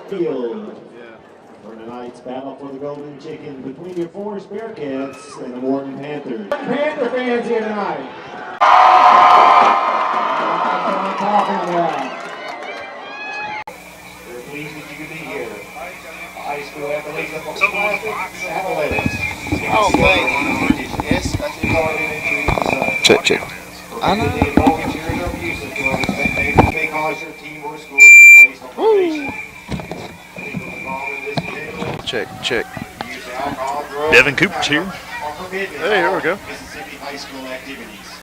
Field for tonight's battle for the Golden Chicken between your Forest Bearcats and the Morton Panthers. Panther fans here tonight. That's what I'm talking about. We're pleased that you could be here. High school athletics, athletics. Oh, thanks. Yes, that's it. Check, check. I know. Because your team or school is placed on probation. Check, check. Devin Cooper's here. Hey, here we go. Mississippi high school activities.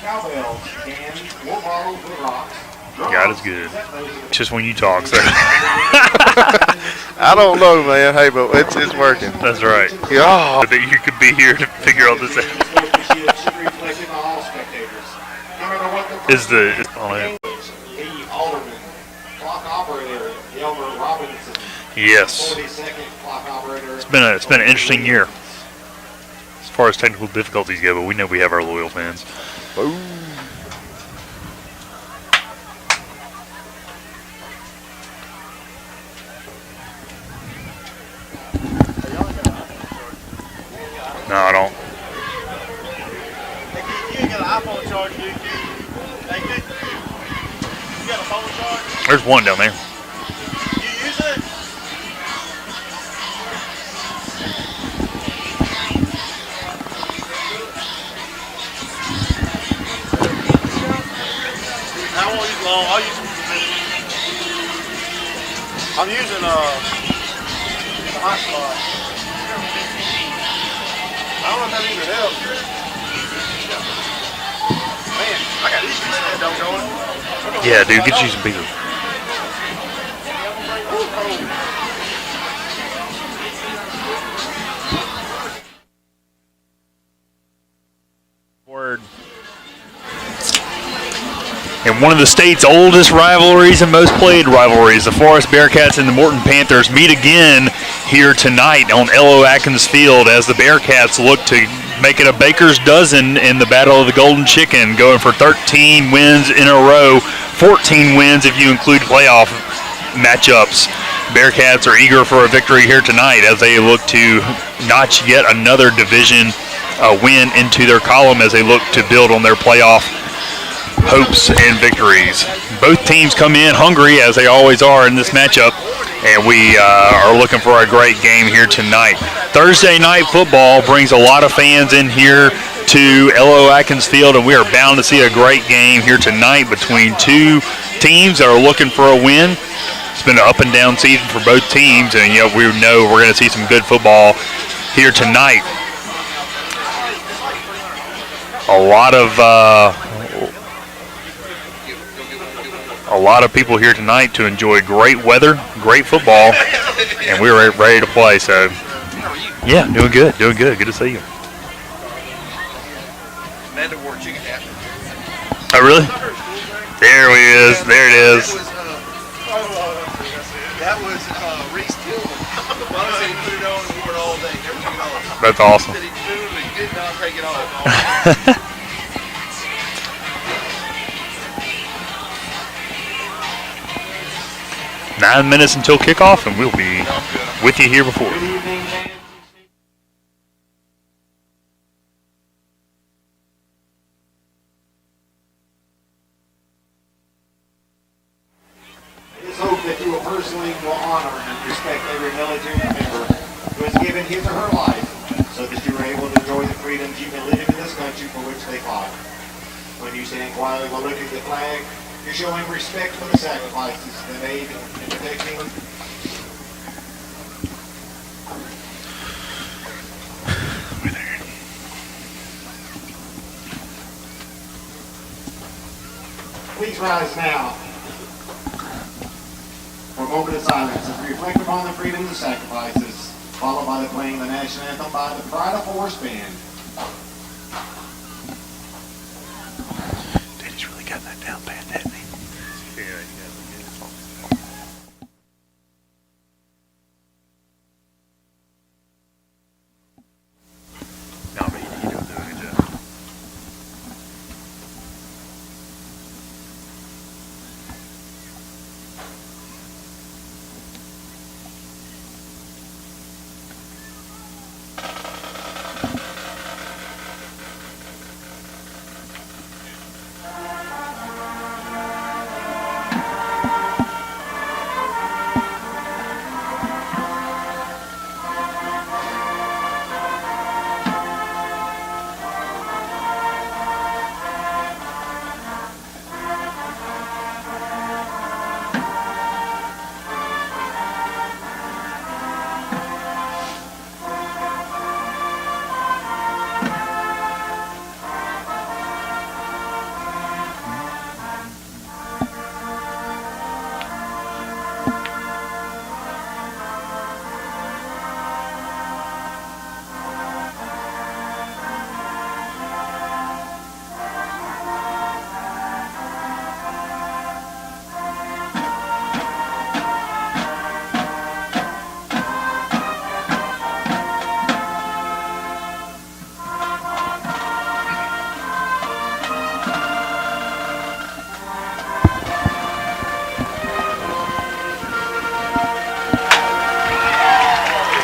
Cowbells, cans, war bottles with rocks. God is good. Just when you talk, sir. I don't know, man. Hey, but it's working. That's right. Yeah. That you could be here to figure all this out. Is the yes. It's been an interesting year as far as technical difficulties go, but we know we have our loyal fans. Ooh. No, I don't. You ain't got an iPhone charge, dude. You got a phone charge? There's one down there. You use it? I won't use long. I'll use it for a minute. I'm using the hotspot. I don't know if that even helps. Man, I got these pieces that don't go in. Yeah, dude, get you some pizza. Word. And one of the state's oldest rivalries and most played rivalries, the Forest Bearcats and the Morton Panthers meet again here tonight on L.O. Atkins Field as the Bearcats look to make it a baker's dozen in the Battle of the Golden Chicken, going for 13 wins in a row, 14 wins if you include playoff matchups. Bearcats are eager for a victory here tonight as they look to notch yet another division win into their column as they look to build on their playoff hopes and victories. Both teams come in hungry, as they always are in this matchup, and we are looking for a great game here tonight. Thursday night football brings a lot of fans in here to L.O. Atkins Field, and we are bound to see a great game here tonight between two teams that are looking for a win. It's been an up and down season for both teams, and we know we're going to see some good football here tonight. A lot of people here tonight to enjoy great weather, great football, and we're ready to play. So, yeah, doing good. Good to see you. Amanda wore a chicken hat. Oh, really? There it is. That was Reese Gilman. He said he put it on and wore it all day. Never took it off. That's awesome. He said he literally did not take it off. 9 minutes until kickoff, and we'll be with you here before. Good evening, fans. It is hope that you will personally honor and respect every military member who has given his or her life so that you are able to enjoy the freedoms you can live in this country for which they fought. When you stand quietly while looking at the flag, you're showing respect for the sacrifices they made in protecting. Please rise now for a moment of silence as we reflect upon the freedoms and sacrifices, followed by the playing of the national anthem by the Pride of Force Band. Daddy's really got that down pat, hasn't he? Yeah, he got it. No, but he doing a good job.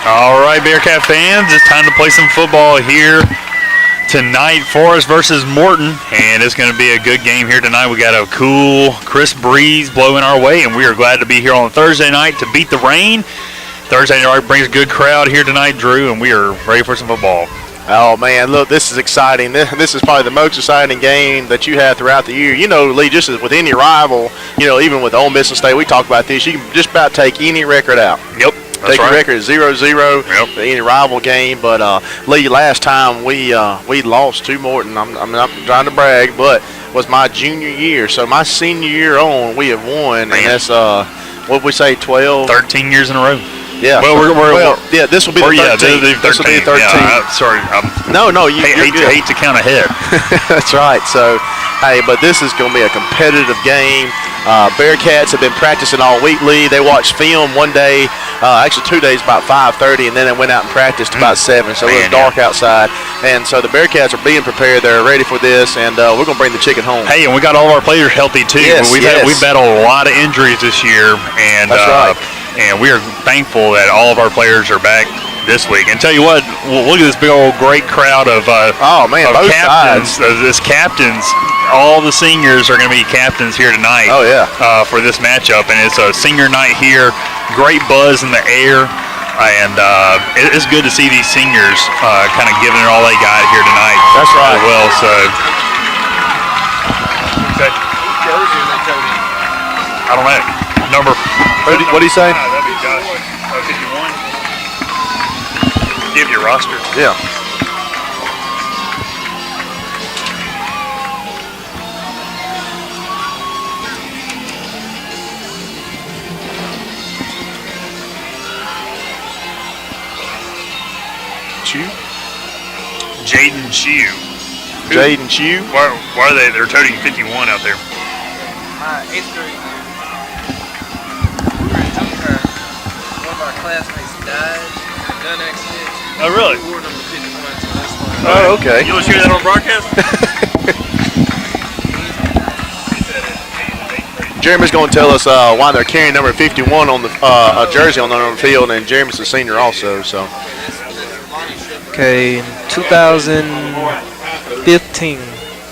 All right, Bearcat fans, it's time to play some football here tonight. Forest versus Morton, and it's going to be a good game here tonight. We got a cool, crisp breeze blowing our way, and we are glad to be here on Thursday night to beat the rain. Thursday night brings a good crowd here tonight, Drew, and we are ready for some football. Oh, man, look, this is exciting. This is probably the most exciting game that you have throughout the year. You know, Lee, just as with any rival, you know, even with Ole Miss and State, we talk about this, you can just about take any record out. Yep. Take a record at 0-0 Yep. for any rival game. But, Lee, last time we lost to Morton, I'm not trying to brag, but was my junior year. So my senior year on, we have won, Man. and that's, what we say, 12? 13 years in a row. Yeah. Well, yeah, this will be the 13th. This will be 13. Yeah, sorry. No, you hate to count ahead. That's right. So, hey, but this is going to be a competitive game. Bearcats have been practicing all week, Lee. They watched film one day, actually 2 days, about 5:30, and then they went out and practiced about 7. So it was dark outside. And so the Bearcats are being prepared. They're ready for this, and we're going to bring the chicken home. Hey, and we got all of our players healthy, too. Yes, We've battled a lot of injuries this year, and that's right. And we are thankful that all of our players are back this week. And tell you what, look at this big old great crowd of both captains. sides. This captains, all the seniors are going to be captains here tonight. Oh, yeah. For this matchup, and it's a senior night here. Great buzz in the air, and it's good to see these seniors kind of giving it all they got here tonight. That's right. As well, so. Whose jersey are they toting? I don't know. Number. What do you say? That'd be Josh. 51. Give your roster. Yeah. Chew? Jaden Chew. Jaden Chew? Why are they? They're toting 51 out there. My 8th grade year, we were in junior high. One of our classmates died in a gun accident. Oh, really? We wore number 51, so that's why. Oh, okay. You want to hear that on broadcast? Jeremy's going to tell us why they're carrying number 51 on the jersey on the field, and Jeremy's a senior also. So. Okay, in 2015,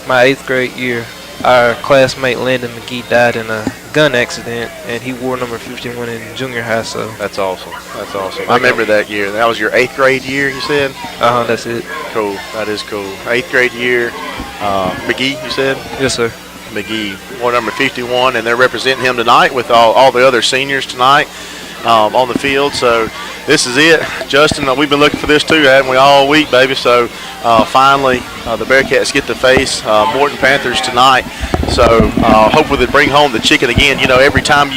my 8th grade year, our classmate Landon McGee died in a gun accident, and he wore number 51 in junior high. So That's awesome. That's awesome. I remember that year. That was your 8th grade year, you said? that's it. Cool. That is cool. 8th grade year. McGee, you said? Yes, sir. McGee, wore number 51, and they're representing him tonight with all the other seniors tonight on the field. So this is it. Justin, we've been looking for this too, haven't we, all week, baby? So finally, the Bearcats get to face Morton Panthers tonight. So hopefully they bring home the chicken again. You know, every time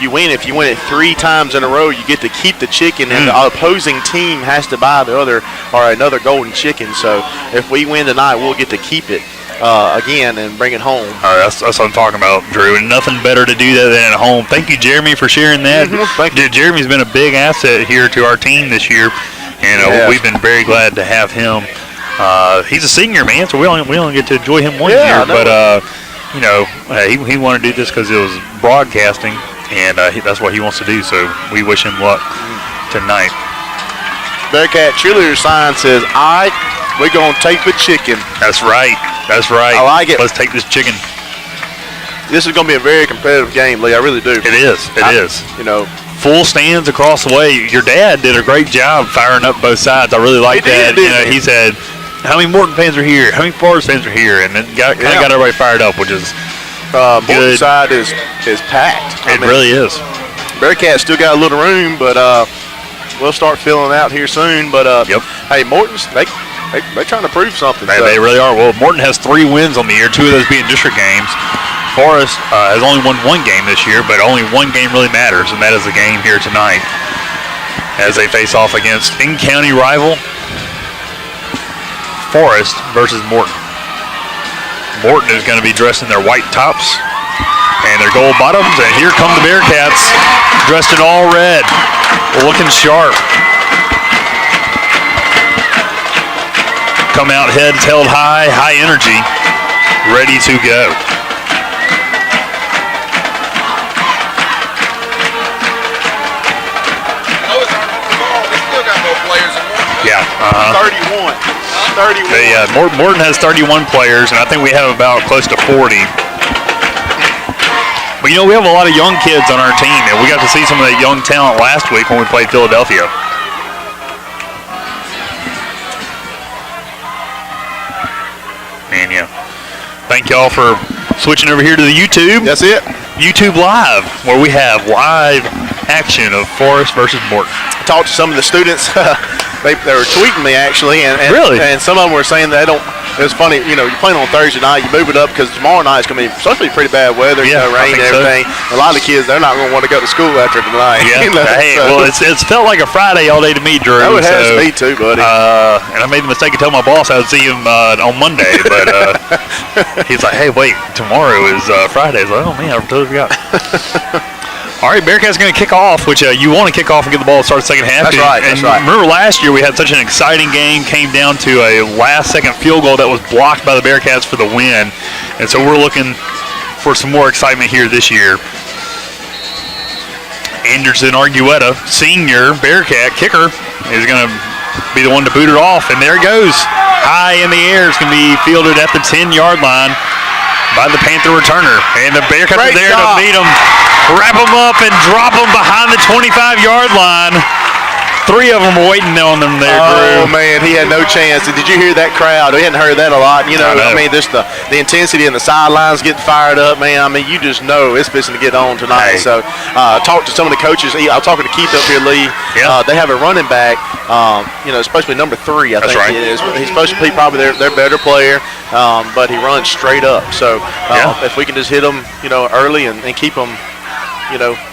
you win, if you win it 3 times in a row, you get to keep the chicken, and the opposing team has to buy the other or another golden chicken. So if we win tonight, we'll get to keep it again and bring it home. All right, that's what I'm talking about, Drew. And nothing better to do that than at home. Thank you, Jeremy, for sharing that. Thank you. Jeremy's been a big asset here to our team this year, and we've been very glad to have him. He's a senior, man, so we only get to enjoy him one year. But you know, he wanted to do this because it was broadcasting, and that's what he wants to do. So we wish him luck tonight. Bearcat cheerleader sign says, "All right, we're gonna take the chicken." That's right. That's right. I like it. Let's take this chicken. This is gonna be a very competitive game, Lee. I really do. It is. It is. You know, full stands across the way. Your dad did a great job firing up both sides. I really like that. Did, you know, he said, "How many Morton fans are here? How many Forest fans are here?" And it got everybody fired up, which is Morton side is packed. It really is. Bearcats still got a little room, but we'll start filling out here soon. But hey, Morton's they're trying to prove something. They really are. Well, Morton has 3 wins on the year, 2 of those being district games. Forest has only won 1 game this year, but only 1 game really matters, and that is the game here tonight as they face off against in-county rival Forest versus Morton. Morton is going to be dressed in their white tops and their gold bottoms, and here come the Bearcats dressed in all red, looking sharp. Come out heads held high, high energy, ready to go. Yeah. 31. 31. Yeah, Morton has 31 players, and I think we have about close to 40. But, we have a lot of young kids on our team, and we got to see some of that young talent last week when we played Philadelphia. And, thank y'all for switching over here to the YouTube. That's it. YouTube Live, where we have live action of Forest versus Morton. I talked to some of the students. They were tweeting me, actually. And Really? And some of them were saying they don't. It was funny, you're playing on Thursday night, you move it up because tomorrow night it's going to be supposed to be pretty bad weather, Yeah, I rain think and everything. so. A lot of the kids, they're not going to want to go to school after tonight. Yeah. Hey, so. well, it's felt like a Friday all day to me, Drew. Oh, it has me too, buddy. And I made the mistake of telling my boss I would see him on Monday, but he's like, hey, wait, tomorrow is Friday. I was like, oh, man, I totally forgot. All right, Bearcats going to kick off, which you want to kick off and get the ball to start the second half. That's right, and that's right. Remember last year we had such an exciting game, came down to a last-second field goal that was blocked by the Bearcats for the win. And so we're looking for some more excitement here this year. Anderson Argueta, senior Bearcat kicker, is going to be the one to boot it off. And there it goes. High in the air. It's going to be fielded at the 10-yard line by the Panther returner. And the Bearcats are there to meet them, wrap them up, and drop them behind the 25-yard line. 3 of them were waiting on them there, Oh, Drew. man, he had no chance. And did you hear that crowd? We hadn't heard that a lot. I mean, just the intensity and the sidelines getting fired up, man. I mean, you just know it's fixing to get on tonight. Hey. So talked to some of the coaches. I was talking to Keith up here, Lee. Yeah. They have a running back, especially number 3, I That's think right. he is. He's supposed to be probably their better player, but he runs straight up. So if we can just hit him, early and keep him,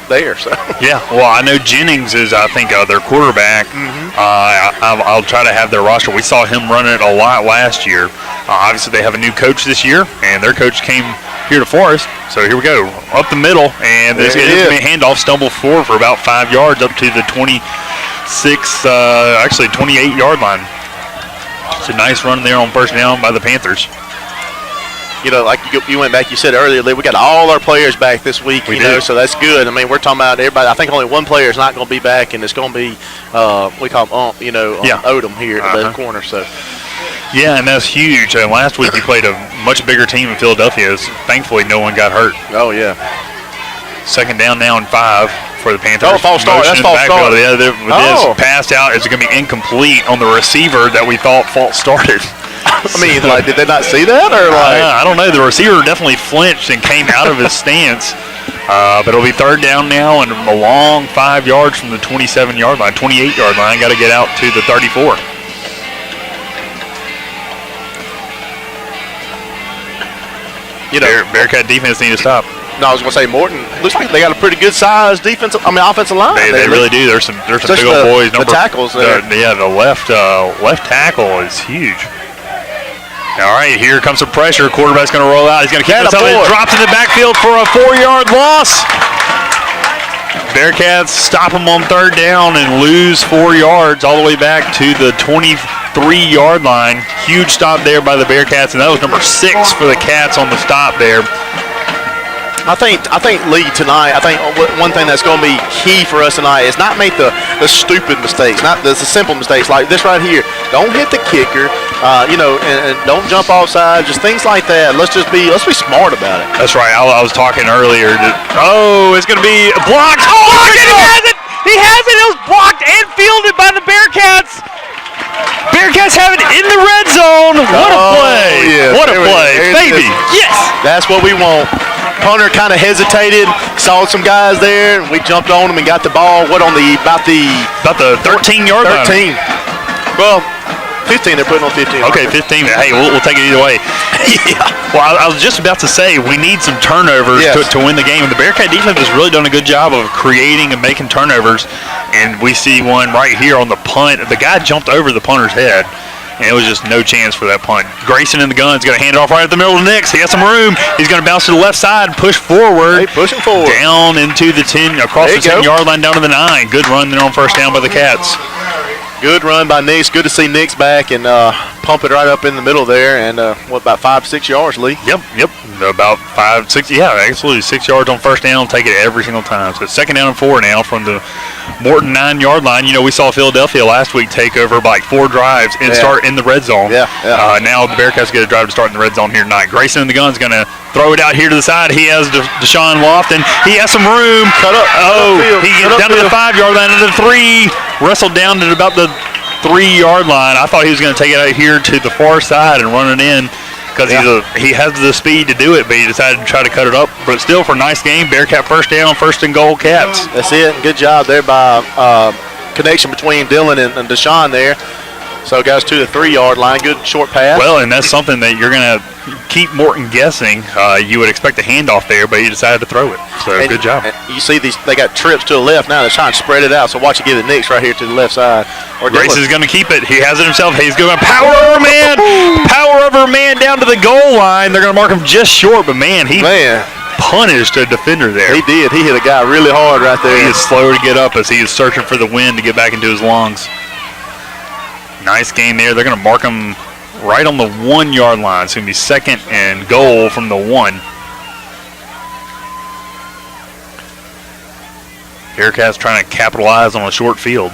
there. So. Yeah, well, I know Jennings is, I think, their quarterback. I'll try to have their roster. We saw him run it a lot last year. Obviously, they have a new coach this year, and their coach came here to Forest. So here we go, up the middle, and this is going to be a handoff, stumble forward for about 5 yards up to the 28-yard line. It's a nice run there on first down by the Panthers. Like you went back, you said earlier, Lee, we got all our players back this week, We do. so that's good. I mean, we're talking about everybody. I think only one player is not going to be back, and it's going to be, we call him Odom here at the left corner. So, Yeah, and that's huge. Last week we played a much bigger team in Philadelphia. Thankfully, no one got hurt. oh, yeah. Second down now and 5 for the Panthers. Oh, false start. Motion That's in the false backfield. start. Yeah, this passed out. It's going to be incomplete on the receiver that we thought false started. I mean, did they not see that? Or I don't know. The receiver definitely flinched and came out of his stance. But it'll be third down now and a long 5 yards from the 27-yard line, 28-yard line. Got to get out to the 34. Bearcat defense need to stop. No, I was going to say Morton. Looks like they got a pretty good size offensive line. They really do. There's some big Just old boys. the tackles there. The left tackle is huge. All right, here comes some pressure. Quarterback's going to roll out. He's going to keep himself in. Drops in the backfield for a 4-yard loss. Bearcats stop him on third down and lose 4 yards all the way back to the 23-yard line. Huge stop there by the Bearcats, and that was number 6 for the Cats on the stop there. I think Lee tonight. I think one thing that's going to be key for us tonight is not make the stupid mistakes, not the simple mistakes like this right here. Don't hit the kicker, and don't jump offside. Just things like that. Let's be smart about it. That's right. I was talking earlier. It's going to be blocked. Oh, he has it! He has it! It was blocked and fielded by the Bearcats. Bearcats have it in the red zone. What a play! Yes. What a play, baby! Yes. That's what we want. Punter kind of hesitated, saw some guys there, and we jumped on them and got the ball. About the 13-yard line. 13. Well, 15. They're putting on 15. Okay, 15. Hey, we'll take it either way. Yeah. Well, I was just about to say we need some turnovers to win the game. And the Bearcat defense has really done a good job of creating and making turnovers. And we see one right here on the punt. The guy jumped over the punter's head. And it was just no chance for that punt. Grayson in the gun is going to hand it off right at the middle of the Knicks. He has some room. He's going to bounce to the left side, push forward. Hey, pushing forward. Down into the 10, across the 10-yard line, down to the 9. Good run there on first down by the Cats. Good run by Nix. Good to see Nix back and pump it right up in the middle there. And about 5-6 yards, Lee? Yep. About 5, 6. Yeah, absolutely. 6 yards on first down. Take it every single time. So it's second down and 4 now from the Morton 9-yard line. You know, we saw Philadelphia last week take over by like 4 drives and start in the red zone. Now the Bearcats get a drive to start in the red zone here tonight. Grayson in the gun's going to throw it out here to the side. He has Deshaun Lofton. He has some room. He gets down to the 5-yard line and the 3. Wrestled down to about the 3-yard line. I thought he was going to take it out here to the far side and run it in because he has the speed to do it, but he decided to try to cut it up. But still, for a nice game, Bearcat first down, first and goal, Cats. That's it. Good job there by connection between Dylan and Deshaun there. So guys to the 3-yard line. Good short pass. Well, and that's something that you're going to keep Morton guessing. You would expect a handoff there, but he decided to throw it. So good job. And you see they got trips to the left now. They're trying to spread it out. So watch it give the Knicks right here to the left side. Grace is going to keep it. He has it himself. He's going power over man. Power over man down to the goal line. They're going to mark him just short, but man, he punished a defender there. He did. He hit a guy really hard right there. He is slow to get up as he is searching for the wind to get back into his lungs. Nice game there. They're going to mark him right on the 1-yard line. It's going to be second and goal from the 1. Bearcats trying to capitalize on a short field.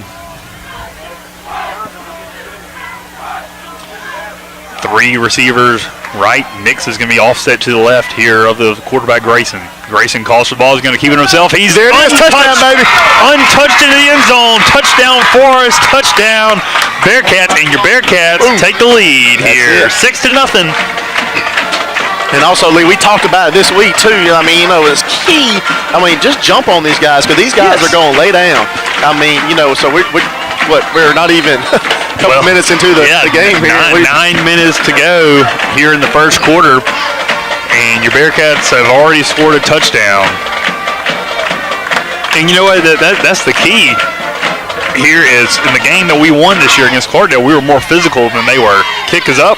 3 receivers right. Nix is going to be offset to the left here of the quarterback, Grayson. Grayson calls for the ball. He's going to keep it himself. He's there. Touchdown, baby. Untouched into the end zone. Touchdown, Forest. Touchdown, Bearcats. And your Bearcats take the lead here. 6-0. And also, Lee, we talked about it this week, too. I mean, it's key. I mean, just jump on these guys because these guys are going to lay down. I mean, so we're not even a couple minutes into the game here. 9 minutes to go here in the first quarter. And your Bearcats have already scored a touchdown. And you know what? That's the key here is in the game that we won this year against Cardinal, we were more physical than they were. Kick is up,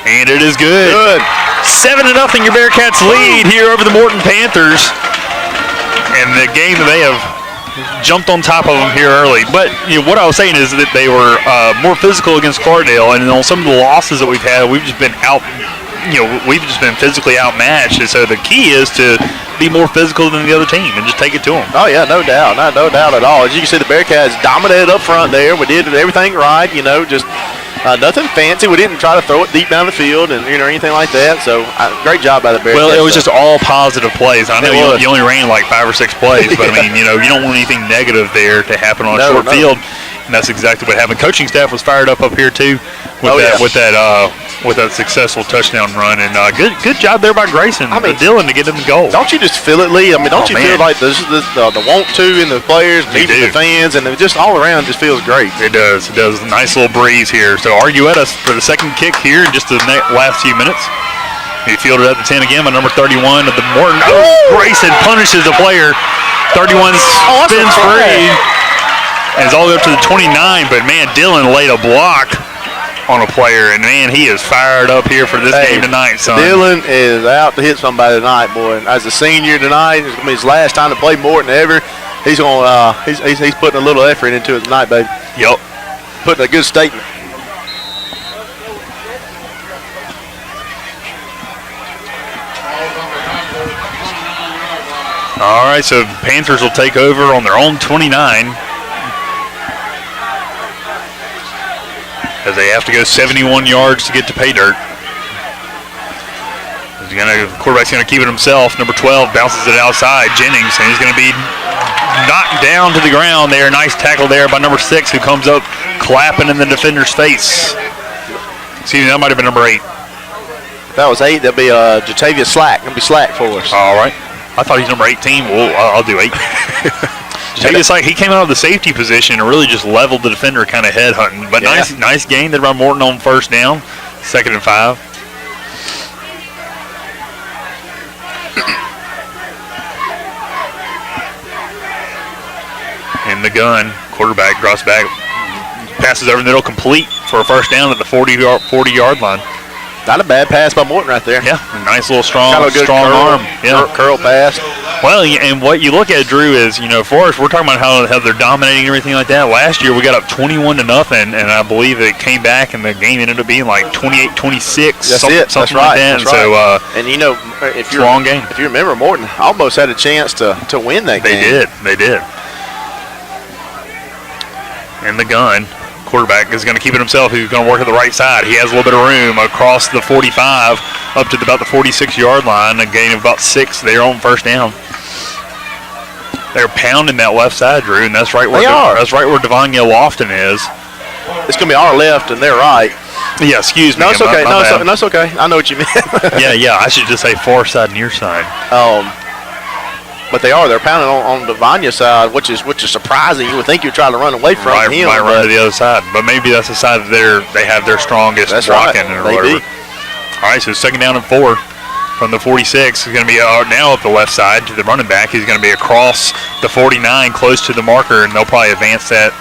and it is good. 7-0, your Bearcats lead here over the Morton Panthers. And the game that they have jumped on top of them here early. But what I was saying is that they were more physical against Cardale, and on some of the losses that we've had, we've just been we've just been physically outmatched. And so the key is to be more physical than the other team and just take it to them. Oh yeah, no doubt, no doubt at all. As you can see, the Bearcats dominated up front there. We did everything right, just. Nothing fancy. We didn't try to throw it deep down the field and anything like that. So great job by the Bearcats. Well, it was just all positive plays. I know you only ran like 5 or 6 plays, but I mean, you don't want anything negative there to happen on a short field. And that's exactly what happened. Coaching staff was fired up here too with that successful touchdown run. And good job there by Grayson, Dylan to get him the goal. Don't you just feel it, Lee? I mean, don't you feel like this is the want to in the players, meeting the fans, and it just all around just feels great. It does. It does. Nice little breeze here. So Argueta for the second kick here in just the last few minutes. He fielded at the 10 again by number 31 of the Morton. Grayson punishes the player. 31 spins free. And it's all the way up to the 29, but man, Dylan laid a block on a player, and man, he is fired up here for this game tonight, son. Dylan is out to hit somebody tonight, boy. As a senior tonight, it's gonna be his last time to play Morton ever. He's gonna he's putting a little effort into it tonight, baby. Yep. Putting a good statement. All right, so Panthers will take over on their own 29. As they have to go 71 yards to get to pay dirt. Quarterback's going to keep it himself. Number 12 bounces it outside. Jennings, and he's going to be knocked down to the ground there. Nice tackle there by number 6, who comes up clapping in the defender's face. Excuse me, that might have been number 8. If that was 8, that'd be Jatavius Slack. That'd be Slack for us. All right. I thought he's number 18. Well, I'll do 8. It's like he came out of the safety position and really just leveled the defender, kind of head hunting. But nice game there by Morton on first down, 2nd and 5. In the gun, quarterback drops back, passes over the middle, complete for a first down at the 40-yard line. Not a bad pass by Morton right there. Yeah, nice little strong curl, arm. Yeah. Curl pass. Well, and what you look at, Drew, is, Forrest, we're talking about how they're dominating and everything like that. Last year we got up 21-0, and I believe it came back and the game ended up being like 28-26. Something That's like right. that. That's right. So, if strong game. If you remember, Morton almost had a chance to win that game. They did. in the gun. Quarterback is going to keep it himself. He's going to work to the right side. He has a little bit of room across the 45 up to about the 46-yard line. A gain of about 6 there on first down. They're pounding that left side, Drew, and that's right where that's right where Devontae Lofton is. It's going to be our left and their right. Yeah, excuse me. No, it's okay. No, it's okay. I know what you meant. yeah. I should just say far side, near side. But they're pounding on Devontae's side, which is surprising. You would think you'd try to run away from him. Might run to the other side, but maybe that's the side that they have their strongest blocking or whatever. All right, so second down and 4 from the 46. He's going to be now up the left side to the running back. He's going to be across the 49, close to the marker, and they'll probably advance that.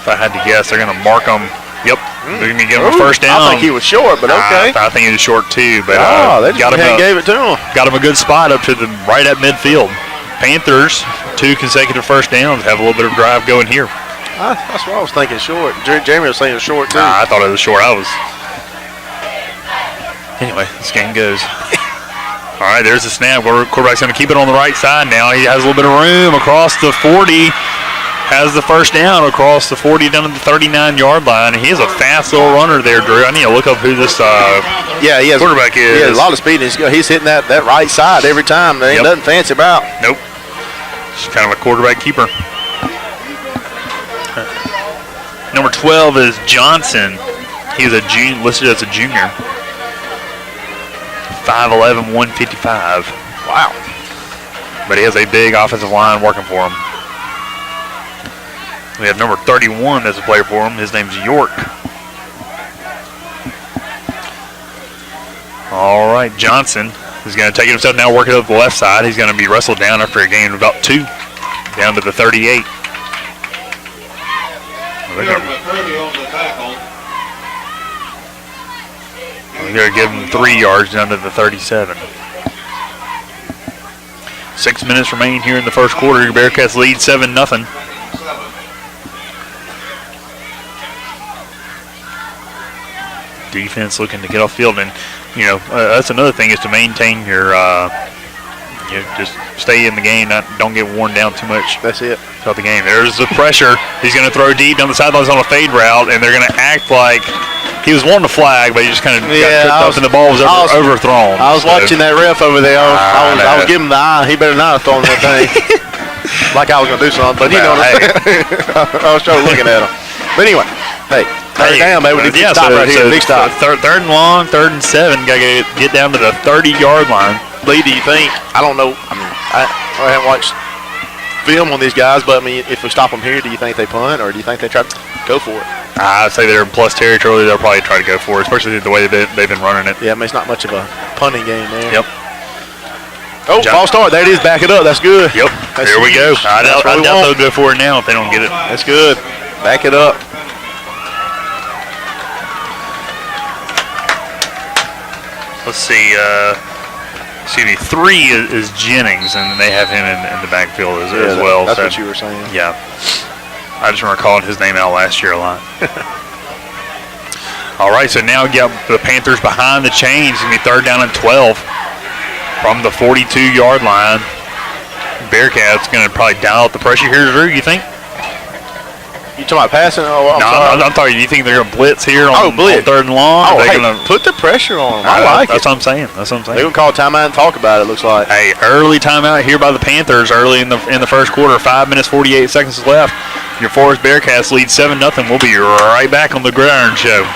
If I had to guess, they're going to mark them. Yep, they're going to give him a first down. I think he was short, but okay. I think he was short too, but they just gave it to him. Got him a good spot up to the right at midfield. Panthers, 2 consecutive first downs, have a little bit of drive going here. That's what I was thinking, short. Jeremy was saying short too. I thought it was short. Anyway, this game goes. All right, there's the snap. Quarterback's going to keep it on the right side now. He has a little bit of room across the 40. Has the first down across the 40 down to the 39-yard line. He is a fast little runner there, Drew. I need to look up who this quarterback is. He has a lot of speed. He's hitting that right side every time. There ain't nothing fancy about. Nope. Just kind of a quarterback keeper. Number 12 is Johnson. He's listed as a junior. 5'11", 155. Wow. But he has a big offensive line working for him. We have number 31 as a player for him. His name's York. All right, Johnson is going to take it himself now, working up the left side. He's going to be wrestled down after a gain of about 2, down to the 38. We're going to give him 3 yards down to the 37. 6 minutes remaining here in the first quarter. Your Bearcats lead 7-0. Defense looking to get off field, and that's another thing is to maintain your just stay in the game, don't get worn down too much. That's it. Throughout the game. There's the pressure. He's going to throw deep down the sidelines on a fade route, and they're going to act like he was wanting to flag, but he just kind of got tripped up, and the ball was overthrown. I was watching that ref over there. I was giving him the eye. He better not have thrown that thing. Like I was going to do something, but I was trying to looking at him. But anyway, hey. Damn, baby, we stop right here. Big stop. Third and long, 3rd and 7. Got to get down to the 30-yard line. Lee, do you think? I don't know. I mean, I haven't watched film on these guys, but I mean, if we stop them here, do you think they punt, or do you think they try to go for it? I'd say they're in plus territory. They'll probably try to go for it, especially the way they've been running it. Yeah, I mean, it's not much of a punting game there. Yep. Oh, false start. There it is. Back it up. That's good. Yep. Here we go. I doubt they'll go for it now if they don't get it. That's good. Back it up. Let's see. 3 is Jennings, and they have him in the backfield as well. That's what you were saying. Yeah. I just remember calling his name out last year a lot. All right, so now we got the Panthers behind the chains. It's going to be 3rd down and 12 from the 42-yard line. Bearcats going to probably dial up the pressure here, Drew, you think? You talking about passing? I'm talking. Do you think they're going to blitz here on 3rd and long? Put the pressure on them. That's what I'm saying. They're going to call timeout and talk about it, looks like. Hey, early timeout here by the Panthers early in the first quarter. 5 minutes, 48 seconds left. Your Forest Bearcats lead 7-0. We'll be right back on the Gridiron Show.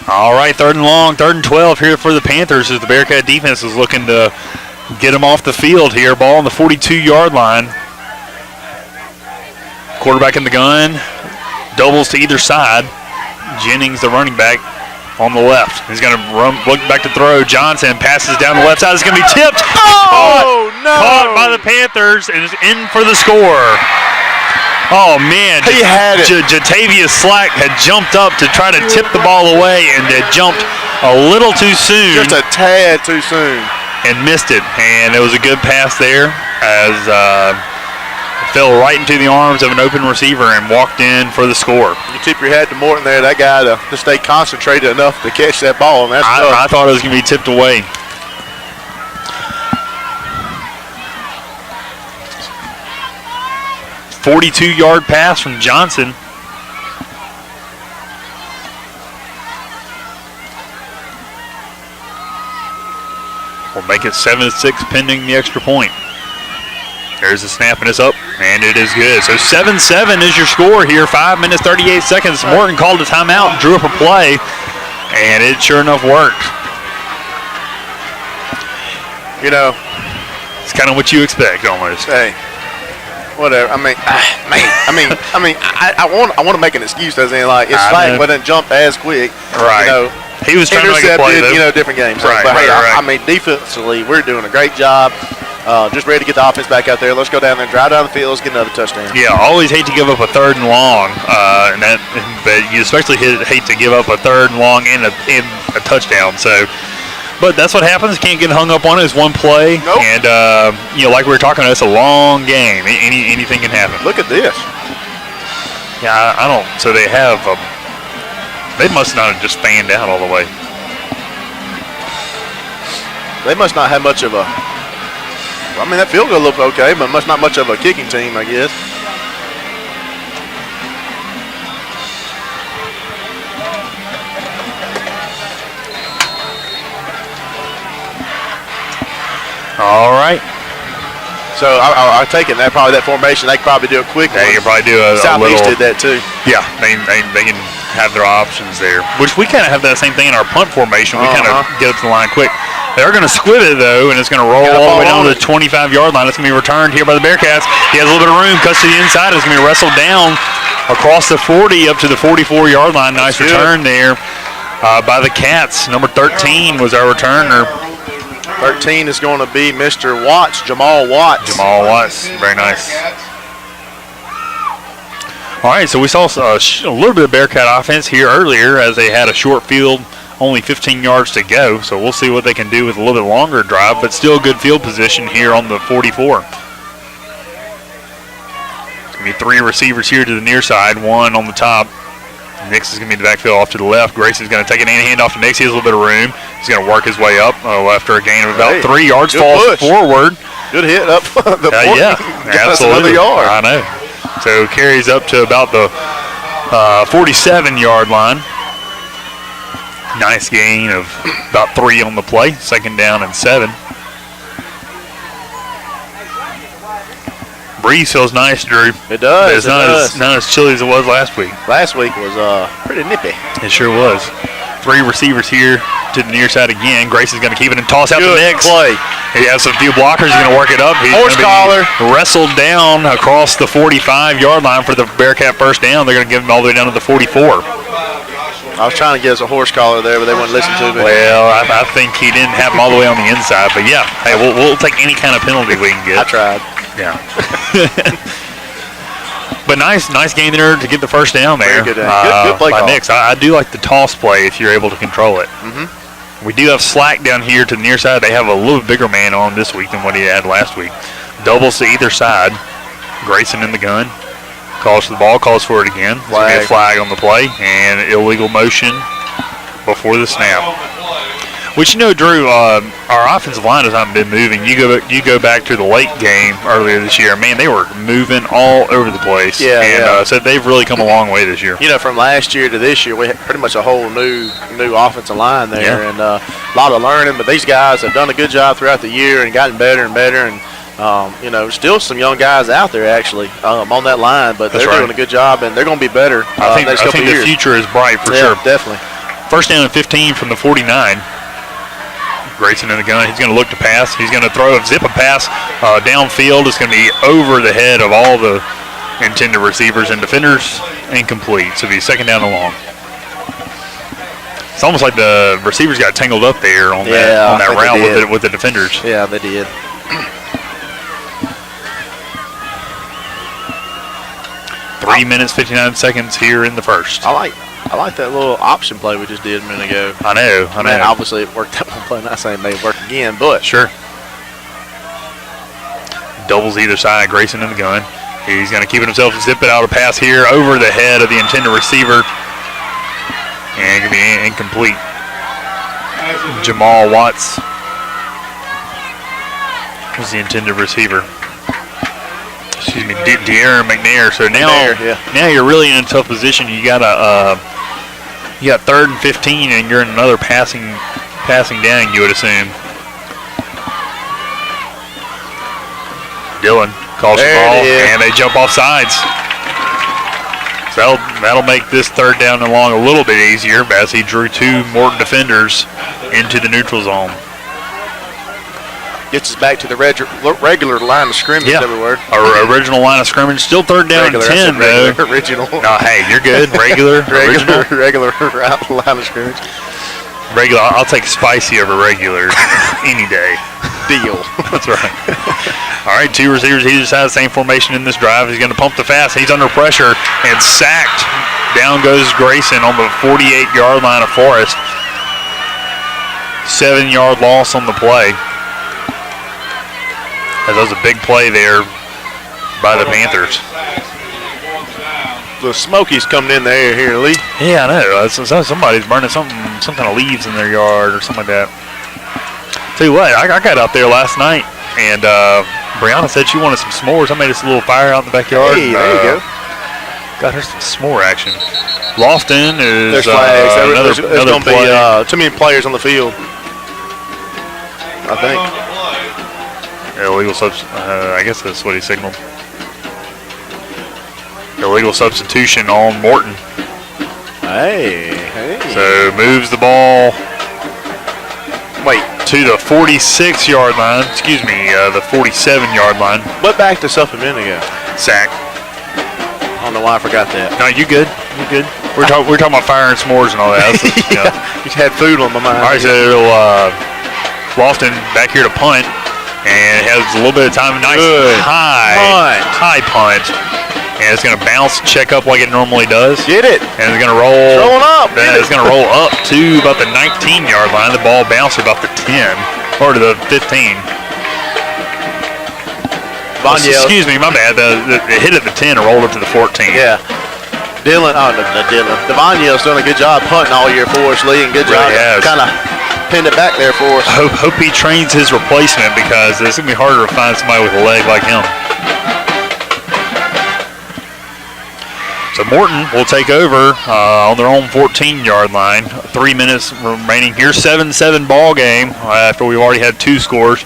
All right, 3rd and long, 3rd and 12 here for the Panthers as the Bearcat defense is looking to get them off the field here. Ball on the 42-yard line. Quarterback in the gun. Doubles to either side. Jennings, the running back, on the left. He's going to look back to throw. Johnson passes down the left side. It's going to be tipped. Oh, no. Caught by the Panthers and is in for the score. Oh, man. He had it. Jatavius Slack had jumped up to try to tip the ball away and had jumped a little too soon. Just a tad too soon. And missed it. And it was a good pass there as it fell right into the arms of an open receiver and walked in for the score. You tip your hat to Morton there. That guy to stay concentrated enough to catch that ball. And that's tough. I thought it was going to be tipped away. "42-yard pass from Johnson. Will make it 7-6 pending the extra point. There's the snap and it's up, and it is good. So 7-7 is your score here. 5 minutes, 38 seconds. Morton called a timeout, drew up a play, and it sure enough worked. You know, it's kind of what you expect almost. Hey, whatever. I want to make an excuse, doesn't it? Like, it's Slack, but didn't jump as quick. Right. You know, he was trying to make a play, though. You know, different games. Right, but hey, right. I mean, defensively, we're doing a great job. Just ready to get the offense back out there. Let's go down there, drive down the field, let's get another touchdown. Yeah, always hate to give up a 3rd and long, but you especially hate to give up a 3rd and long and a touchdown. So, but that's what happens. Can't get hung up on it. It's one play, nope. And like we were talking about, it's a long game. Anything can happen. Look at this. Yeah, I don't. So they have. They must not have just fanned out all the way. They must not have much of a. I mean, that field goal looked okay, but not much of a kicking team, I guess. All right. So I take it that formation, they could probably do it quickly. Yeah, you could probably do a Southeast little. did that too. Yeah, they can have their options there, which we kind of have that same thing in our punt formation. We kind of get up to the line quick. They're going to squib it, though, and it's going to roll all the way down to the 25-yard line. It's going to be returned here by the Bearcats. He has a little bit of room, cuts to the inside. It's going to be wrestled down across the 40 up to the 44-yard line. Nice return there by the Cats. Number 13 was our returner. 13 is going to be Mr. Watts, Jamal Watts. Jamal Watts, very nice. All right, so we saw a little bit of Bearcat offense here earlier as they had a short field, only 15 yards to go. So we'll see what they can do with a little bit longer drive, but still good field position here on the 44. It's going to be 3 receivers here to the near side, 1 on the top. Nix is going to be in the backfield off to the left. Grace is going to take an hand off to Nix. He has a little bit of room. He's going to work his way up after a gain of about 3 yards. Falls forward. Good hit up the yeah, absolutely. Another yard. I know. So carries up to about the 47-yard line. Nice gain of about 3 on the play. 2nd down and 7. Breeze feels nice, Drew. It does. It's not as chilly as it was last week. Last week was pretty nippy. It sure was. 3 receivers here to the near side again. Grace is going to keep it and toss out Good the Nix. play. He has a few blockers. He's going to work it up. He's Horse collar. Wrestled down across the 45-yard line for the Bearcat first down. They're going to give him all the way down to the 44. I was trying to get us a horse collar there, but they wouldn't listen to me. Well, I think he didn't have him all the way on the inside. But, yeah, hey, we'll take any kind of penalty we can get. I tried. Yeah. But nice game there to get the first down there. Very good, good play by call. Nix. I do like the toss play if you're able to control it. Mm-hmm. We do have Slack down here to the near side. They have a little bigger man on this week than what he had last week. Doubles to either side. Grayson in the gun. Calls for the ball, calls for it again. Flag. A flag on the play and illegal motion before the snap. Which, you know, Drew, our offensive line has not been moving. You go back to the late game earlier this year. Man, they were moving all over the place. Yeah, and so they've really come a long way this year. You know, from last year to this year, we had pretty much a whole new offensive line there, and a lot of learning. But these guys have done a good job throughout the year and gotten better and better. And you know, still some young guys out there actually on that line, but they're doing a good job, and they're going to be better. I think the future is bright for sure. Definitely. First down and 15 from the 49. Grayson in the gun. He's going to look to pass. He's going to throw a pass downfield. It's going to be over the head of all the intended receivers and defenders, incomplete. So it'll be second down and long. It's almost like the receivers got tangled up there on that route with the defenders. Yeah, they did. Three minutes, 59 seconds here in the first. I like that little option play we just did a minute ago. I know. Obviously, it worked that one play. Not saying it may work again, but sure. Doubles either side. Grayson in the gun. He's going to keep it himself and zip it out a pass here over the head of the intended receiver. And going to be incomplete. Jamal Watts was the intended receiver. Excuse me, De'Aaron McNair. So now you're really in a tough position. You got 3rd and 15, and you're in another passing down. You would assume. Dylan calls the ball, and they jump off sides. So that'll make this third down and long a little bit easier as he drew 2 Morton defenders into the neutral zone. Gets us back to the regular line of scrimmage everywhere. Our original line of scrimmage. Still third down and 10, though. Original. No, hey, you're good. Regular line of scrimmage. Regular. I'll take spicy over regular any day. Deal. That's right. All right, 2 receivers. He just has the same formation in this drive. He's going to pump the fast. He's under pressure and sacked. Down goes Grayson on the 48-yard line of Forest. 7-yard loss on the play. That was a big play there by the Panthers. The Smokies coming in the air here, Lee. Yeah, I know. Somebody's burning some kind of leaves in their yard or something like that. Tell you what, I got out there last night, and Brianna said she wanted some s'mores. I made us a little fire out in the backyard. Hey, there you go. Got her some s'more action. Lofton is there's flags. There's another going to play. be too many players on the field, I think. Illegal I guess that's what he signaled. Illegal substitution on Morton. Hey. So moves the ball. Wait, to the 46-yard line. Excuse me, the 47-yard line. What backed us up a minute ago? Sack. I don't know why I forgot that. No, you good. You good. We're talking about fire and s'mores and all that. You had food on my mind. All right, so Lofton back here to punt. And has a little bit of time. Nice high punt. And it's going to bounce, check up like it normally does. Get it. And it's going to roll. Throwing up. It's going to roll up to about the 19-yard line. The ball bounced about the 10 or to the 15. Excuse me, my bad. It hit at the 10 and rolled up to the 14. Yeah. Devoniel's done a good job punting all year for us, Lee, and good job kind of pinned it back there for us. Hope he trains his replacement because it's going to be harder to find somebody with a leg like him. So Morton will take over on their own 14-yard line. 3 minutes remaining here. 7-7 ball game after we've already had 2 scores.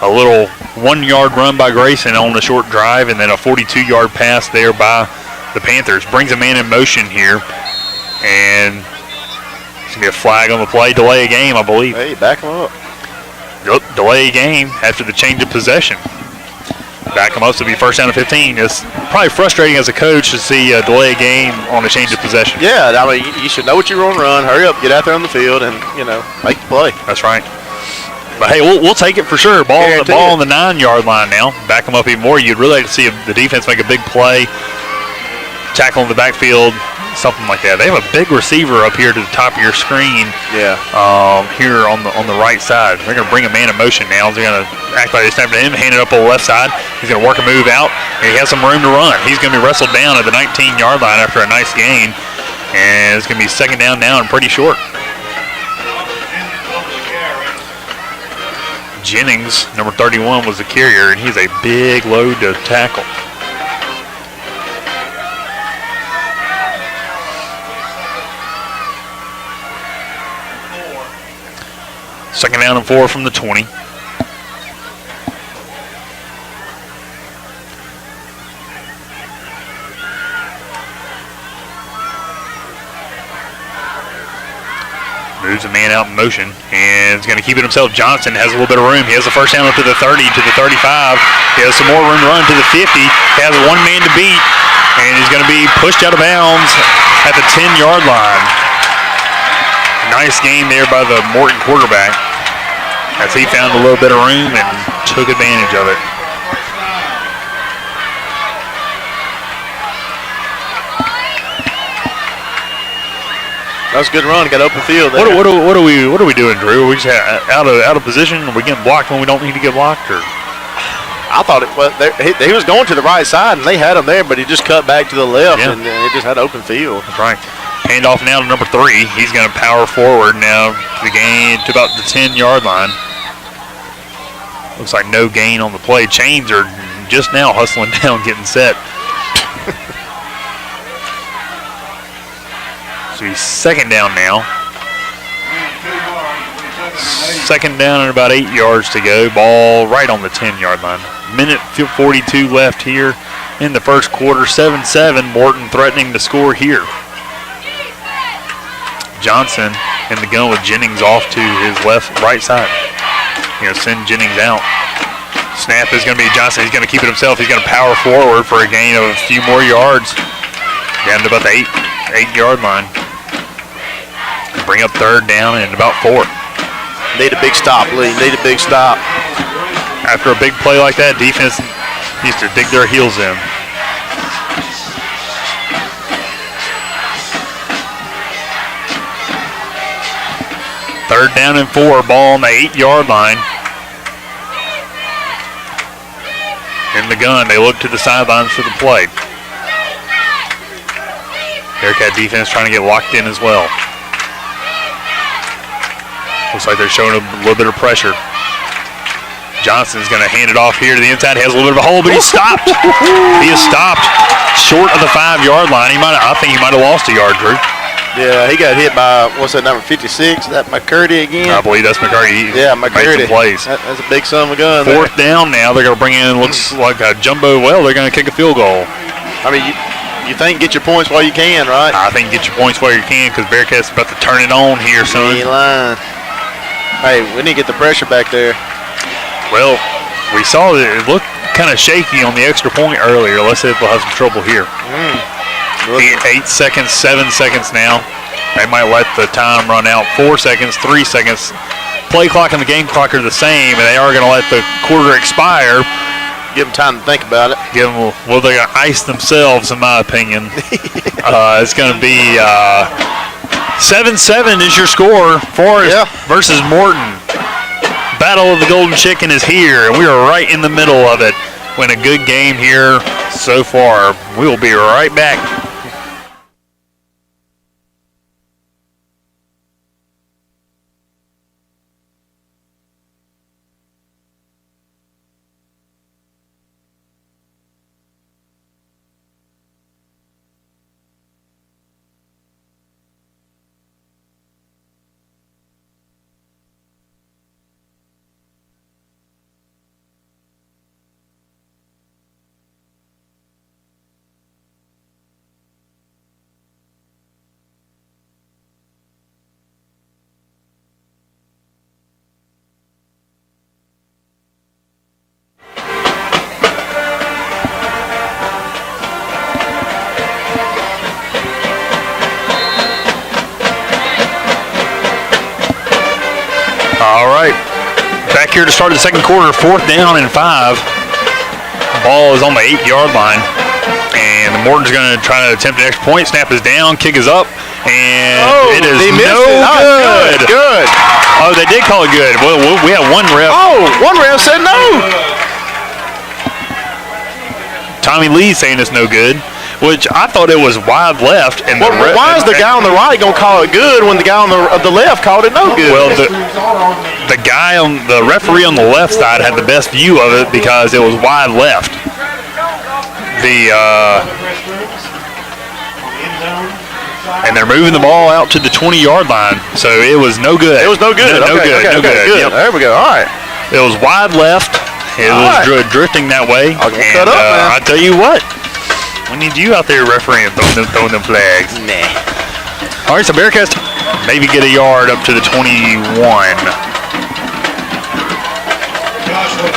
A little 1-yard run by Grayson on the short drive and then a 42-yard pass there by the Panthers. Brings a man in motion here. And it's going to be a flag on the play. Delay a game, I believe. Hey, back him up. Yep, delay a game after the change of possession. Back him up to be first down and 15. It's probably frustrating as a coach to see a delay a game on a change of possession. Yeah, I mean, you should know what you're going to run. Hurry up, get out there on the field, and, make the play. That's right. But, hey, we'll take it for sure. Ball on the 9-yard line now. Back them up even more. You'd really like to see the defense make a big play, tackle in the backfield, something like that. They have a big receiver up here to the top of your screen. Yeah. Here on the right side. They're going to bring a man in motion now. They're going to act like they snapped to him, hand it up on the left side. He's going to work a move out, and he has some room to run. He's going to be wrestled down at the 19-yard line after a nice gain, and it's going to be second down now and pretty short. Jennings, number 31, was the carrier, and he's a big load to tackle. Second down and 4 from the 20. Moves a man out in motion and is going to keep it himself. Johnson has a little bit of room. He has the first down up to the 30, to the 35. He has some more room to run to the 50. He has one man to beat, and he's going to be pushed out of bounds at the 10-yard line. Nice game there by the Morton quarterback as he found a little bit of room and took advantage of it. That was a good run. Got open field there. What are we doing, Drew? Are we just out of position? Are we getting blocked when we don't need to get blocked? Or I thought he was going to the right side, and they had him there, but he just cut back to the left, Yeah. and he just had open field. That's right. Hand off now to number 3. He's going to power forward now to the gain to about the 10-yard line. Looks like no gain on the play. Chains are just now hustling down, getting set. So he's second down now. Second down and about 8 yards to go. Ball right on the 10-yard line. Minute 42 left here in the first quarter. 7-7. Morton threatening to score here. Johnson in the gun with Jennings off to his right side. Send Jennings out. Snap is going to be Johnson. He's going to keep it himself. He's going to power forward for a gain of a few more yards. Down to about the 8-yard line. Bring up third down and about 4. Need a big stop, Lee. Need a big stop. After a big play like that, defense needs to dig their heels in. Third down and 4. Ball on the 8-yard line. In the gun, they look to the sidelines for the play. Bearcat defense trying to get locked in as well. Looks like they're showing a little bit of pressure. Johnson's going to hand it off here to the inside. He has a little bit of a hole, but he's stopped. He is stopped short of the 5-yard line. I think he might have lost a yard, Drew. Yeah, he got hit by, what's that, number 56? Is that McCurdy again? I believe that's McCurdy. Yeah, McCurdy. Made some plays. That's a big son of a gun. Fourth down now. They're going to bring in, looks like a jumbo. Well, they're going to kick a field goal. I mean, you think get your points while you can, right? I think get your points while you can because Bearcats about to turn it on here, son. Line. Hey, we need to get the pressure back there. Well, we saw that it looked kind of shaky on the extra point earlier. Let's see if we'll have some trouble here. 8 seconds, 7 seconds now. They might let the time run out. 4 seconds, 3 seconds. Play clock and the game clock are the same, and they are going to let the quarter expire. Give them time to think about it. They're going to ice themselves, in my opinion. It's going to be 7-7 is your score. Forest versus Morton. Battle of the Golden Chicken is here, and we are right in the middle of it. Been a good game here so far. We will be right back. All right, back here to start the second quarter, 4th down and 5. Ball is on the 8-yard line, and the Morton's going to try to attempt an extra point. Snap is down, kick is up, and it is good. Good. Oh, they did call it good. Well, we have one ref. Oh, one ref said no. Tommy Lee saying it's no good, which I thought it was wide left. And why is the guy on the right going to call it good when the guy on the left called it no good? Well, the guy on the referee on the left side had the best view of it because it was wide left. And they're moving the ball out to the 20-yard line, so it was no good. It was no good. No good. Yep. There we go. All right. It was wide left. It was drifting that way. Cut up, man. I tell you what, we need you out there refereeing, throwing them flags. Nah. All right, so Bearcats Maybe get a yard up to the 21.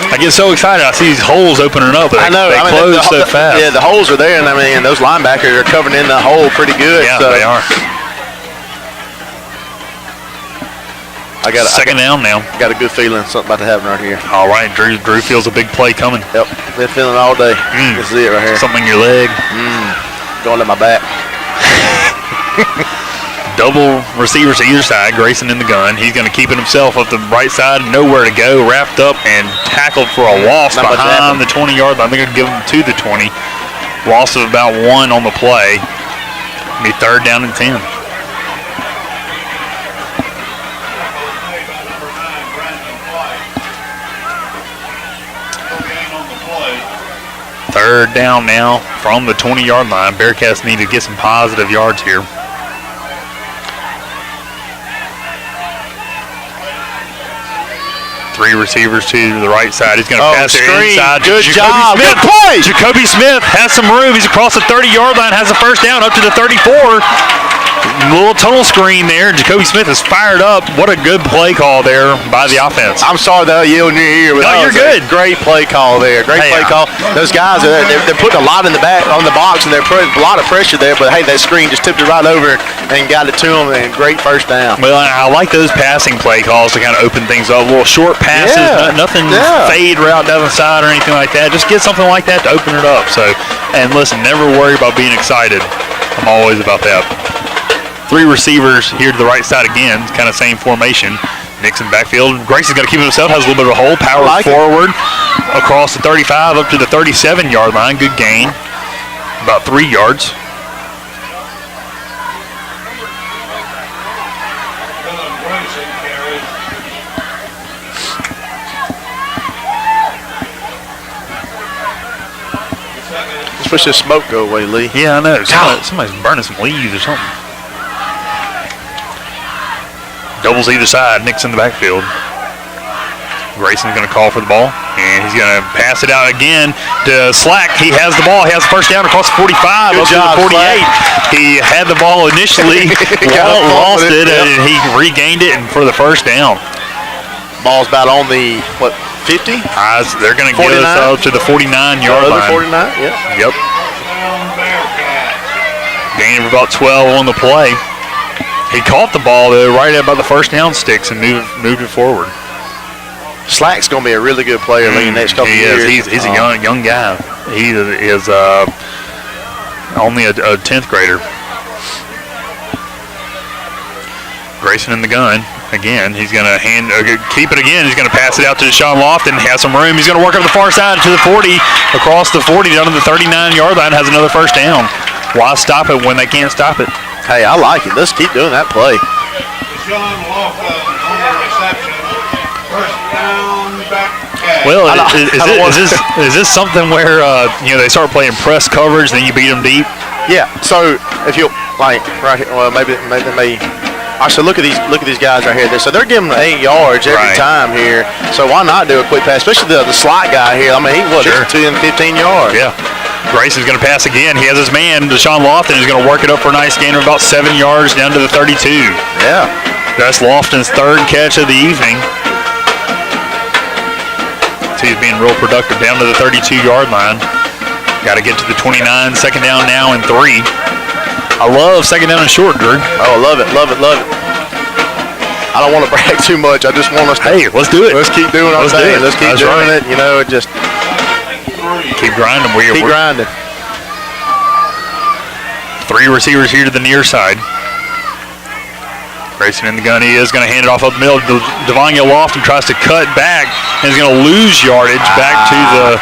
I get so excited. I see these holes opening up. I know. They close so fast. Yeah, the holes are there, and I mean, those linebackers are covering in the hole pretty good. Yeah, so. they are. Second down now. Got a good feeling something about to happen right here. All right, Drew feels a big play coming. Yep, been feeling it all day. This is it right here. Something in your leg. Going to my back. Double receivers to either side. Grayson in the gun. He's going to keep it himself up the right side. Nowhere to go. Wrapped up and tackled for a loss behind the 20-yard line. They're going to give him to the 20. Loss of about 1 on the play. Be 3rd down and 10. Third down now from the 20-yard line. Bearcats need to get some positive yards here. Three receivers to the right side. He's going to pass it inside. Good to job. Smith. Good play. Jacoby Smith has some room. He's across the 30-yard line, has a first down up to the 34. Little tunnel screen there. Jacoby Smith is fired up. What a good play call there by the offense. I'm sorry that I yelled in your ear. But no, you're good. Great play call there. Great play call. Those guys, they're putting a lot in the back on the box, and they're putting a lot of pressure there. But hey, that screen just tipped it right over and got it to them. And great first down. Well, I like those passing play calls to kind of open things up. Little short passes, nothing fade route down the side or anything like that. Just get something like that to open it up. So, and listen, never worry about being excited. I'm always about that. Three receivers here to the right side again, kind of same formation. Nixon backfield. Grayson's going to keep it himself, has a little bit of a hole, power forward across the 35 up to the 37-yard line. Good gain, about 3 yards. Let's push this smoke go away, Lee. Yeah, I know. Somebody's burning some leaves or something. Doubles either side. Nick's in the backfield. Grayson's going to call for the ball, and he's going to pass it out again to Slack. He has the ball. He has the first down across the 45 up to the 48. Slack. He had the ball initially, lost it, and he regained it and for the first down. Ball's about on the, 50? They're going to get us up to the 49-yard line. 49, yeah. Yep. Gain of about 12 on the play. He caught the ball, though, right at about the first down sticks and moved it forward. Slack's going to be a really good player in the next couple of years. He's a young guy. He is only a 10th grader. Grayson in the gun. Again, he's going to keep it again. He's going to pass it out to Deshaun Lofton. Has some room. He's going to work up the far side to the 40, across the 40 down to the 39-yard line. Has another first down. Why stop it when they can't stop it? Hey, I like it. Let's keep doing that play. Deshaun Lofton on the reception. First down, back. Well, is this something where they start playing press coverage, then you beat them deep? Yeah. So if you right here, well maybe. So look at these guys right here. So they're giving them 8 yards every time here. So why not do a quick pass, especially the slot guy here? I mean, he's 10, 15 yards. Yeah. Grayson's going to pass again. He has his man, Deshaun Lofton, who's going to work it up for a nice gain of about 7 yards down to the 32. Yeah. That's Lofton's 3rd catch of the evening. So he's being real productive down to the 32-yard line. Got to get to the 29. Second down now and 3. I love second down and short, Drew. Oh, I love it. I don't want to brag too much. I just want us to. Hey, let's do it. Let's keep doing our thing. Let's keep doing it. Just keep grinding. Keep grinding. 3 receivers here to the near side. Grayson in the gun. He is going to hand it off up the middle. Devontae Lofton tries to cut back and is going to lose yardage back to the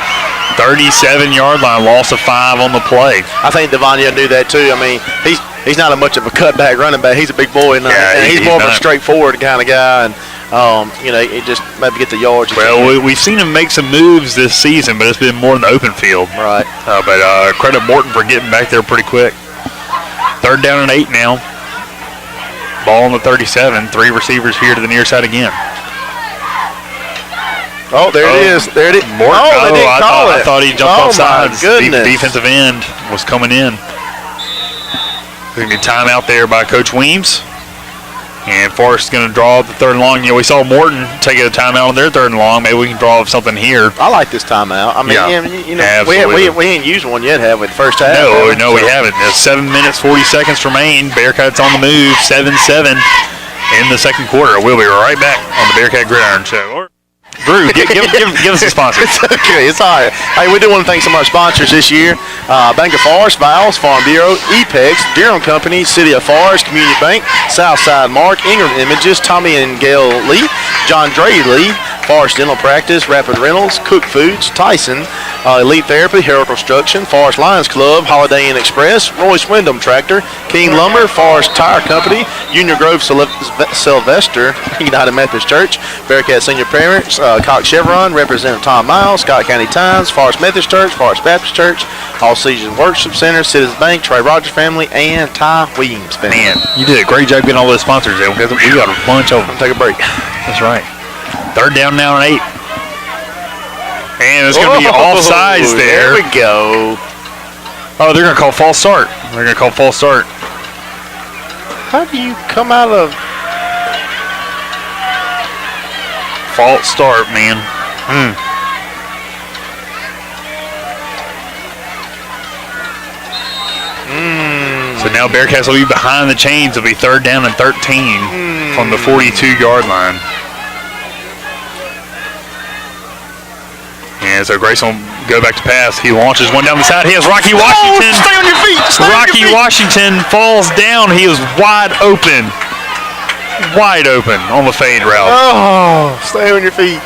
37-yard line. Loss of 5 on the play. I think Devontae knew that too. I mean, he's not much of a cutback running back. He's a big boy, and he's more of a straightforward kind of guy. And he just maybe get the yards. Well, we've seen him make some moves this season, but it's been more in the open field. Right. But credit Morton for getting back there pretty quick. 3rd down and 8 now. Ball on the 37. 3 receivers here to the near side again. Oh, there it is. There it is. Morton. They didn't call it. I thought he jumped off sides. Goodness. Defensive end was coming in. There's going to be a timeout there by Coach Weems. And Forrest is going to draw up the 3rd and long. You know, we saw Morton take a timeout on their 3rd and long. Maybe we can draw up something here. I like this timeout. I mean, we ain't used one yet, have we? The first half. No, we haven't. There's 7 minutes, 40 seconds remain. Bearcats on the move, 7-7 in the 2nd quarter. We'll be right back on the Bearcat Gridiron Show. Drew, give us a sponsor. It's okay. It's all right. Hey, we do want to thank some of our sponsors this year. Bank of Forest, Valves, Farm Bureau, EPEX, Deer Company, City of Forest, Community Bank, Southside Mark, Ingram Images, Tommy and Gail Lee, John Dre Lee, Forest Dental Practice, Rapid Rentals, Cook Foods, Tyson, Elite Therapy, Herald Construction, Forest Lions Club, Holiday Inn Express, Royce Wyndham Tractor, King Lumber, Forest Tire Company, Union Grove Sylvester, United Methodist Church, Bearcat Senior Parents, Cox Chevron, Representative Tom Miles, Scott County Times, Forest Methodist Church, Forest Baptist Church, All Seasons Worship Center, Citizens Bank, Trey Rogers Family, and Ty Williams Family. Man, you did a great job getting all those sponsors in because we got a bunch of them. Take a break. That's right. 3rd down now and 8. And it's going to be offsides there. There we go. Oh, they're going to call false start. How do you come out of... False start, man. So now Bearcats will be behind the chains. It'll be 3rd down and 13 from the 42-yard line. And so Grayson will go back to pass. He launches one down the side. He has Rocky Washington. Stay on your feet. Rocky Washington falls down. He is wide open. Wide open on the fade route. Oh, stay on your feet.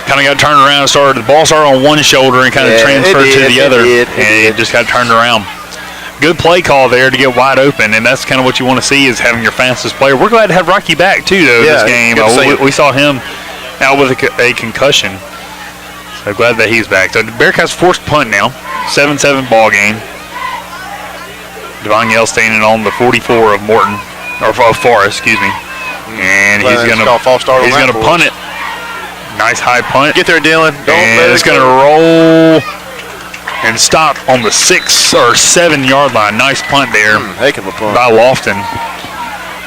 Kind of got turned around and started. The ball started on one shoulder and kind of transferred to the other. And it just got turned around. Good play call there to get wide open, and that's kind of what you want to see is having your fastest player. We're glad to have Rocky back, too, though, this game. We saw him out with a concussion. So glad that he's back. So the Bearcats forced punt now. 7-7 ball game. Devon Yell standing on the 44 of Morton, or of Forrest, excuse me. And he's going to punt it. Nice high punt. Get there, Dylan. And it's going to roll and stop on the 6 or 7 yard line. Nice punt there heck of a punt by Lofton.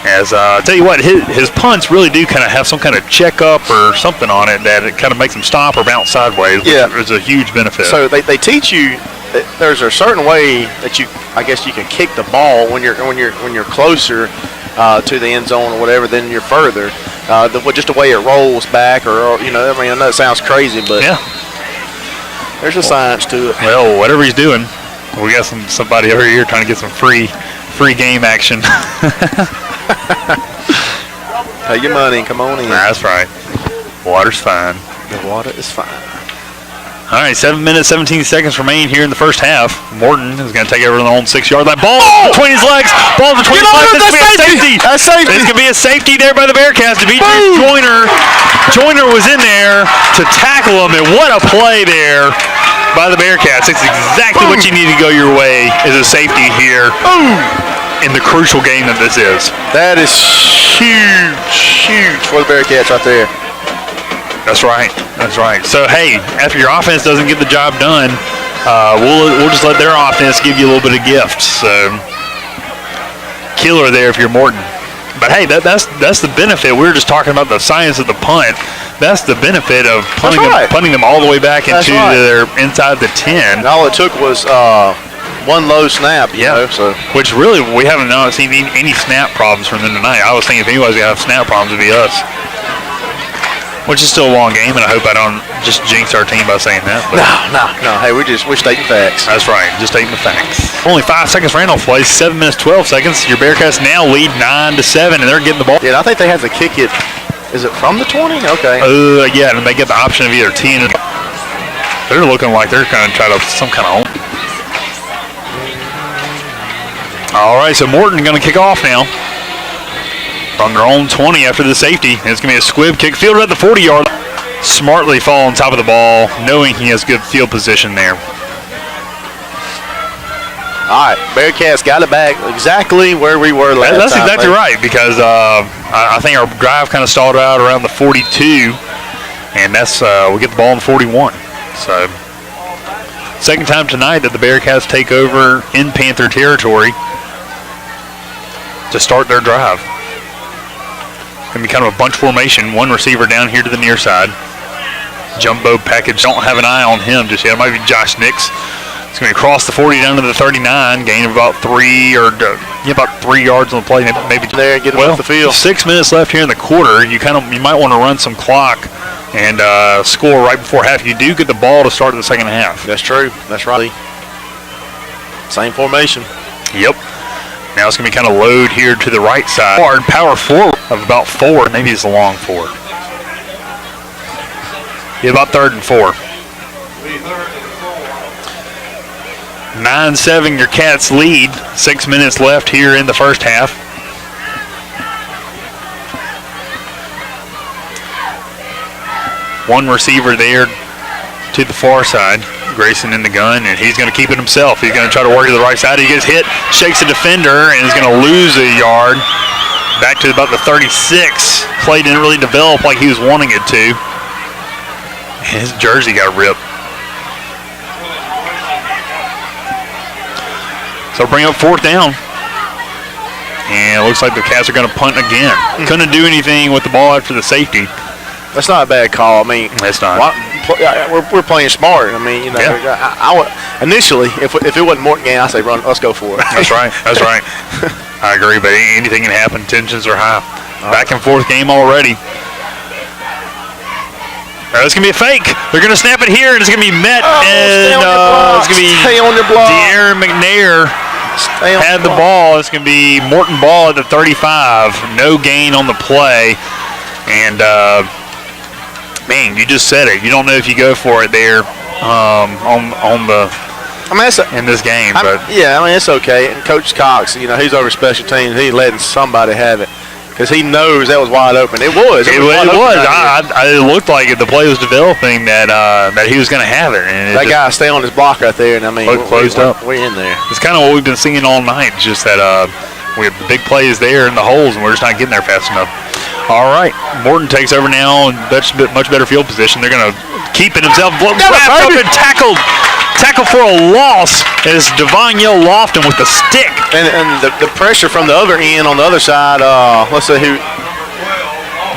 As I tell you what, his punts really do kind of have some kind of checkup or something on it that it kind of makes them stop or bounce sideways, which is a huge benefit. So they teach you that there's a certain way that I guess you can kick the ball when you're closer to the end zone or whatever than you're further. Just the way it rolls back, or I know it sounds crazy, but there's a science to it. Well, whatever he's doing, we got somebody over here trying to get some free game action. Pay your money and come on in. That's right. Water's fine. The water is fine. All right, 7 minutes, 17 seconds remain here in the first half. Morton is going to take over on the own 6 yard line. Ball between his legs. Ball between his legs. This could be a safety. That's safety. This could be a safety there by the Bearcats. Demetrius Joyner. Joyner was in there to tackle him, and what a play there by the Bearcats. It's exactly what you need to go your way is a safety here in the crucial game that this is. That is huge for the Bearcats right there. That's right. So, hey, after your offense doesn't get the job done, we'll just let their offense give you a little bit of gifts. So, killer there if you're Morton. But, hey, that's the benefit. We were just talking about the science of the punt. That's the benefit of punting them all the way back into their inside the 10. And all it took was one low snap, you know. So. Which really, we haven't seen any snap problems from them tonight. I was thinking if anybody's going to have snap problems, it'd be us. Which is still a long game, and I hope I don't just jinx our team by saying that. But no. Hey, we're stating facts. That's right, just stating the facts. Only 5 seconds Randolph plays, 7 minutes, 12 seconds. Your Bearcats now lead 9-7, and they're getting the ball. Yeah, I think they have to kick it. Is it from the 20? Okay. Yeah, and they get the option of either 10 or... They're looking like they're going to try to some kind of... All right, so Morton going to kick off now. From their own 20 after the safety. It's going to be a squib kick. Fielded at the 40-yard line. Smartly fall on top of the ball, knowing he has good field position there. All right, Bearcats got it back exactly where we were last time. That's exactly right, because I think our drive kind of stalled out around the 42, and that's we get the ball in the 41. So, second time tonight that the Bearcats take over in Panther territory. to start their drive. Going to be kind of a bunch formation. One receiver down here to the near side. Jumbo package. Don't have an eye on him just yet. It might be Josh Nix. It's going to cross the 40 down to the 39. Gain of about 3 yards on the play. Maybe there and get him off the field. 6 minutes left here in the quarter. You might want to run some clock and score right before half. You do get the ball to start the second half. That's true. That's right. Same formation. Yep. Now it's going to be kind of load here to the right side. Hard power forward of about 4. Maybe it's a long 4. Yeah, about 3rd and 4. 9-7, your Cats lead. 6 minutes left here in the first half. One receiver there to the far side. Grayson in the gun, and he's going to keep it himself. He's going to try to work to the right side. He gets hit, shakes the defender, and is going to lose a yard. Back to about the 36. Play didn't really develop like he was wanting it to. His jersey got ripped. So bring up 4th down. And it looks like the Cats are going to punt again. Couldn't do anything with the ball after the safety. That's not a bad call. I mean, it's not. We're playing smart. I mean, you know, I would initially, if it wasn't Morton game, I'd say run. Let's go for it. That's right. That's right. I agree, but anything can happen. Tensions are high. Back and forth game already. It's going to be a fake. They're going to snap it here, and it's going to be met. And it's going to be De'Aaron McNair had the ball. It's going to be Morton ball at the 35. No gain on the play. And, man, you just said it. You don't know if you go for it there in this game. Yeah, I mean, it's okay. And Coach Cox, you know, he's over special teams. He's letting somebody have it. Because he knows that was wide open. It was. It was. It looked like the play was developing that he was going to have it. And that guy stay on his block right there, and I mean, closed up. We're in there. It's kind of what we've been seeing all night. It's just that we have big plays there in the holes, and we're just not getting there fast enough. All right, Morton takes over now, and that's much better field position. They're going to keep it himself. Wrapped up and tackled. Tackle for a loss is Devonyo Lofton with the stick. And the pressure from the other end on the other side, let's see who.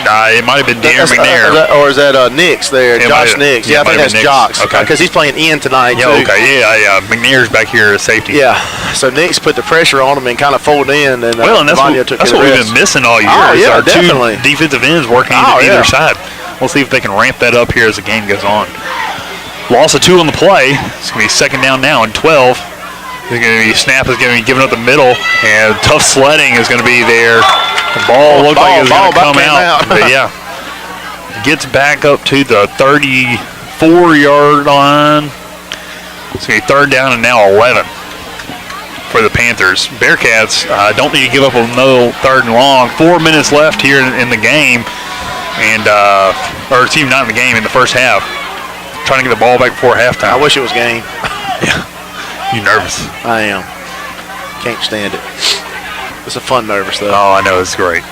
It might have been De'Aaron McNair. Or is that Nix there? Josh Nix. Yeah, I think that's Jocks. Okay. Because he's playing in tonight, too. Okay, yeah. McNair's back here as safety. Yeah. So Nix put the pressure on him and kind of folded in. And, that's what we've been missing all year. Oh, yeah, our definitely. 2 defensive ends working either side. We'll see if they can ramp that up here as the game goes on. Loss of 2 on the play. It's going to be 2nd down now and 12. Snap is going to be given up the middle, and tough sledding is going to be there. The ball looked like it was going to come out. But yeah, gets back up to the 34-yard line. It's going to be 3rd down and now 11 for the Panthers. Bearcats don't need to give up another 3rd and long. 4 minutes left here in the game, and or excuse me, not in the game, in the first half. Trying to get the ball back before halftime. I wish it was game. Yeah. You nervous? I am. Can't stand it. It's a fun nervous, though. Oh, I know. It's great.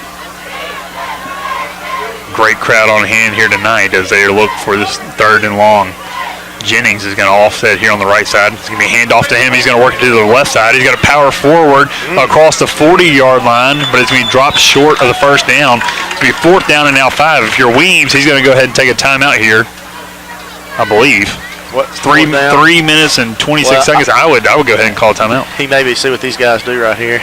Great crowd on hand here tonight as they look for this 3rd and long. Jennings is going to offset here on the right side. It's going to be a handoff to him. He's going to work it to the left side. He's got to power forward across the 40-yard line, but it's going to be dropped short of the 1st down. It's going to be 4th down and now 5. If you're Weems, he's going to go ahead and take a timeout here, I believe. What? 3 minutes and 26 seconds. I would go ahead and call timeout. He maybe see what these guys do right here.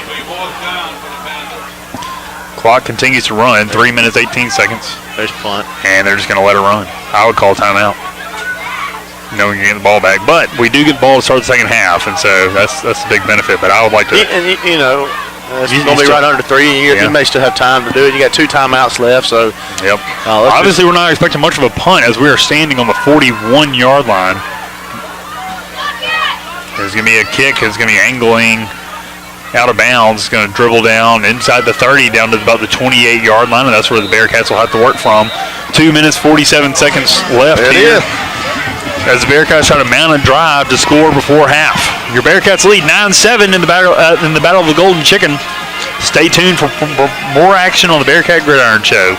Clock continues to run. 3 minutes, 18 seconds. There's punt. And they're just going to let it run. I would call timeout, knowing you're getting the ball back. But we do get the ball to start the second half, and so that's the big benefit. But I would like to. You know, it's going to be right under 3. You may still have time to do it. You got 2 timeouts left, so. Yep. Obviously, we're not expecting much of a punt as we are standing on the 41-yard line. There's going to be a kick. It's going to be angling out of bounds. It's going to dribble down inside the 30 down to about the 28-yard line, and that's where the Bearcats will have to work from. 2 minutes, 47 seconds left here. As the Bearcats try to mount a drive to score before half. Your Bearcats lead 9-7 in the battle of the Golden Chicken. Stay tuned for more action on the Bearcat Gridiron Show.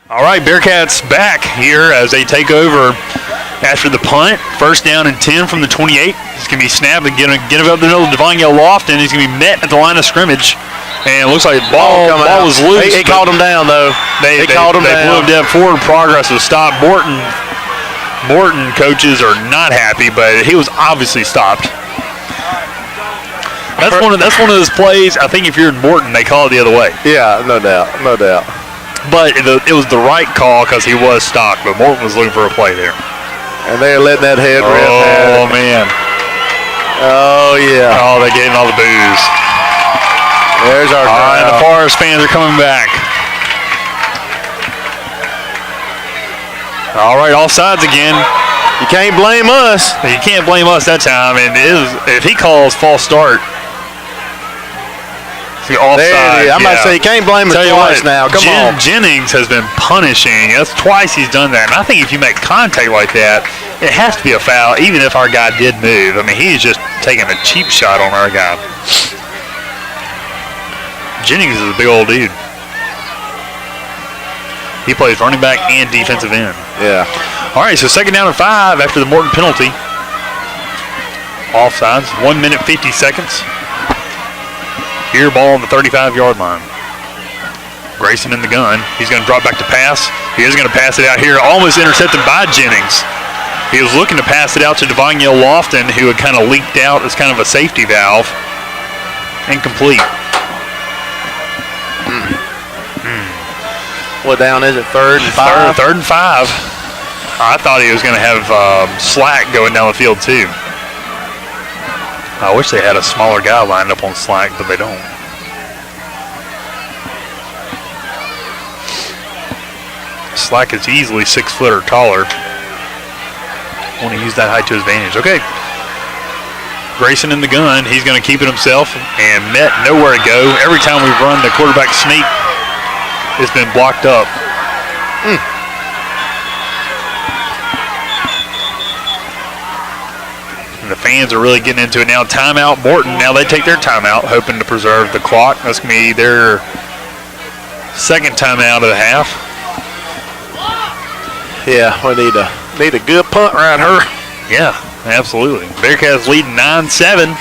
All right, Bearcats back here as they take over after the punt. First down and 10 from the 28. He's going to be snapped and get it up the middle of Devon Lofton. He's going to be met at the line of scrimmage. And it looks like the ball was loose. He called him down, though. They called him down. They blew him down. Forward progress was stopped. Morton coaches are not happy, but he was obviously stopped. That's one of those plays. I think if you're in Morton, they call it the other way. Yeah, no doubt. But it was the right call because he was stopped. But Morton was looking for a play there. And they're letting that head rip. Oh, man. Oh, yeah. Oh, they're getting all the boos. There's our crowd. And the Forest fans are coming back. All right, offsides again. You can't blame us. You can't blame us that time. And if he calls false start, offside. I'm about to say, you can't blame us twice now. Come on. Jennings has been punishing. That's twice he's done that. And I think if you make contact like that, it has to be a foul, even if our guy did move. I mean, he's just taking a cheap shot on our guy. Jennings is a big old dude. He plays running back and defensive end. Yeah. All right, so second down and 5 after the Morton penalty. Offsides, 1 minute, 50 seconds. Here, ball on the 35-yard line. Grayson in the gun. He's going to drop back to pass. He is going to pass it out here. Almost intercepted by Jennings. He was looking to pass it out to Devon Lofton, who had kind of leaked out as kind of a safety valve. Incomplete. What down is it? Third and 5? Third and 5. I thought he was going to have slack going down the field, too. I wish they had a smaller guy lined up on slack, but they don't. Slack is easily 6 foot or taller. Want to use that height to his advantage. Okay. Grayson in the gun. He's going to keep it himself and met nowhere to go. Every time we've run the quarterback sneak, it's been blocked up. The fans are really getting into it now. Timeout, Morton. Now they take their timeout, hoping to preserve the clock. That's going to be their second timeout of the half. Yeah, we need a good punt right here. Yeah, absolutely. Bearcats leading 9-7.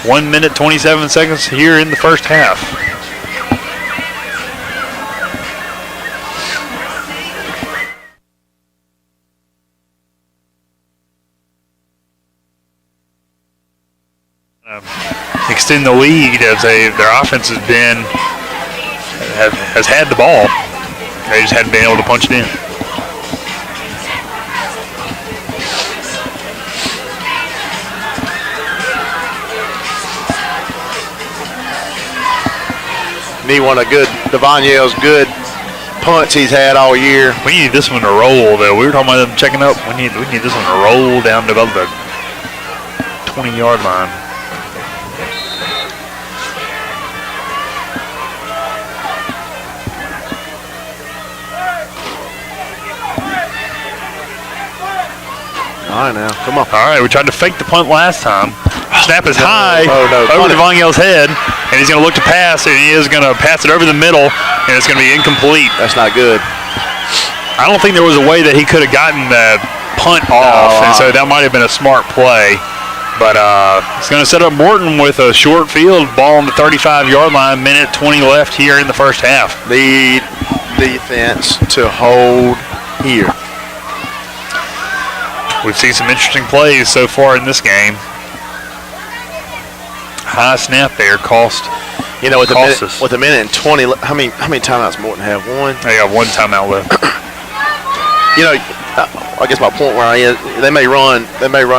1 minute, 27 seconds here in the first half. Extend the lead as their offense has had the ball. They just hadn't been able to punch it in. Need one of Devon Yale's good punts he's had all year. We need this one to roll, though. We were talking about them checking up. We need this one to roll down to about the 20-yard line. All right, now, come on. All right, we tried to fake the punt last time. Snap is high over Devon Yale's head, and he's going to look to pass, and he is going to pass it over the middle, and it's going to be incomplete. That's not good. I don't think there was a way that he could have gotten the punt off, and so that might have been a smart play. But it's going to set up Morton with a short field, ball on the 35-yard line, minute 20 left here in the first half. Need defense to hold here. We've seen some interesting plays so far in this game. High snap there cost. You know, with a minute and 20, how many timeouts Morton have? One? They got one timeout left. You know, I guess my point where I is, they may run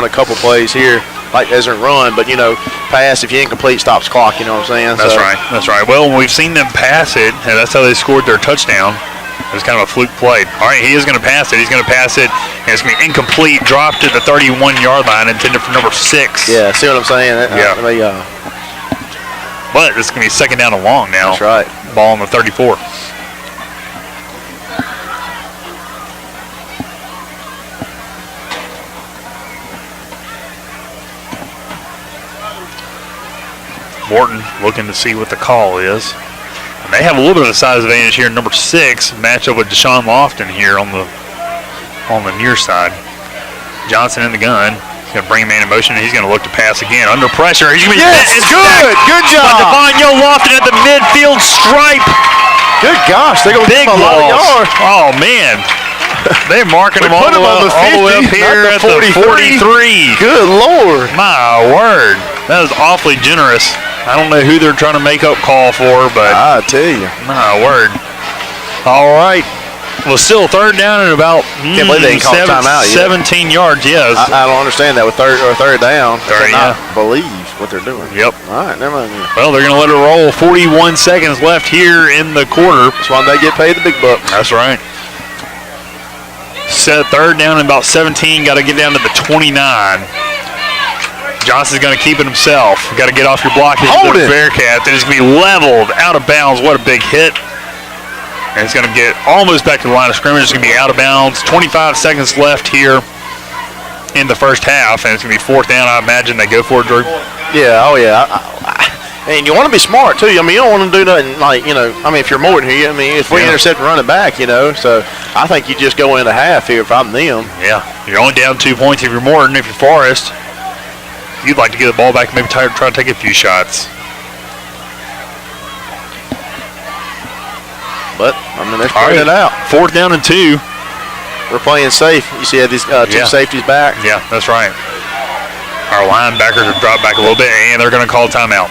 a couple plays here, like Ezra run, but you know, pass if you incomplete stops clock. You know what I'm saying? That's right. That's right. Well, when we've seen them pass it, and that's how they scored their touchdown. It was kind of a fluke play. All right, he is going to pass it. He's going to pass it, and it's going to be incomplete, dropped at the 31-yard line, intended for number 6. Yeah, see what I'm saying? Yeah. But it's going to be second down and long now. That's right. Ball on the 34. Morton looking to see what the call is. I And they have a little bit of a size advantage here. Number 6 match up with Deshaun Lofton here on the near side. Johnson in the gun. He's going to bring man in motion, and he's going to look to pass again. Under pressure. He's going to be good. Good job. Devonyo Lofton at the midfield stripe. Good gosh, they're going to Big give him a lot of loss. yards. Oh, man. They're marking him all the way up here at the 43. Good Lord. My word. That is awfully generous. I don't know who they're trying to make up call for, but I tell you. my word. All right. Well, still third down and about Can't believe they didn't call timeout yet. 17 yards, yes. I don't understand that with third down. Third, I cannot believe what they're doing. Yep. All right, never mind. Well, they're going to let it roll. 41 seconds left here in the quarter. That's why they get paid the big bucks. That's right. Set third down and about 17. Got to get down to the 29. Johnson's going to keep it himself. Got to get off your block. Hold it. Bearcat. That is going to be leveled out of bounds. What a big hit. And it's going to get almost back to the line of scrimmage. It's going to be out of bounds. 25 seconds left here in the first half. And it's going to be fourth down. I imagine they go for it, Drew. Yeah, oh yeah. And you want to be smart too. I mean, you don't want to do nothing like, I mean, if you're Morton here, I mean, if we intercept and run it back, so I think you just go into half here if I'm them. Yeah, you're only down 2 points if you're Morton. If you're Forrest, you'd like to get the ball back and maybe try to take a few shots. But, I mean, they're spreading it out. Fourth down and 2. We're playing safe. You see these two safeties back? Yeah, that's right. Our linebackers have dropped back a little bit, and they're going to call timeout.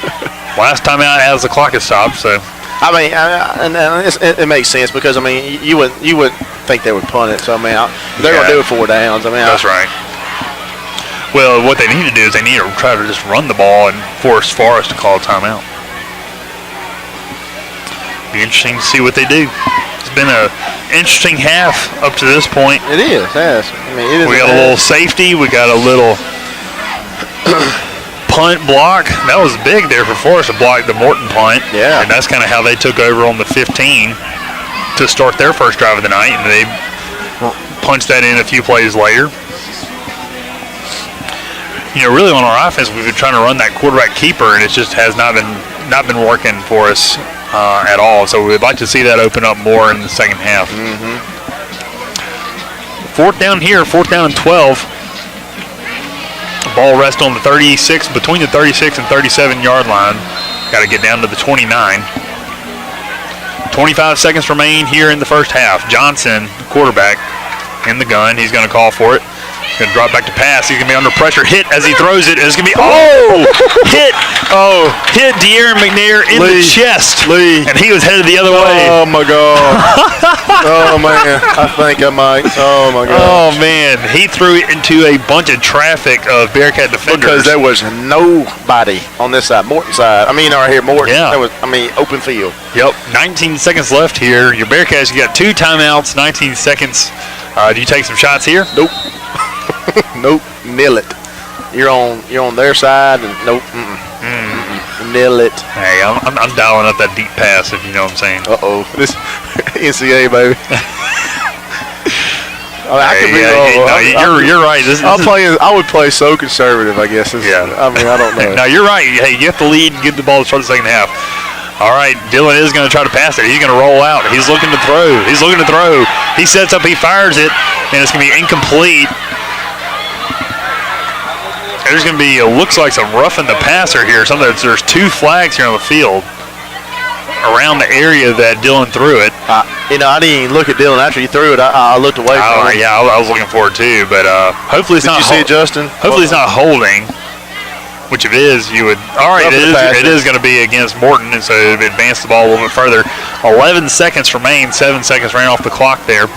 Last timeout as the clock is stopped, so. I mean, it makes sense because, I mean, you would think they would punt it. So, I mean, they're going to do it 4 downs. I mean, that's right. Well, what they need to do is they need to try to just run the ball and force Forrest to call a timeout. Be interesting to see what they do. It's been an interesting half up to this point. It is, yes. I mean, it is. We got a little safety. We got a little punt block. That was big there for Forrest to block the Morton punt. Yeah. And that's kind of how they took over on the 15 to start their first drive of the night, and they punched that in a few plays later. Really on our offense, we've been trying to run that quarterback keeper, and it just has not been working for us at all. So we'd like to see that open up more in the second half. Mm-hmm. Fourth down here, fourth down and 12. Ball rests on the 36, between the 36 and 37 yard line. Got to get down to the 29. 25 seconds remain here in the first half. Johnson, quarterback, in the gun. He's going to call for it. He's going to drop back to pass. He's going to be under pressure. Hit as he throws it. It's going to be, hit De'Aaron McNair in the chest. And he was headed the other way. Oh, my God. Oh, man. I think I might. Oh, my God. Oh, man. He threw it into a bunch of traffic of Bearcat defenders. Because there was nobody on this side. Morton side. I mean, right here, Morton. Yeah. There was, open field. Yep. 19 seconds left here. Your Bearcats, you got 2 timeouts, 19 seconds. Do you take some shots here? Nope. Nope. Nil it. You're on their side, and nope. Nil it. Hey, I'm dialing up that deep pass, if you know what I'm saying. This NCAA, baby. You're right. I would play so conservative, I guess. I mean, I don't know. No, you're right. Hey, you have to lead and get the ball to start the second half. All right, Dylan is going to try to pass it. He's going to roll out. He's looking to throw. He sets up, he fires it, and it's going to be incomplete. There's going to be, looks like some roughing the passer here. There's 2 flags here on the field around the area that Dylan threw it. I didn't even look at Dylan after you threw it. I looked away from him. Yeah, I was looking for it too, but hopefully it's not. Did you see it, Justin? Hopefully it's not holding. Which if it is, you would. All right, it is going to be against Morton, and so it would advance the ball a little bit further. 11 seconds remain. 7 seconds ran off the clock there.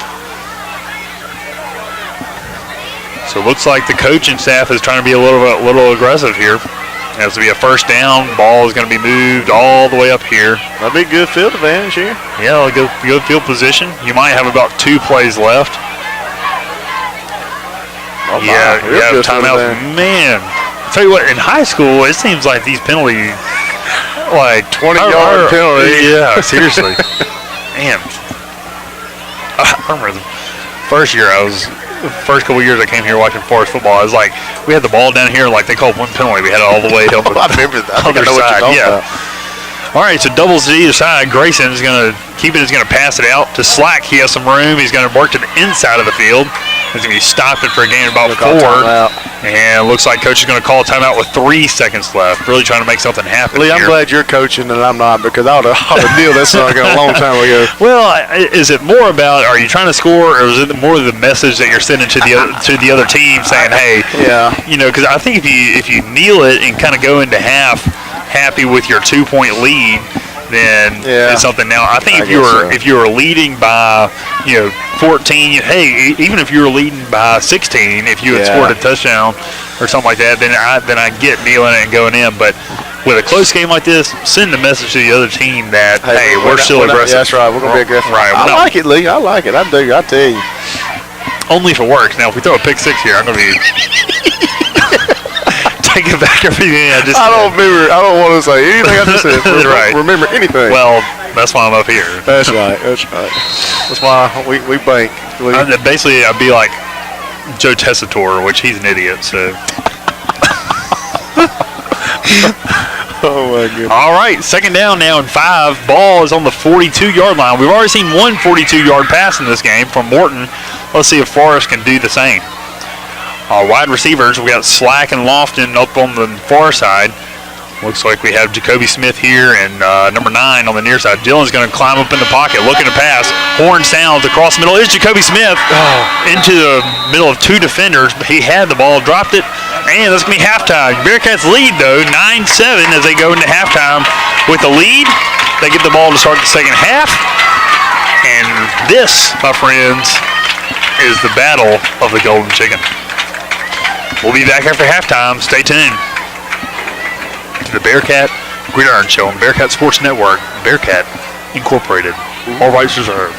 So it looks like the coaching staff is trying to be a little aggressive here. It has to be a first down. Ball is going to be moved all the way up here. That'll be a good field advantage here. Yeah, a good field position. You might have about 2 plays left. Oh, yeah, timeout. Man. Tell you what, in high school, it seems like these penalties, like 20-yard penalty. Yeah, seriously. Man, I remember the first couple years I came here watching Forest football. It was like we had the ball down here, like they called one penalty. We had it all the way down the I remember that. other side. Yeah. All right, so doubles to either side. Grayson is going to keep it. He's going to pass it out to Slack. He has some room. He's going to work to the inside of the field. He's going to be stopped for a gain of about 4. And looks like coach is going to call a timeout with 3 seconds left. Really trying to make something happen. Lee, I'm glad you're coaching and I'm not, because I would have deal that song a long time ago. Well, is it more about, are you trying to score, or is it more the message that you're sending to the other team saying, hey, because I think if you kneel it and kind of go into half happy with your 2-point lead, then it's something. Now I think if you were leading by 14, hey, even if you were leading by 16, if you had scored a touchdown or something like that, then I get kneeling it and going in. But with a close game like this, send the message to the other team that hey, we're still aggressive. That's right, we're gonna be aggressive. Right, I like it, Lee. I like it. I do. I tell you. Only if it works. Now, if we throw a pick 6 here, I'm gonna be taking back everything I just said. I don't want to say anything I just said. Right. Remember anything. Well, that's why I'm up here. That's right. That's right. That's why we bank. Basically, I'd be like Joe Tessitore, which he's an idiot. So. Oh my goodness. All right, second down now and 5. Ball is on the 42-yard line. We've already seen one 42-yard pass in this game from Morton. Let's see if Forrest can do the same. Our wide receivers, we got Slack and Lofton up on the far side. Looks like we have Jacoby Smith here and number 9 on the near side. Dylan's going to climb up in the pocket, looking to pass. Horn sounds across the middle. Is Jacoby Smith into the middle of 2 defenders. He had the ball, dropped it, and that's going to be halftime. Bearcats lead, though, 9-7 as they go into halftime with the lead. They get the ball to start the second half. And this, my friends, is the battle of the Golden Chicken. We'll be back after halftime. Stay tuned to the Bearcat Gridiron Show on Bearcat Sports Network. Bearcat Incorporated. All rights reserved.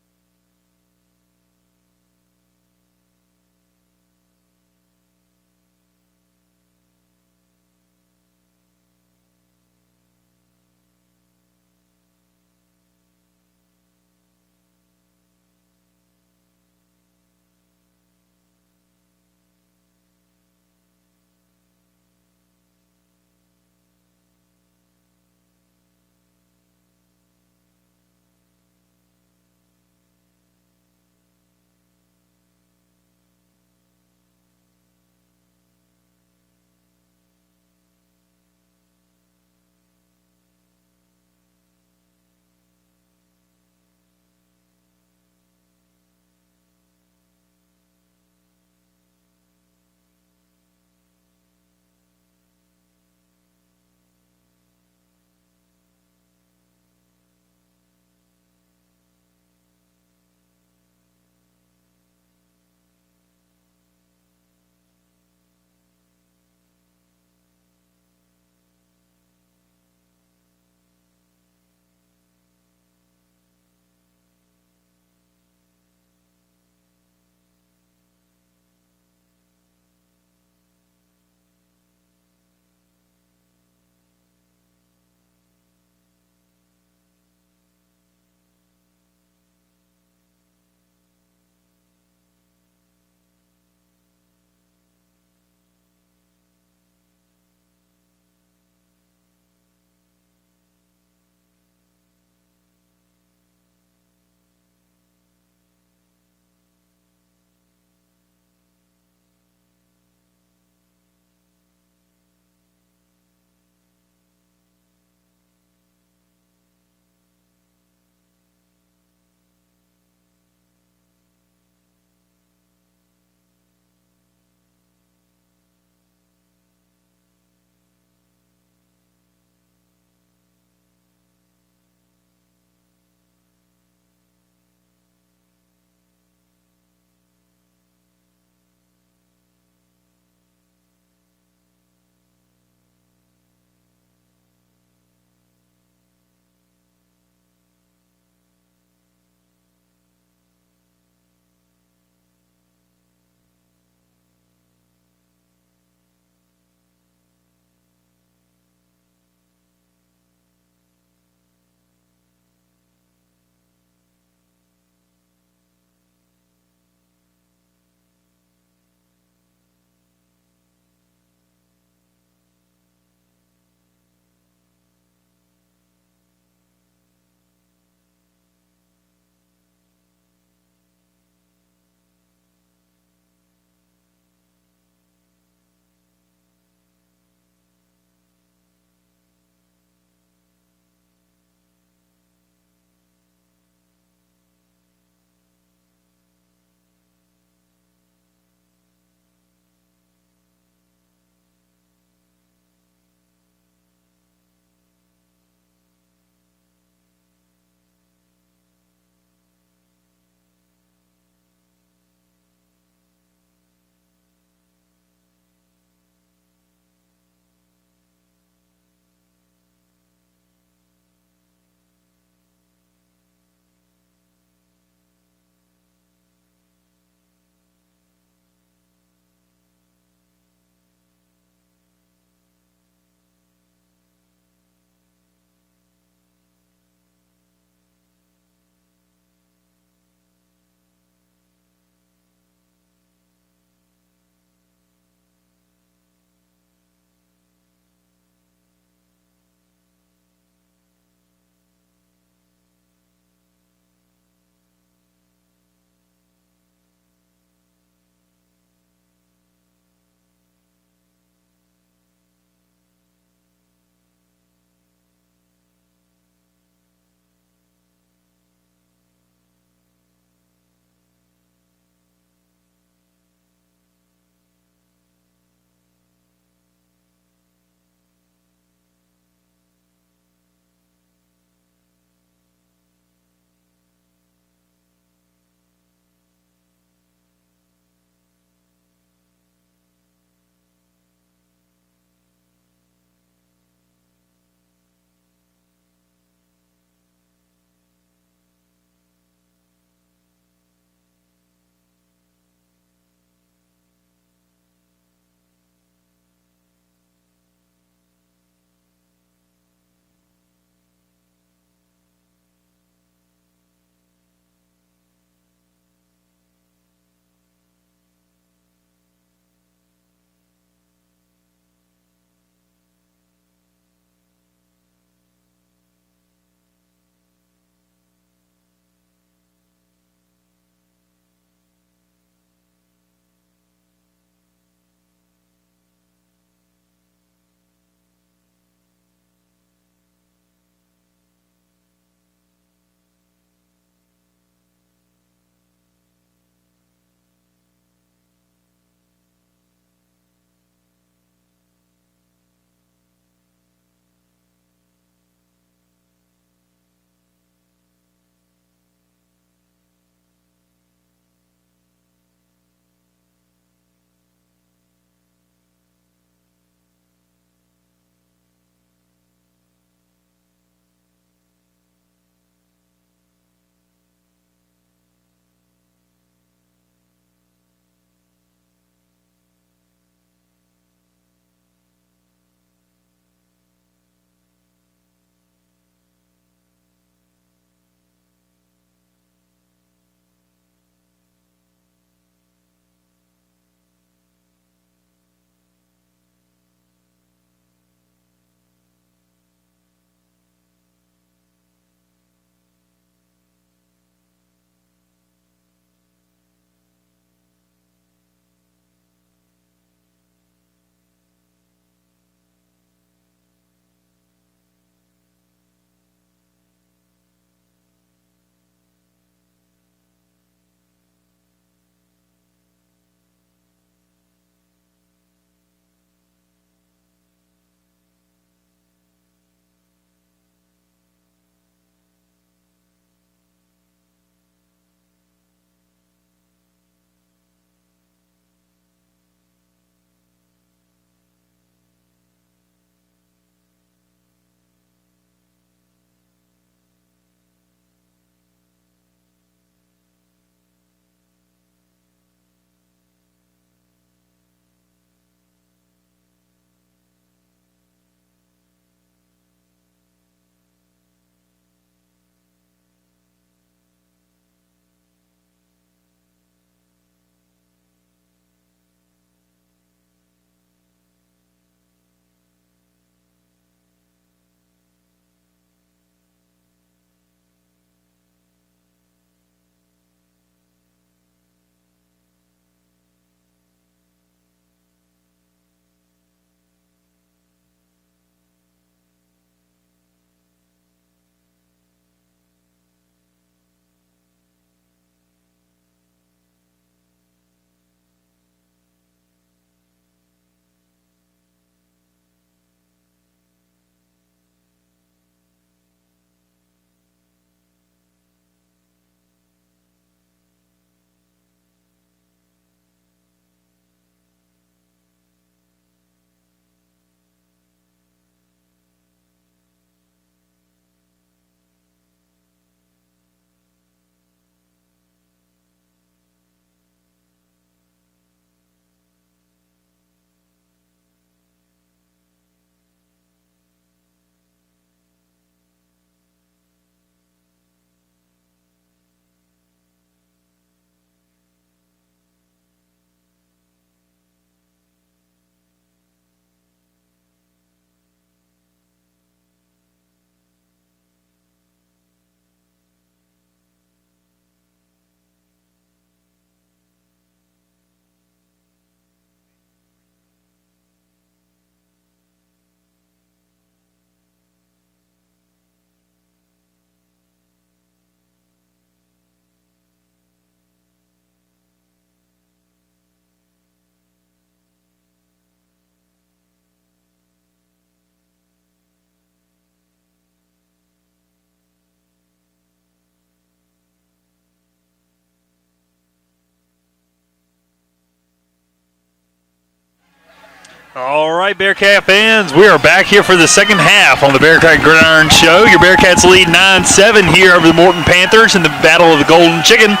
All right, Bearcat fans, we are back here for the second half on the Bearcat Gridiron Show. Your Bearcats lead 9-7 here over the Morton Panthers in the Battle of the Golden Chicken.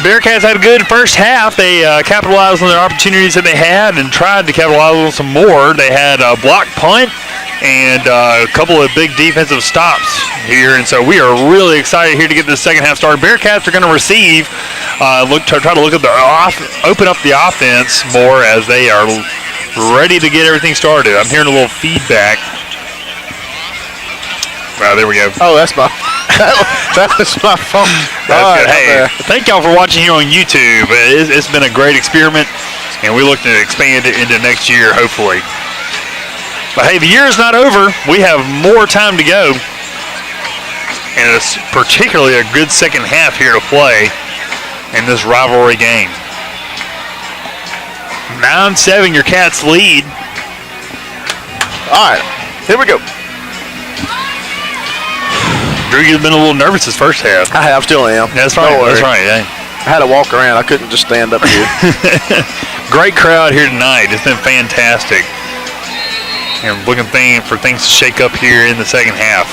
Bearcats had a good first half. They capitalized on their opportunities that they had and tried to capitalize on some more. They had a block punt and a couple of big defensive stops here, and so we are really excited here to get this second half started. Bearcats are going to receive, try to look at open up the offense more as they are ready to get everything started. I'm hearing a little feedback. There we go. Oh, that's my that was my phone. That's good. Hey, thank y'all for watching here on YouTube. It's been a great experiment, and we look to expand it into next year, hopefully. But hey, the year is not over. We have more time to go, and it's particularly a good second half here to play in this rivalry game. 9-7, your Cats lead. All right, here we go. Drew, you've been a little nervous this first half. I still am. That's right. That's right. Yeah. I had to walk around. I couldn't just stand up here. Great crowd here tonight. It's been fantastic. And looking for things to shake up here in the second half.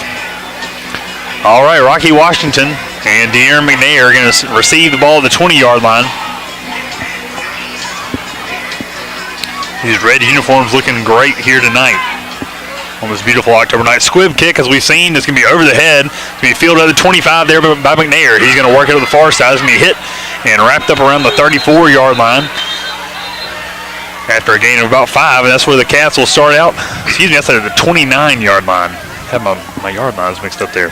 All right, Rocky Washington and De'Aaron McNair are going to receive the ball at the 20-yard line. These red uniforms looking great here tonight on this beautiful October night. Squib kick, as we've seen, is going to be over the head. It's going to be fielded at the 25 there by McNair. He's going to work it to the far side. It's going to be hit and wrapped up around the 34-yard line after a gain of about 5, and that's where the Cats will start out. Excuse me, that's at the 29-yard line. I had my yard lines mixed up there.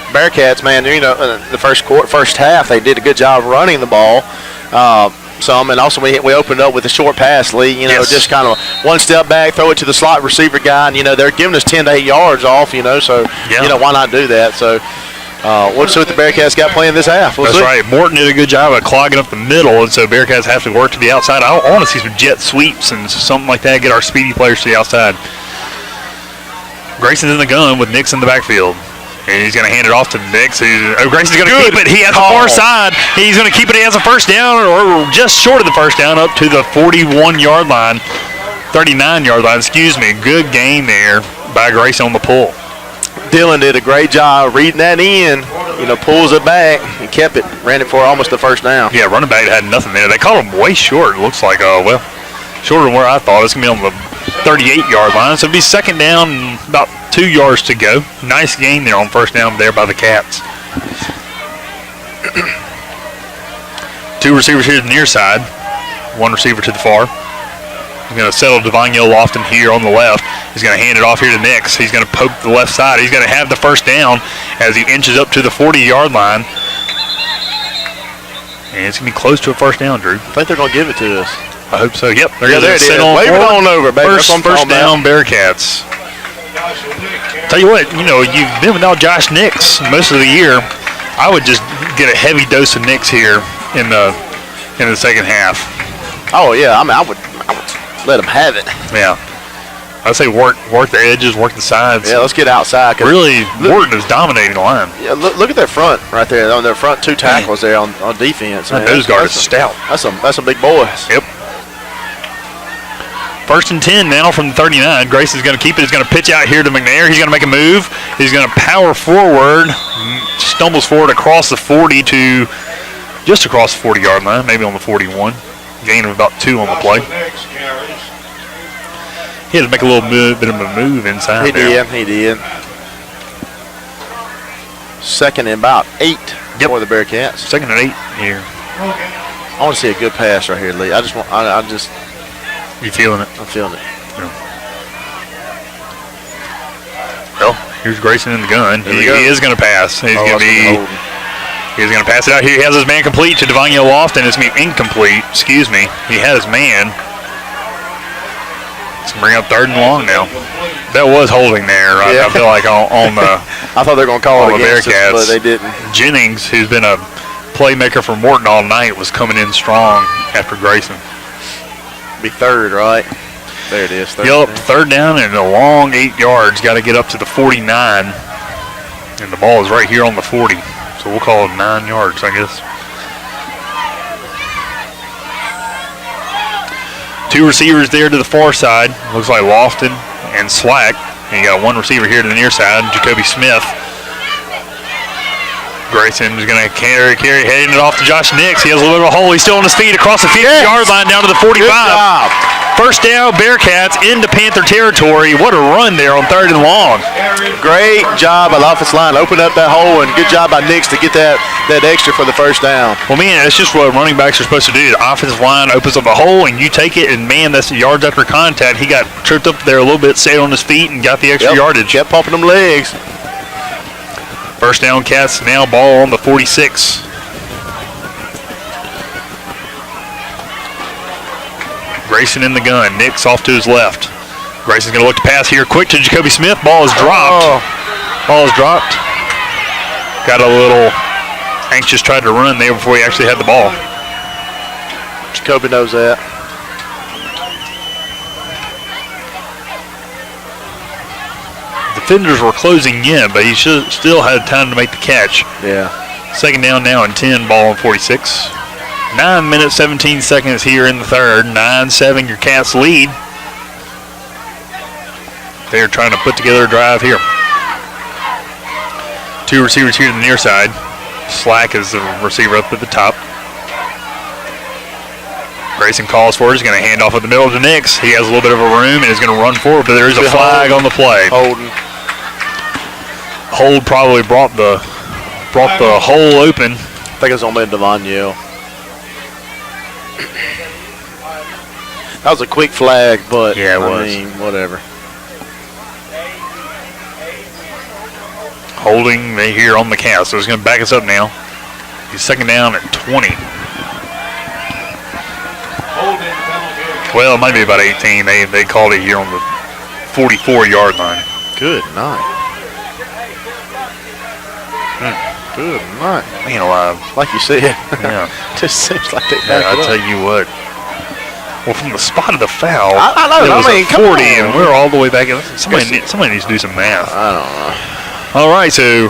Bearcats, man, you know, the first half they did a good job running the ball. And also we opened up with a short pass, Lee. You know, Yes. just kind of one step back, throw it to the slot receiver guy, and you know they're giving us 10 to 8 yards off. You know, so you know why not do that? So we'll see what the Bearcats got playing this half. That's right. Morton did a good job of clogging up the middle, and so Bearcats have to work to the outside. I want to see some jet sweeps and something like that. Get our speedy players to the outside. Grayson's in the gun with Nix in the backfield. And he's going to hand it off to Nix. Grayson's going to keep it. He has the far side. He's going to keep it. He has a first down, or just short of the first down, up to the 41-yard line, 39-yard line, excuse me. Good game there by Grayson on the pull. Dylan did a great job reading that in. You know, pulls it back and kept it. Ran it for almost the first down. Yeah, running back had nothing there. They called him way short. It looks like, shorter than where I thought. It's going to be on the 38-yard line. So it'll be second down and about 2 yards to go. Nice gain there on first down there by the Cats. 2 receivers here to the near side. 1 receiver to the far. He's going to settle Devonyo Lofton here on the left. He's going to hand it off here to Nix. He's going to poke the left side. He's going to have the first down as he inches up to the 40-yard line. And it's going to be close to a first down, Drew. I think they're going to give it to us. I hope so. Yep. There it is. Wave it on over, baby. First down, Bearcats. Tell you what, you know, you've been without Josh Nix most of the year. I would just get a heavy dose of Nix here in the second half. Oh yeah, I mean I would let him have it. Yeah. I'd say work the edges, work the sides. Yeah, let's get outside. Really, Morton is dominating the line. Yeah, look at their front right there. On their front 2 tackles there on defense. That nose guard is stout. That's some big boys. Yep. First and 10 now from the 39. Grayson's going to keep it. He's going to pitch out here to McNair. He's going to make a move. He's going to power forward. Stumbles forward across the 40 to just across the 40-yard line, maybe on the 41. Gain of about 2 on the play. He had to make a little bit of a move inside there. He did. Second and about 8 for the Bearcats. Second and 8 here. I want to see a good pass right here, Lee. You feeling it? I'm feeling it. Yeah. Well, here's Grayson in the gun. He is going to pass. He's going to pass it out here. He has his man complete to Devonyo Lofton. It's going to be incomplete. Excuse me. He had his man. Let's bring up 3rd and long now. That was holding there. I feel like on the. I thought they were going to call it against Bearcats, us, but they didn't. Jennings, who's been a playmaker for Morton all night, was coming in strong after Grayson. Be 3rd, right? There it is. Yep, 3rd down and a long 8 yards. Got to get up to the 49. And the ball is right here on the 40. So we'll call it 9 yards, I guess. Two receivers there to the far side. Looks like Lofton and Slack. And you got one receiver here to the near side, Jacoby Smith. Grayson is going to carry, heading it off to Josh Nix. He has a little bit of a hole. He's still on his feet across the 50-yard line down to the 45. Good job. First down, Bearcats into Panther territory. What a run there on 3rd and long. Great job by the offensive line. Opened up that hole, and good job by Nix to get that extra for the first down. Well, man, that's just what running backs are supposed to do. The offensive line opens up a hole, and you take it, and, man, that's the yards after contact. He got tripped up there a little bit, stayed on his feet, and got the extra yardage. Kept pumping them legs. First down, Cats, now ball on the 46. Grayson in the gun. Nix off to his left. Grayson's going to look to pass here. Quick to Jacoby Smith. Ball is dropped. Ball is dropped. Got a little anxious, tried to run there before he actually had the ball. Jacoby knows that. Defenders were closing in, but he still had time to make the catch. Yeah. Second down now and 10, ball on 46. 9 minutes, 17 seconds here in the third. 9-7, your Cats lead. They're trying to put together a drive here. Two receivers here to the near side. Slack is the receiver up at the top. Grayson calls for it. He's going to hand off at the middle to Nix. He has a little bit of a room and is going to run forward, but there is a flag on the play. Hold probably brought the hole open. I think it's on Devon. That was a quick flag, but yeah, it was. I mean, whatever. Holding here on the Cats, so he's going to back us up now. He's second down at 20. Well, it might be about 18. They called it here on the 44-yard line. Good night. Good night. Man alive. Like you said. Yeah. Just seems like they Yeah, I tell you what. Well, from the spot of the foul, I know. it was I mean, a 40, and we're all the way back. Somebody needs to do some math. I don't know. All right, so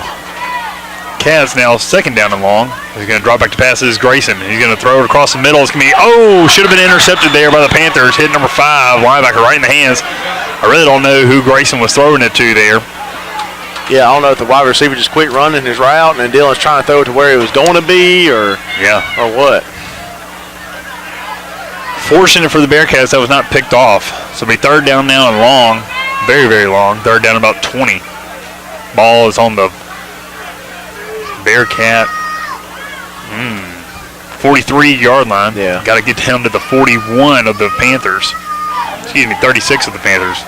Cats now second down and long. He's going to drop back to pass. This is Grayson. He's going to throw it across the middle. It's going to be, should have been intercepted there by the Panthers. Hit number 5, linebacker right in the hands. I really don't know who Grayson was throwing it to there. Yeah, I don't know if the wide receiver just quit running his route and then Dylan's trying to throw it to where he was going to be or what. Fortunate for the Bearcats that was not picked off. So it'll be third down now and long. Very, very long. Third down about 20. Ball is on the Bearcat 43-yard line. Yeah. Got to get down to the 41 of the Panthers. Excuse me, 36 of the Panthers.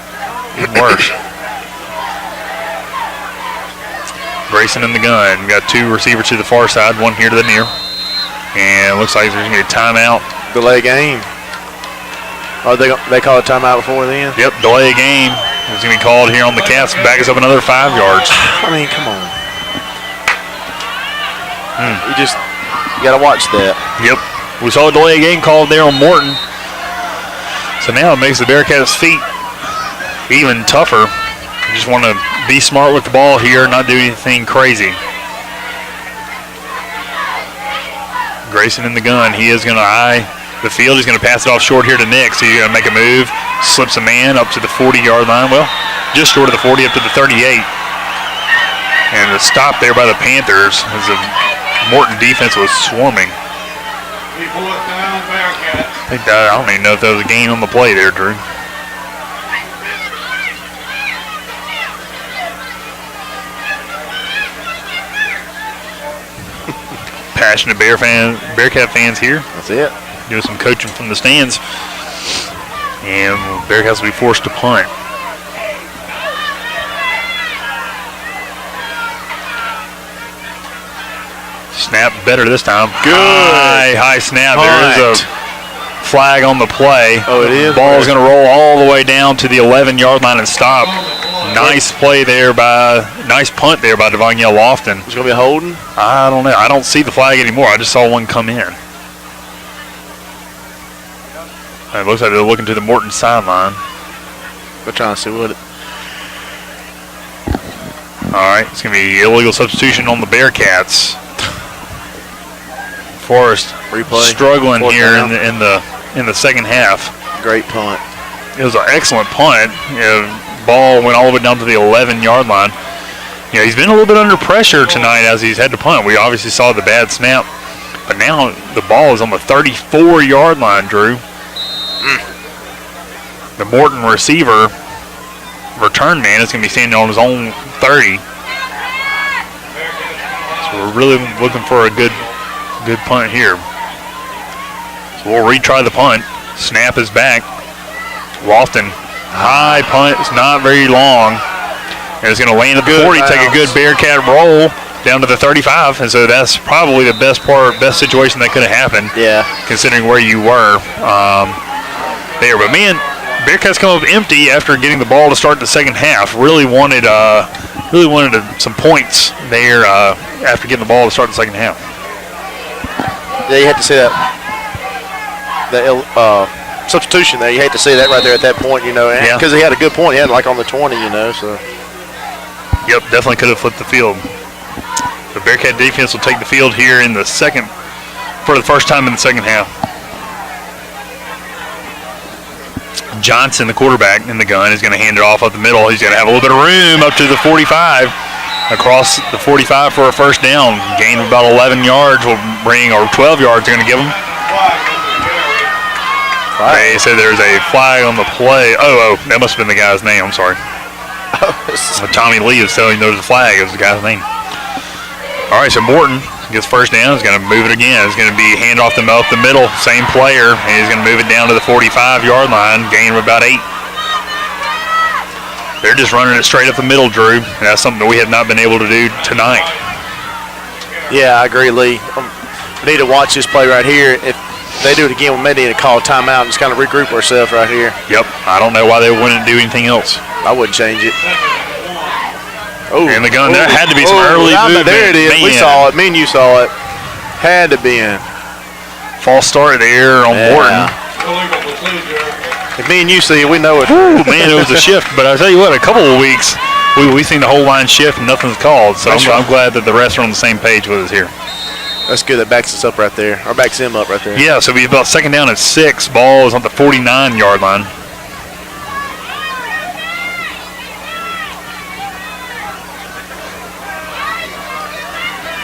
Even worse. Grayson in the gun. We got two receivers to the far side, one here to the near. And it looks like there's going to be a timeout. Delay game. Oh, they call a timeout before then? Yep, delay a game. It's going to be called here on the Cats. Back us up another 5 yards. I mean, come on. You got to watch that. Yep. We saw a delay game called there on Morton. So now it makes the Bearcats' feet even tougher. You just want to be smart with the ball here, not do anything crazy. Grayson in the gun. He is going to eye the field. He's going to pass it off short here to Nix. He's going to make a move. Slips a man up to the 40-yard line. Well, just short of the 40, up to the 38. And the stop there by the Panthers as the Morton defense was swarming. I don't even know if that was a gain on the play there, Drew. Passionate Bearcat fans here. That's it. Doing some coaching from the stands. And Bearcats will be forced to punt. Snap better this time. Good. High snap. Punt. There is a flag on the play. Oh, it is? Ball is going to roll all the way down to the 11-yard line and stop. Nice play there nice punt there by Devon Lofton. It's going to be a holding? I don't know. I don't see the flag anymore. I just saw one come in. It looks like they're looking to the Morton sideline. We're trying to see what it. All right, it's going to be illegal substitution on the Bearcats. Forrest Replay. struggling Fourth here down. in the second half. great punt. It was an excellent punt. Ball went all the way down to the 11-yard line. He's been a little bit under pressure tonight as he's had to punt. We obviously saw the bad snap, but now the ball is on the 34-yard line, Drew. The Morton receiver, return man, is going to be standing on his own 30. So we're really looking for a good punt here. So we'll retry the punt. Snap is back. Lofton, high punt. It's not very long. And it's going to land at the 40, take a good Bearcat roll down to the 35. And so that's probably the best situation that could have happened. Yeah. Considering where you were there. But man, Bearcats come up empty after getting the ball to start the second half. Really wanted some points there after getting the ball to start the second half. Yeah, you had to see that substitution there. You hate to see that right there at that point, because he had a good point. He had like on the 20, so. Yep, definitely could have flipped the field. The Bearcat defense will take the field here for the first time in the second half. Johnson, the quarterback in the gun, is going to hand it off up the middle. He's going to have a little bit of room up to the 45. Across the 45 for a first down. Gain of about 11 yards will bring, or 12 yards they're going to give him. They said there's a flag on the play. Oh, that must have been the guy's name. I'm sorry. Tommy Lee is telling you there's a flag. It was the guy's name. All right, so Morton gets first down. He's going to move it again. It's going to be hand off the middle. Same player. And he's going to move it down to the 45-yard line. Gain of about 8. They're just running it straight up the middle, Drew. And that's something that we have not been able to do tonight. Yeah, I agree, Lee. We need to watch this play right here. If they do it again, we may need to call a timeout and just kind of regroup ourselves right here. Yep. I don't know why they wouldn't do anything else. I wouldn't change it. Oh, and the gun, there had to be some early movement. There it is. Man. We saw it. Me and you saw it. Had to be in. False start there on Morton. If me and you see it, we know it. Ooh, man, it was a shift. But I tell you what, a couple of weeks, we've seen the whole line shift and nothing's called. So I'm glad that the refs are on the same page with us here. That's good. That backs us up right there. Or backs him up right there. Yeah, so we about second down at 6. Ball is on the 49-yard line.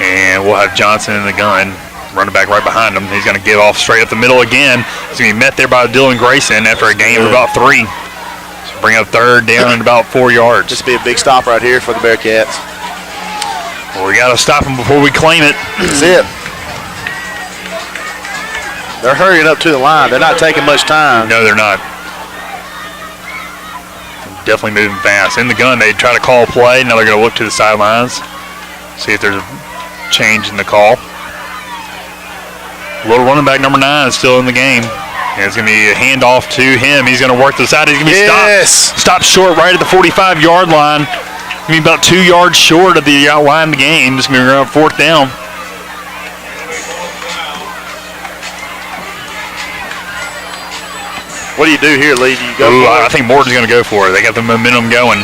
And we'll have Johnson in the gun, running back right behind him. He's going to give off straight up the middle again. He's going to be met there by Dylan Grayson after a gain of about 3. So bring up third down and about 4 yards. This will be a big stop right here for the Bearcats. Well, we got to stop them before we claim it. That's it. They're hurrying up to the line. They're not taking much time. No, they're not. Definitely moving fast. In the gun, they try to call a play. Now they're going to look to the sidelines, see if there's a change in the call. Little running back number 9 is still in the game. And it's going to be a handoff to him. He's going to work to the side. He's going to be stopped short right at the 45-yard line. Going to be about 2 yards short of the line of the game. Just going to be around 4th down. What do you do here, Lee? Do you go for it? I think Morton's going to go for it. They got the momentum going.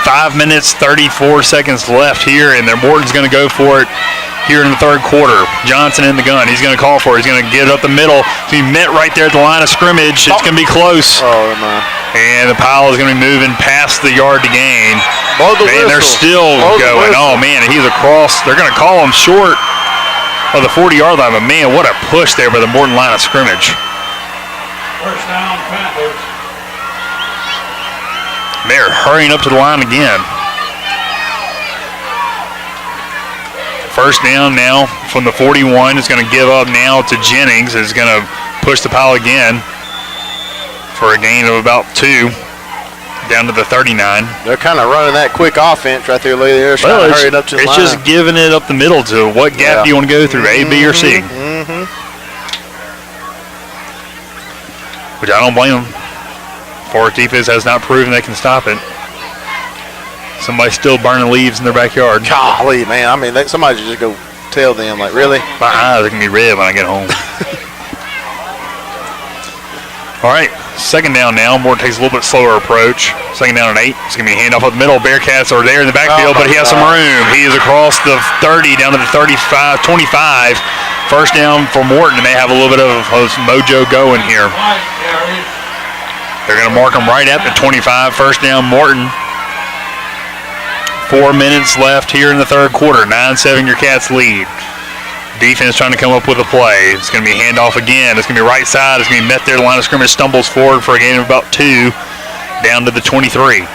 5 minutes, 34 seconds left here, and Morton's going to go for it here in the third quarter. Johnson in the gun. He's going to call for it. He's going to get it up the middle. He's met right there at the line of scrimmage. It's going to be close. Oh, my. And the pile is going to be moving past the yard to gain. Man, they're still going. Oh, man, he's across. They're going to call him short of the 40-yard line. But, man, what a push there by the Morton line of scrimmage. First down, Panthers. They're hurrying up to the line again. First down now from the 41. It's going to give up now to Jennings. It's going to push the pile again for a gain of about 2 down to the 39. They're kind of running that quick offense right there, Lee. They're trying to hurry it up to the line. It's just giving it up the middle to what gap do you want to go through, A, B, or C? Which I don't blame them. Forward defense has not proven they can stop it. Somebody's still burning leaves in their backyard. Golly, man. I mean, somebody should just go tell them, like, really? My eyes are going to be red when I get home. All right, second down now. Morton takes a little bit slower approach. Second down and 8. It's going to be a handoff up the middle. Bearcats are there in the backfield, but he has some room. He is across the 30 down to the 35, 25. First down for Morton, and they have a little bit of mojo going here. They're going to mark them right at the 25. First down, Morton. 4 minutes left here in the third quarter. 9-7 your Cats lead. Defense trying to come up with a play. It's going to be a handoff again. It's going to be right side. It's going to be met there. The line of scrimmage stumbles forward for a gain of about 2 down to the 23.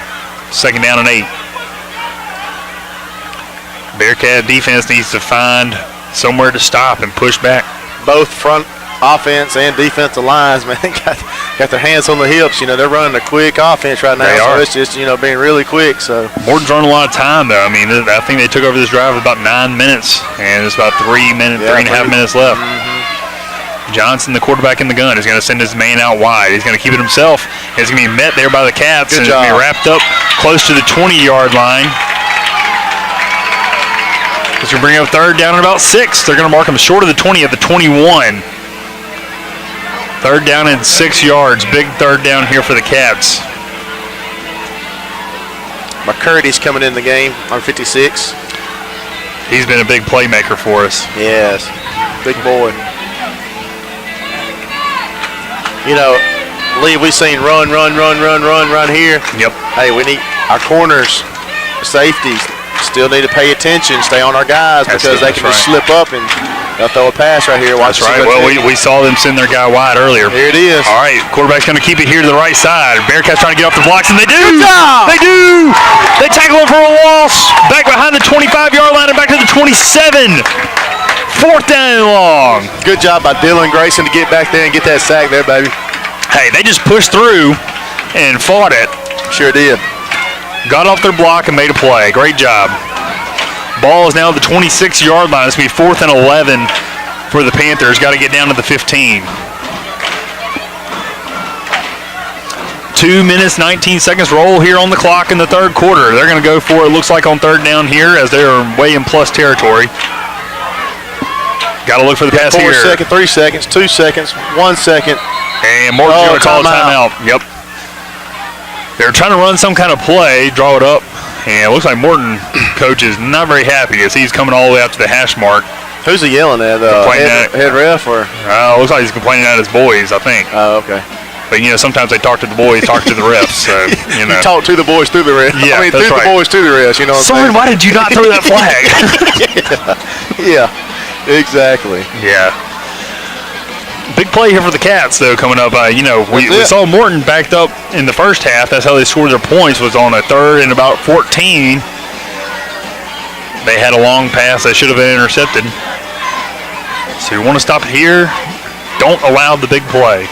Second down and 8. Bearcat defense needs to find somewhere to stop and push back. Both front offense and defensive lines, man, got their hands on the hips. You know, they're running a quick offense right now. They are. So it's just, you know, being really quick. So Morton's running a lot of time, though. I mean, I think they took over this drive with about 9 minutes, and it's about 3 and a half minutes left. Johnson, the quarterback in the gun, is going to send his man out wide. He's going to keep it himself. It's going to be met there by the Cats. Good and job. It's going to be wrapped up close to the 20-yard line. It's going to bring up third down and about 6. They're going to mark him short of the 20 at the 21. Third down and 6 yards. Big third down here for the Cats. McCurdy's coming in the game on 56. He's been a big playmaker for us. Yes, big boy. You know, Lee, we've seen run here. Yep. Hey, we need our corners, safeties, still need to pay attention, stay on our guys because they can just slip up and they'll throw a pass right here. That's right. Well, we saw them send their guy wide earlier. Here it is. All right, quarterback's going to keep it here to the right side. Bearcats trying to get off the blocks, and they do. Good job. They do. They tackle him for a loss. Back behind the 25-yard line and back to the 27. Fourth down and long. Good job by Dylan Grayson to get back there and get that sack there, baby. Hey, they just pushed through and fought it. Sure did. Got off their block and made a play. Great job. Ball is now at the 26-yard line. It's going to be 4th and 11 for the Panthers. Got to get down to the 15. 2 minutes, 19 seconds roll here on the clock in the third quarter. They're going to go for it, looks like, on third down here as they're way in plus territory. Got to look for the pass 4 here. 4 seconds, 3 seconds, 2 seconds, 1 second. And Morton's going to call a timeout. Yep. They're trying to run some kind of play, draw it up. And it looks like Morton coach is not very happy as he's coming all the way up to the hash mark. Who's he yelling at? Head ref or? Looks like he's complaining at his boys, I think. Oh, okay. But, you know, sometimes they talk to the boys, talk to the refs. So, you know. You talk to the boys through the refs. Yeah, I mean, that's through right. the boys to the refs, you know what I'm Son, saying? why did you not throw that flag? Yeah, exactly. Yeah. Big play here for the Cats, though, coming up. You know, we saw Morton backed up in the first half. That's how they scored their points, was on a third and about 14. They had a long pass that should have been intercepted. So you want to stop here. Don't allow the big play.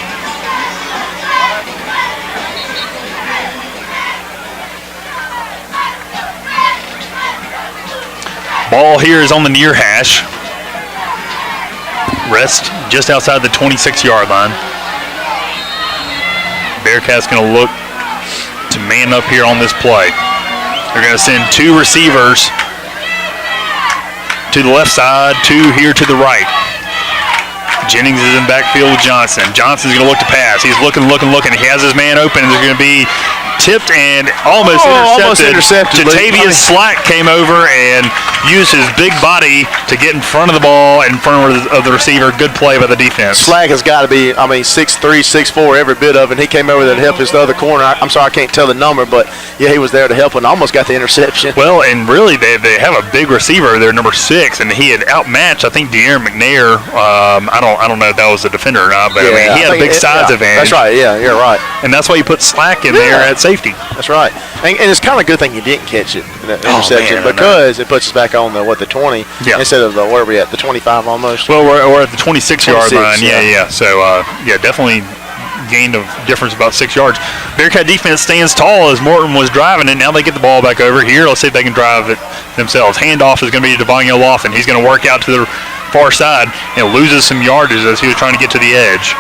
Ball here is on the near hash. Rest just outside the 26-yard line. Bearcats going to look to man up here on this play. They're going to send 2 receivers to the left side, 2 here to the right. Jennings is in backfield with Johnson. Johnson's going to look to pass. He's looking. He has his man open. There's going to be tipped and almost intercepted. Jatavius Slack came over and used his big body to get in front of the ball, in front of the receiver. Good play by the defense. Slack has got to be, 6'3", 6'4", every bit of it. He came over there to help his other corner. I'm sorry, I can't tell the number, but yeah, he was there to help and almost got the interception. Well, and really, they have a big receiver there, number 6, and he had outmatched, I think, De'Aaron McNair. I don't know if that was the defender or not, but yeah, he had a big size advantage. That's right. Yeah, you're right. And that's why you put Slack in there at safety. That's right. And it's kind of a good thing you didn't catch it, the interception, because it puts us back on the 20 instead of where are we at, the 25 almost. Well, we're at the 26-yard line. Yeah. So definitely gained a difference about 6 yards. Bearcat defense stands tall as Morton was driving it. Now they get the ball back over here. Let's see if they can drive it themselves. Handoff is going to be to Devonio Lofton. He's going to work out to the far side and loses some yardage as he was trying to get to the edge.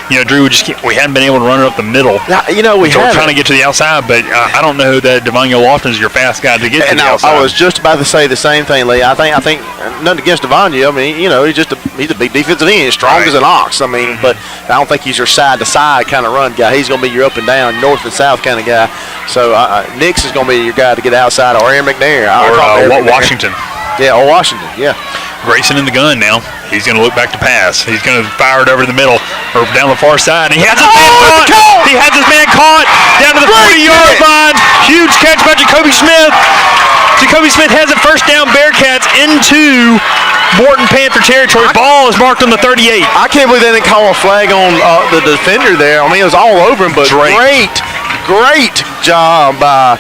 You know, Drew, we haven't been able to run it up the middle. Now, you know, we're trying to get to the outside, but I don't know that Devonio Lofton is your fast guy to get to the outside. I was just about to say the same thing, Lee. I think nothing against Devonio. I mean, you know, he's a big defensive end, strong as an ox. I mean, but I don't think he's your side-to-side kind of run guy. He's going to be your up and down, north and south kind of guy. So Nix is going to be your guy to get outside, or Aaron McNair. Or Washington. Yeah, or Washington, yeah. Grayson in the gun now. He's going to look back to pass. He's going to fire it over the middle or down the far side. And he has his man caught. He has his man caught down to the 40-yard line. Huge catch by Jacoby Smith. Jacoby Smith has it first down. Bearcats into Morton Panther territory. Ball is marked on the 38. I can't believe they didn't call a flag on the defender there. I mean, it was all over him, but great job by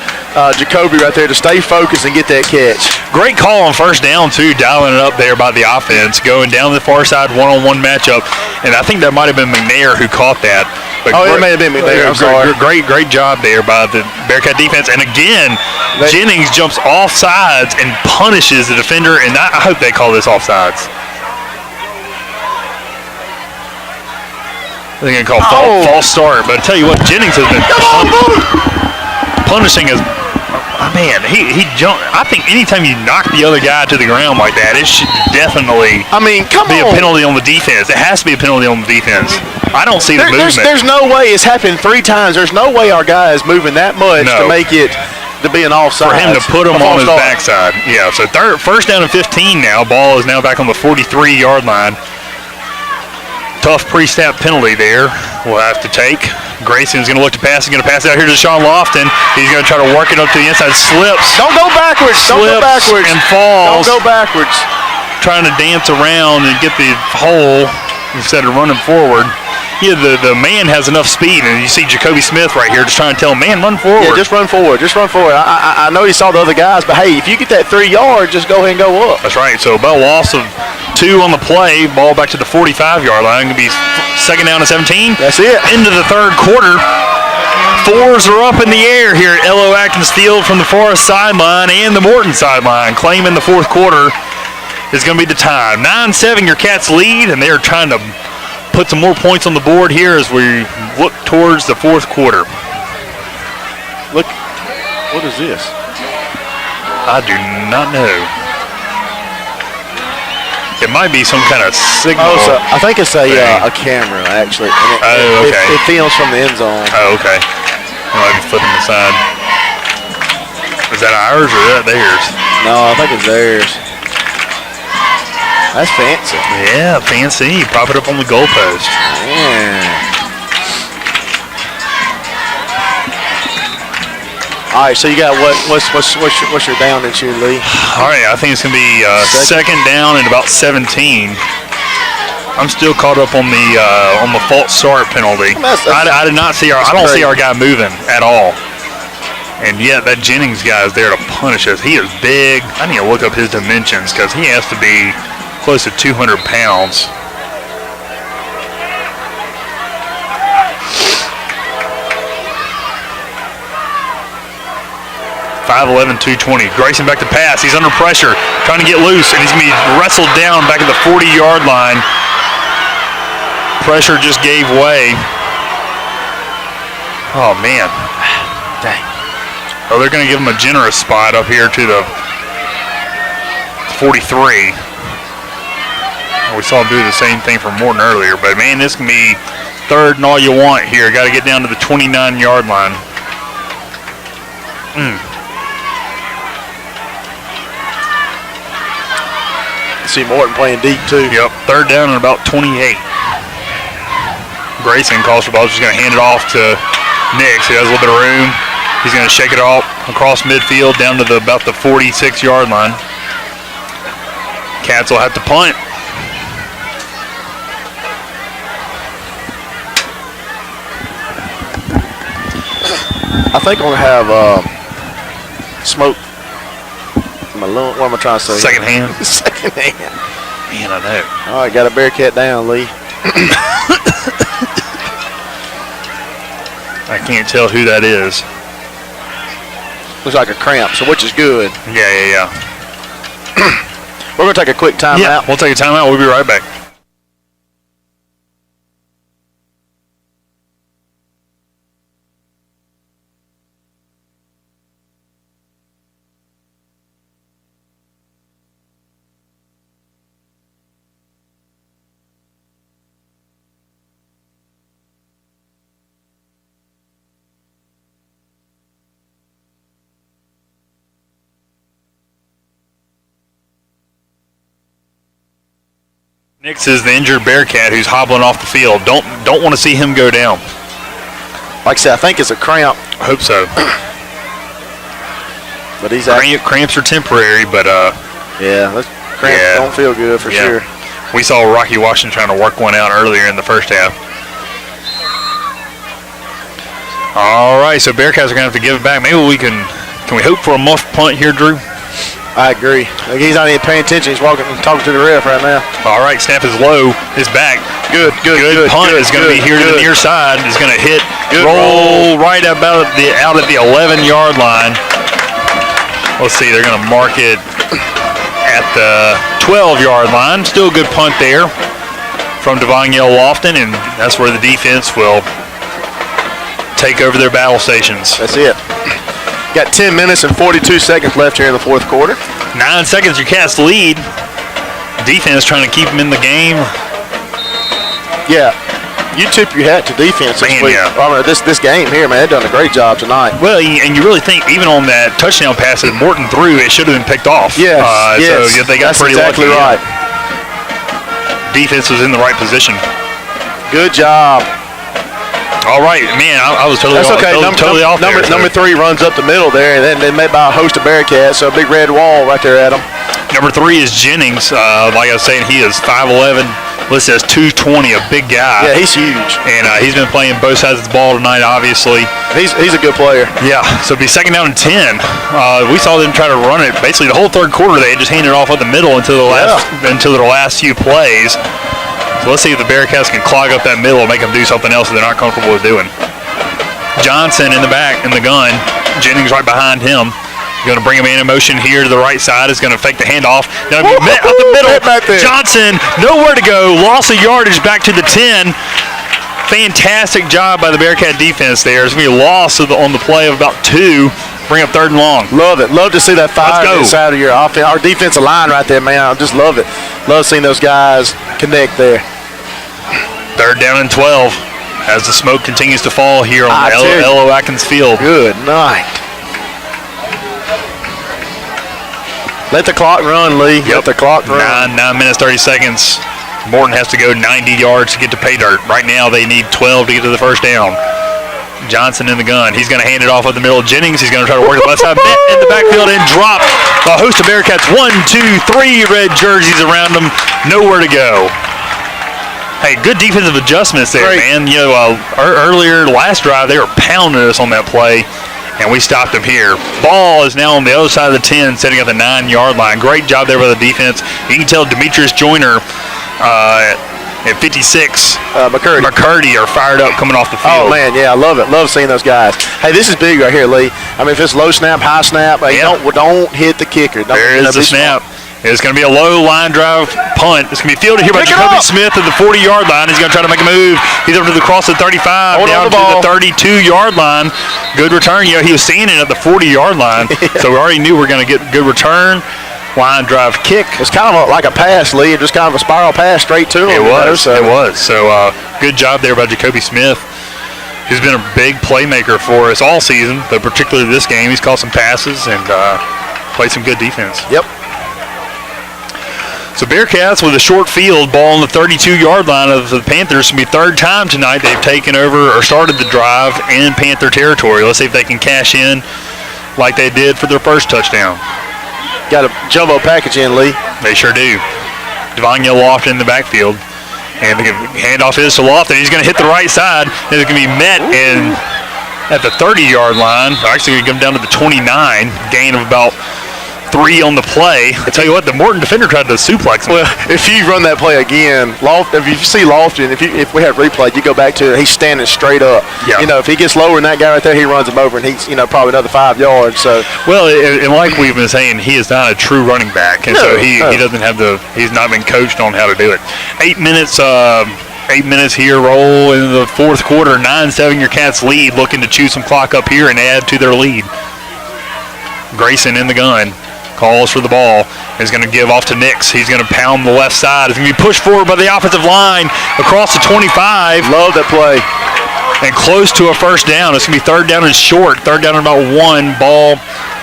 Jacoby right there to stay focused and get that catch. Great call on first down, too, dialing it up there by the offense, going down the far side one-on-one matchup. And I think that might have been McNair who caught that. But it may have been McNair. I'm sorry. Great job there by the Bearcat defense. And again, Jennings jumps off sides and punishes the defender. And I hope they call this offsides. They're going to call false start. But I tell you what, Jennings has been punishing his. Man, he jumped. I think anytime you knock the other guy to the ground like that, it should definitely be a penalty on the defense. It has to be a penalty on the defense. I don't see the movement. There's no way it's happened 3 times. There's no way our guy is moving that much to make it to be an offside. For him to put him on his backside. Yeah, so first down and 15 now. Ball is now back on the 43-yard line. Tough pre-snap penalty there we'll have to take. Grayson's going to look to pass. He's going to pass out here to Deshaun Lofton. He's going to try to work it up to the inside. Slips. Don't go backwards. Don't go backwards. And falls. Don't go backwards. Trying to dance around and get the hole instead of running forward. Yeah, the man has enough speed, and you see Jacoby Smith right here just trying to tell him, man, run forward. Yeah, just run forward. Just run forward. I know he saw the other guys, but, hey, if you get that 3 yards, just go ahead and go up. That's right. So about a loss of 2 on the play. Ball back to the 45-yard line. Going to be second down and 17. That's it. Into the third quarter. 4s are up in the air here at L.O. Atkins Field from the Forest sideline and the Morton sideline. Claiming the fourth quarter is going to be the time. 9-7, your Cats lead, and they're trying to put some more points on the board here as we look towards the fourth quarter. Look, what is this? I do not know. It might be some kind of signal. Oh, so I think it's a camera, actually. And okay. It films from the end zone. Oh, okay. I might be flipping the side. Is that ours or is that theirs? No, I think it's theirs. That's fancy. Yeah, fancy. Prop it up on the goalpost. Yeah. All right, so you got what's your down and shoot, Lee? All right, I think it's gonna be second down and about 17. I'm still caught up on the false start penalty. I did not see I don't see our guy moving at all. And yet that Jennings guy is there to punish us. He is big. I need to look up his dimensions because he has to be close to 200 pounds. 5'11", 220. Grayson back to pass. He's under pressure, trying to get loose, and he's going to be wrestled down back at the 40-yard line. Pressure just gave way. Oh, man. Dang. Oh, they're going to give him a generous spot up here to the 43. We saw him do the same thing for Morton earlier, but, man, this can be third and all you want here. Got to get down to the 29-yard line. See Morton playing deep, too. Yep, third down and about 28. Grayson calls for the ball, just going to hand it off to Nix. He has a little bit of room. He's going to shake it off across midfield down to about the 46-yard line. Cats will have to punt. I think I'm going to have smoke. What am I trying to say? Second hand. Second hand. Man, I know. All right, got a Bearcat down, Lee. I can't tell who that is. Looks like a cramp, so which is good. Yeah. We're going to take a quick timeout. Yeah, we'll take a timeout. We'll be right back. Nix is the injured Bearcat who's hobbling off the field. Don't want to see him go down. Like I said, I think it's a cramp. Hope so. But he's Cramps are temporary, but those cramps don't feel good for sure. We saw Rocky Washington trying to work one out earlier in the first half. All right, so Bearcats are going to have to give it back. Maybe we can we hope for a muff punt here, Drew? I agree. Like he's not even paying attention. He's talking to the ref right now. All right, snap is low. It's back. Good punt is going to be here to the near side. It's going to hit, roll right about out at the 11-yard line. Let's see, they're going to mark it at the 12-yard line. Still a good punt there from Devoniel Lofton, and that's where the defense will take over their battle stations. That's it. Got 10 minutes and 42 seconds left here in the fourth quarter. 9 seconds, your Cats lead. Defense trying to keep them in the game. Yeah, you tip your hat to defense this week. Yeah. I mean, this game here, man, they've done a great job tonight. Well, and you really think even on that touchdown pass that Morton threw, it should have been picked off. Yes, So they got that's pretty exactly lucky. right. Defense was in the right position. Good job. All right, man, I was totally That's off, okay. totally off there. Number 3 runs up the middle there, and then they made by a host of Bearcats, so a big red wall right there at them. Number 3 is Jennings. Like I was saying, he is 5'11", listed as 220, a big guy. Yeah, he's huge. And he's been playing both sides of the ball tonight, obviously. He's a good player. Yeah, so it'll be second down and 10. We saw them try to run it. Basically, the whole third quarter, they just handed it off at the middle until their last few plays. So let's see if the Bearcats can clog up that middle and make them do something else that they're not comfortable with doing. Johnson in the back in the gun. Jennings right behind him. Going to bring him in motion here to the right side. Is going to fake the handoff. Now be met up the middle. Johnson, nowhere to go. Loss of yardage back to the 10. Fantastic job by the Bearcat defense there. There's going to be a loss on the play of about 2. Bring up third and long. Love it. Love to see that fire inside of your offense. Our defensive line right there, man. I just love it. Love seeing those guys connect there. Third down and 12 as the smoke continues to fall here on L.O. Atkins Field. Good night. Let the clock run, Lee. Yep. Let the clock run. 9 minutes, 30 seconds. Morton has to go 90 yards to get to pay dirt. Right now they need 12 to get to the first down. Johnson in the gun. He's going to hand it off at the middle. Jennings, he's going to try to work the left side. Met in the backfield and drop. A host of Bearcats. 1, 2, 3 red jerseys around them. Nowhere to go. Hey, good defensive adjustments there, man. You know, earlier, last drive, they were pounding us on that play, and we stopped them here. Ball is now on the other side of the 10, setting at the 9-yard line. Great job there by the defense. You can tell Demetrius Joyner at 56, McCurdy are fired up coming off the field. Oh, man, yeah, I love it. Love seeing those guys. Hey, this is big right here, Lee. I mean, if it's low snap, high snap, don't hit the kicker. There is the snap. It's going to be a low line drive punt. It's going to be fielded here by Jacoby Smith at the 40-yard line. He's going to try to make a move. He's over to the cross of 35, down to the 32-yard line. Good return. You know, he was seeing it at the 40-yard line, so we already knew we were going to get good return. Line drive kick. It's kind of like a pass, Lee. Just kind of a spiral pass straight to him. It was. So good job there by Jacoby Smith. He's been a big playmaker for us all season, but particularly this game. He's caught some passes and played some good defense. Yep. So Bearcats with a short field, ball on the 32-yard line of the Panthers. It's going to be third time tonight they've taken over or started the drive in Panther territory. Let's see if they can cash in like they did for their first touchdown. Got a jumbo package in, Lee. They sure do. Devoniel Lofton in the backfield. And the handoff is to Lofton. He's going to hit the right side. And it's going to be met at the 30-yard line. Actually, going to come down to the 29, gain of about 3 on the play. I tell you what, the Morton defender tried to suplex him. Well, if you run that play again, if you see Lofton, if we have replay, you go back to it, he's standing straight up. Yeah. You know, if he gets lower than that guy right there, he runs him over, and he's, probably another 5 yards. So. Well, and like we've been saying, he is not a true running back, and so he doesn't have he's not been coached on how to do it. 8 minutes. 8 minutes here, roll in the fourth quarter. 9-7 your Cats lead, looking to chew some clock up here and add to their lead. Grayson in the gun. Calls for the ball. Is going to give off to Nix. He's going to pound the left side. It's going to be pushed forward by the offensive line across the 25. Love that play. And close to a first down. It's going to be third down and short. Third down and about 1. Ball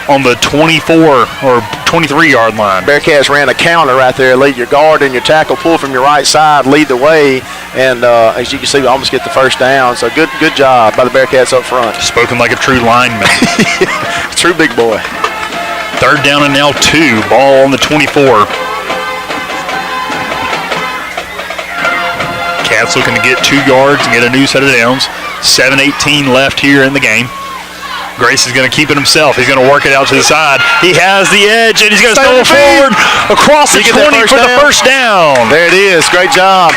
on the 24 or 23-yard line. Bearcats ran a counter right there. Lead your guard and your tackle, pull from your right side, lead the way, and as you can see, we almost get the first down. So good job by the Bearcats up front. Spoken like a true lineman. True big boy. Third down and now 2. Ball on the 24. Cats looking to get 2 yards and get a new set of downs. 7:18 left here in the game. Grace is going to keep it himself. He's going to work it out to the side. He has the edge, and he's going to stumble forward across the 20 for the first down. There it is. Great job.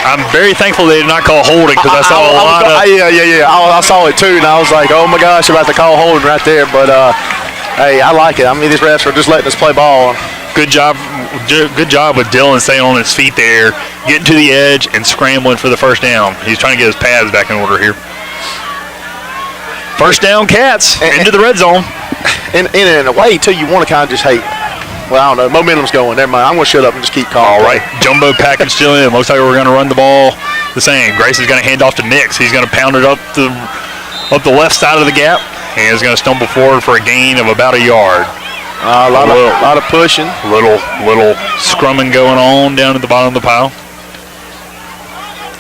I'm very thankful they did not call holding because I saw a lot of... Yeah. I saw it too, and I was like, oh, my gosh, about to call holding right there. But, hey, I like it. I mean, these refs are just letting us play ball. Good job with Dylan staying on his feet there, getting to the edge and scrambling for the first down. He's trying to get his pads back in order here. First down, Cats, into the red zone. In a way, too, you want to kind of just, hey, well, I don't know, momentum's going. Never mind. I'm going to shut up and just keep calling. All right, jumbo package still in. Looks like we're going to run the ball the same. Grace is going to hand off to Nix. He's going to pound it up the left side of the gap, and he's going to stumble forward for a gain of about a yard. A lot of pushing. Little scrumming going on down at the bottom of the pile.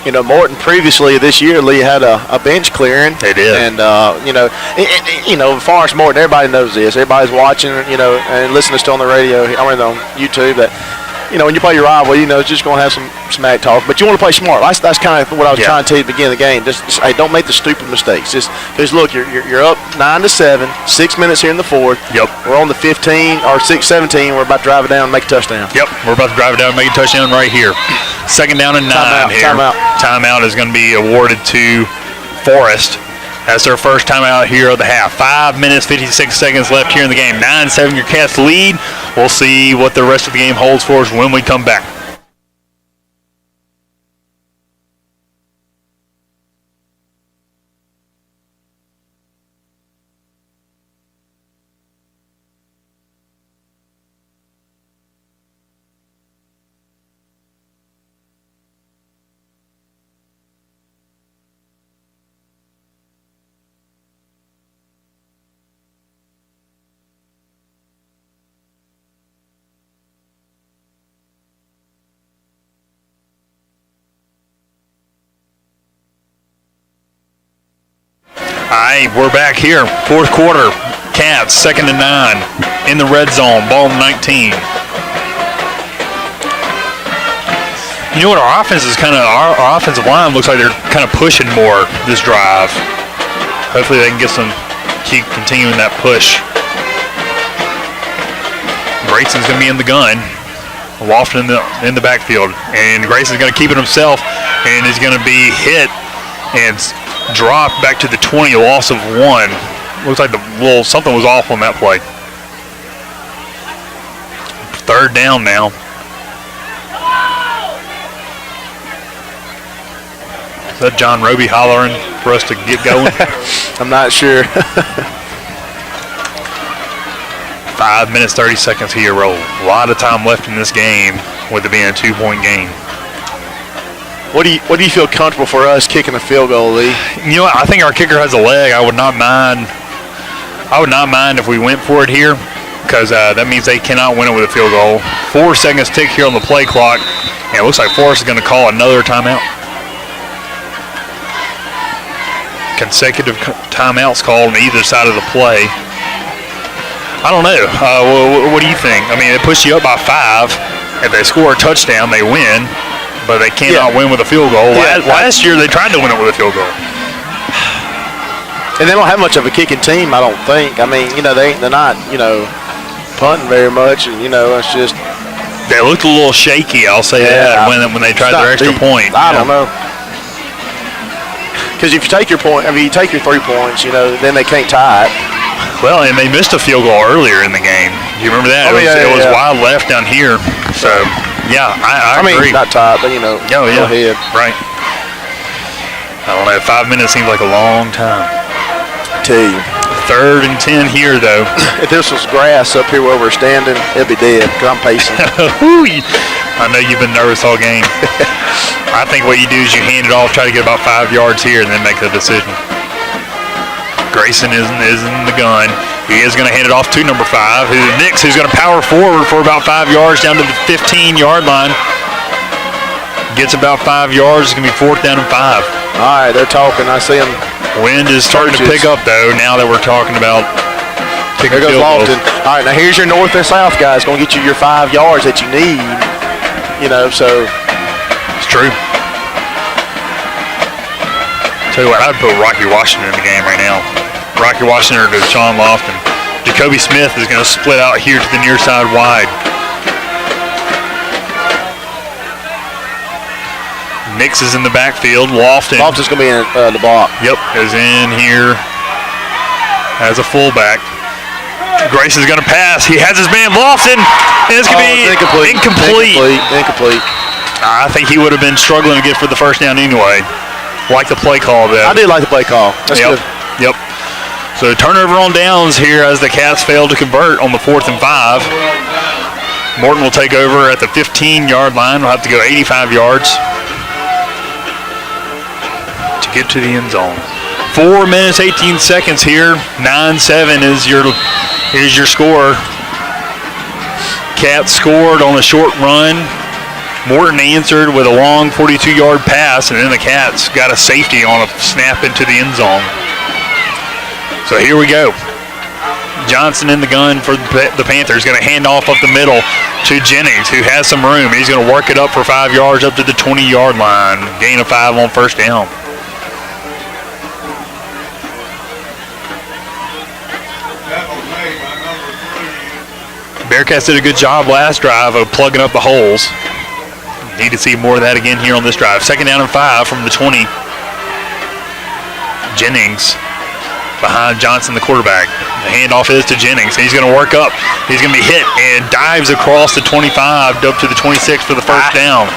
You know, Morton previously this year, Lee had a bench clearing. They did. And, as far as Morton, everybody knows this. Everybody's watching, and listening to on the radio, on YouTube, that, when you play your rival, it's just going to have some smack talk. But you want to play smart. That's kind of what I was trying to tell you at the beginning of the game. Just hey, don't make the stupid mistakes. Because look, you're up 9-7, 6 minutes here in the fourth. Yep. We're on the 15 or 6-17. We're about to drive it down and make a touchdown. Yep. We're about to drive it down and make a touchdown right here. Second down and 9 here. Timeout is going to be awarded to Forrest. That's their first timeout here of the half. 5 minutes, 56 seconds left here in the game. 9-7 your Cats lead. We'll see what the rest of the game holds for us when we come back. All right, we're back here. Fourth quarter. Cats, 2nd and 9 in the red zone. Ball 19. You know what? Our offensive line looks like they're kind of pushing more this drive. Hopefully they can keep continuing that push. Grayson's going to be in the gun. Lofton in the backfield. And Grayson's going to keep it himself, and he's going to be hit and dropped back to the 20, a loss of 1. Looks like something was off on that play. Third down now. Is that John Roby hollering for us to get going? I'm not sure. 5 minutes, 30 seconds here. A lot of time left in this game with it being a 2-point game. What do you feel comfortable for us kicking a field goal, Lee? You know what? I think our kicker has a leg. I would not mind if we went for it here, because that means they cannot win it with a field goal. 4 seconds tick here on the play clock, and it looks like Forrest is going to call another timeout. Consecutive timeouts called on either side of the play. I don't know. What do you think? I mean, it puts you up by 5. If they score a touchdown, they win. But they cannot win with a field goal. Last year, they tried to win it with a field goal. And they don't have much of a kicking team, I don't think. I mean, they're not, punting very much. And, it's just. They looked a little shaky, I'll say that, when they tried their extra point. I don't know. Because if you take your 3 points, then they can't tie it. Well, and they missed a field goal earlier in the game. Do you remember that? It was wide left down here. So. Yeah, I agree. I mean, not tight, but, go ahead. Right. I don't know. 5 minutes seems like a long time. I tell you. 3rd and 10 here, though. If this was grass up here where we're standing, it'd be dead because I'm pacing. I know you've been nervous all game. I think what you do is you hand it off, try to get about 5 yards here, and then make the decision. Grayson is in the gun. He is going to hand it off to number 5, Nix, who's going to power forward for about 5 yards down to the 15-yard line. Gets about 5 yards. It's going to be 4th down and 5. All right, they're talking. I see them. Wind is starting to pick up, though, now that we're talking about kicking There goes field goals. Lofton. All right, now here's your north and south guys. Going to get you your 5 yards that you need. You know, so. It's true. Tell you what, I'd put Rocky Washington in the game right now. Rocky Washington or Deshaun Lofton. Jacoby Smith is going to split out here to the near side wide. Nix is in the backfield. Lofton's going to be in the block. Yep, is in here as a fullback. Grace is going to pass. He has his man Lofton, and it's going to be incomplete. I think he would have been struggling to get for the first down anyway. Like the play call, though. I did like the play call. That's good. Yep. So turnover on downs here as the Cats fail to convert on the 4th and 5. Morton will take over at the 15-yard line. We'll have to go 85 yards to get to the end zone. 4 minutes, 18 seconds here. 9-7 is your score. Cats scored on a short run. Morton answered with a long 42-yard pass, and then the Cats got a safety on a snap into the end zone. So here we go. Johnson in the gun for the Panthers. Going to hand off up the middle to Jennings, who has some room. He's going to work it up for 5 yards up to the 20-yard line. Gain of 5 on first down. Bearcats did a good job last drive of plugging up the holes. Need to see more of that again here on this drive. 2nd down and 5 from the 20. Jennings behind Johnson, the quarterback. The handoff is to Jennings. He's going to work up. He's going to be hit and dives across the 25 up to the 26 for the first down.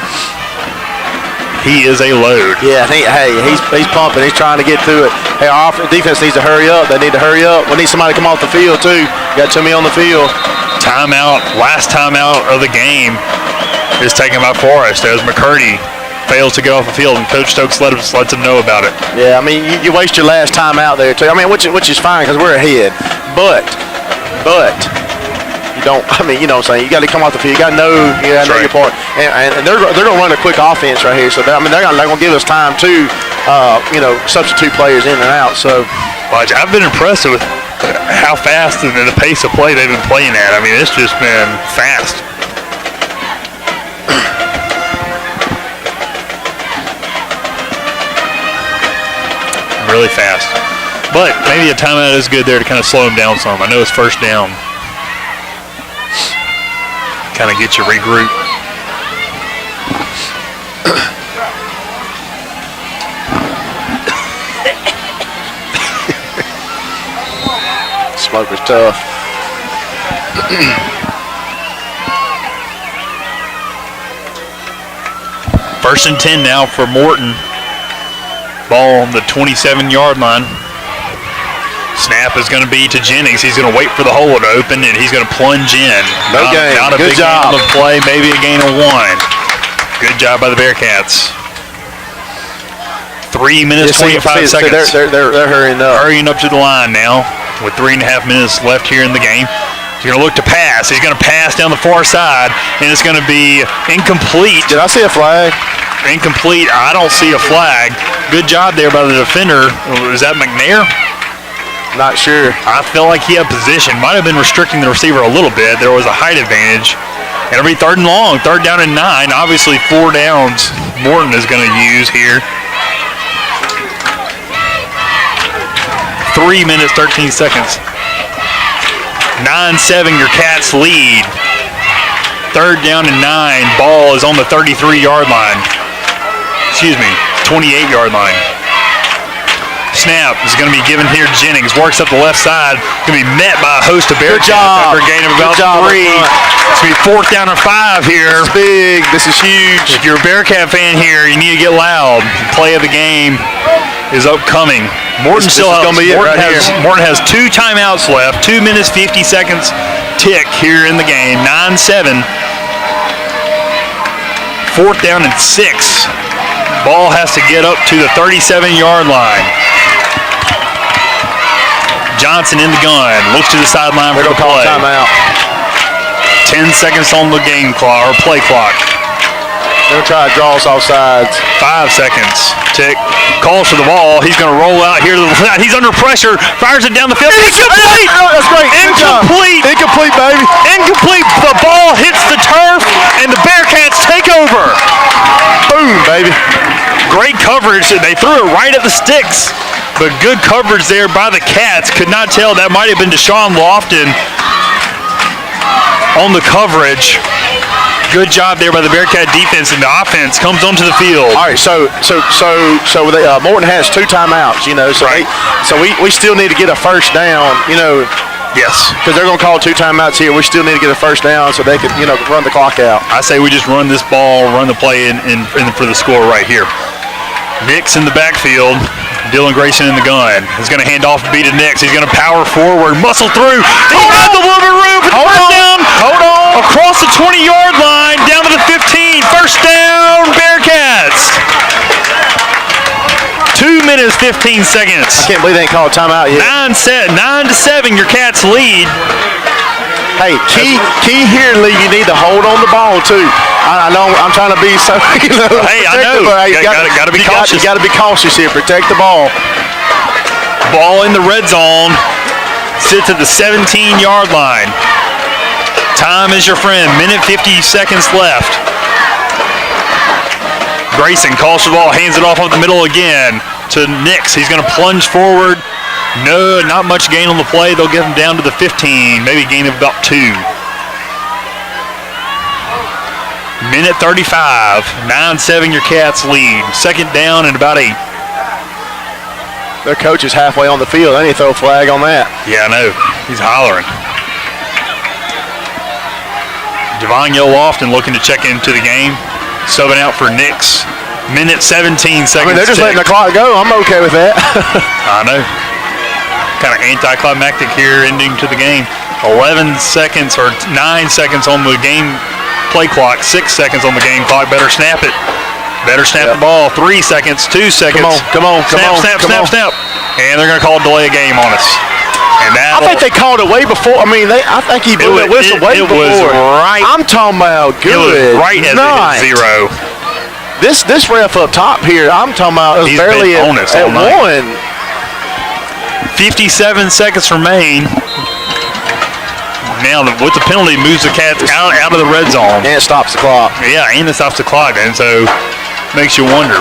He is a load. Yeah, he's pumping. He's trying to get through it. Hey, our defense needs to hurry up. They need to hurry up. We need somebody to come off the field, too. Got too many on the field. Timeout. Last timeout of the game is taken by Forrest as McCurdy fails to get off the field, and Coach Stokes lets him know about it. Yeah, I mean, you waste your last time out there, too. I mean, which is fine because we're ahead. But you don't, I mean, you know what I'm saying? You got to come off the field. You got to know your part. And they're going to run a quick offense right here. So, they're going to give us time to, substitute players in and out. So, I've been impressed with how fast and the pace of play they've been playing at. I mean, it's just been fast. Really fast. But maybe a timeout is good there to kind of slow him down some. I know it's first down. Kind of get you regroup. Smoker's tough. First and 10 now for Morton. Ball on the 27-yard line. Snap is going to be to Jennings. He's going to wait for the hole to open, and he's going to plunge in. No gain. Not a Good big job. gain on the play, maybe a gain of 1. Good job by the Bearcats. 3 minutes, 25 seconds. They're hurrying up. Hurrying up to the line now with 3.5 minutes left here in the game. He's going to look to pass. He's going to pass down the far side, and it's going to be incomplete. Did I see a flag? Incomplete. I don't see a flag. Good job there by the defender. Is that McNair? Not sure. I felt like he had position. Might have been restricting the receiver a little bit. There was a height advantage. And it'll be 3rd and long. 3rd down and 9. Obviously 4 downs Morton is going to use here. 3 minutes, 13 seconds. 9-7, your Cats lead. 3rd down and 9. Ball is on the 33-yard line. 28-yard line. Snap is going to be given here to Jennings. Works up the left side. Going to be met by a host of Bearcats after a gain of about 3. It's going to be 4th down and 5 here. It's big. This is huge. If you're a Bearcat fan here, you need to get loud. Play of the game is upcoming. Morton has 2 timeouts left. 2 minutes, 50 seconds tick here in the game. 9-7. 4th down and 6. Ball has to get up to the 37-yard line. Johnson in the gun. Looks to the sideline for They're the going to call play. timeout. 10 seconds on the game clock, or play clock. They're going to try to draw us off sides. 5 seconds. Tick. Calls for the ball. He's going to roll out here to the side. He's under pressure. Fires it down the field. Incomplete! That's great. Good job. Incomplete! Incomplete, baby. Incomplete. The ball hits the turf, and the Bearcats take over. Boom, baby. Great coverage. They threw it right at the sticks, but good coverage there by the Cats. Could not tell. That might have been Deshaun Lofton on the coverage. Good job there by the Bearcat defense, and the offense comes onto the field. All right, so Morton has 2 timeouts, so Right. we still need to get a first down, Yes. because they're going to call 2 timeouts here. We still need to get a first down so they can, run the clock out. I say we just run this ball, run the play in for the score right here. Nix in the backfield. Dylan Grayson in the gun. He's going to hand off and beat it Nix. He's going to power forward, muscle through. He has a little bit of room for the first down. Hold on. Across the 20-yard line, down to the 15. First down, Bearcats. 2 minutes, 15 seconds. Can't believe they ain't called a timeout yet. 9-7, your Cats lead. Hey, key here, Lee, you need to hold on the ball, too. I know I'm trying to be so, Hey, I know. Gotta be cautious. You got to be cautious here. Protect the ball. Ball in the red zone. Sits at the 17-yard line. Time is your friend. Minute 50 seconds left. Grayson calls for the ball, hands it off the middle again to Nix. He's going to plunge forward. No, not much gain on the play. They'll get him down to the 15, maybe a gain of about 2. Minute 35, 9-7 your Cats lead. Second down and about 8. Their coach is halfway on the field. They need to throw a flag on that. Yeah, I know. He's hollering. Devon Lofton looking to check into the game. Subbing out for Nix. Minute 17 seconds. I mean, they're just letting the clock go. I'm okay with that. I know. Kind of anticlimactic here, ending to the game. 11 seconds or 9 seconds on the game play clock. 6 seconds on the game clock. Better snap it. Better snap the ball. 3 seconds. 2 seconds. Come on. Snap. And they're going to call a delay of game on us. And I think they called it way before. I mean, I think he blew that whistle way before. It was right. I'm talking about good. It was right as it hit 0. This ref up top here, I'm talking about, is He's barely been on us all at night. 1. 57 seconds remain. Now, with the penalty, moves the Cats out of the red zone. And it stops the clock. Yeah, and it stops the clock, and so makes you wonder.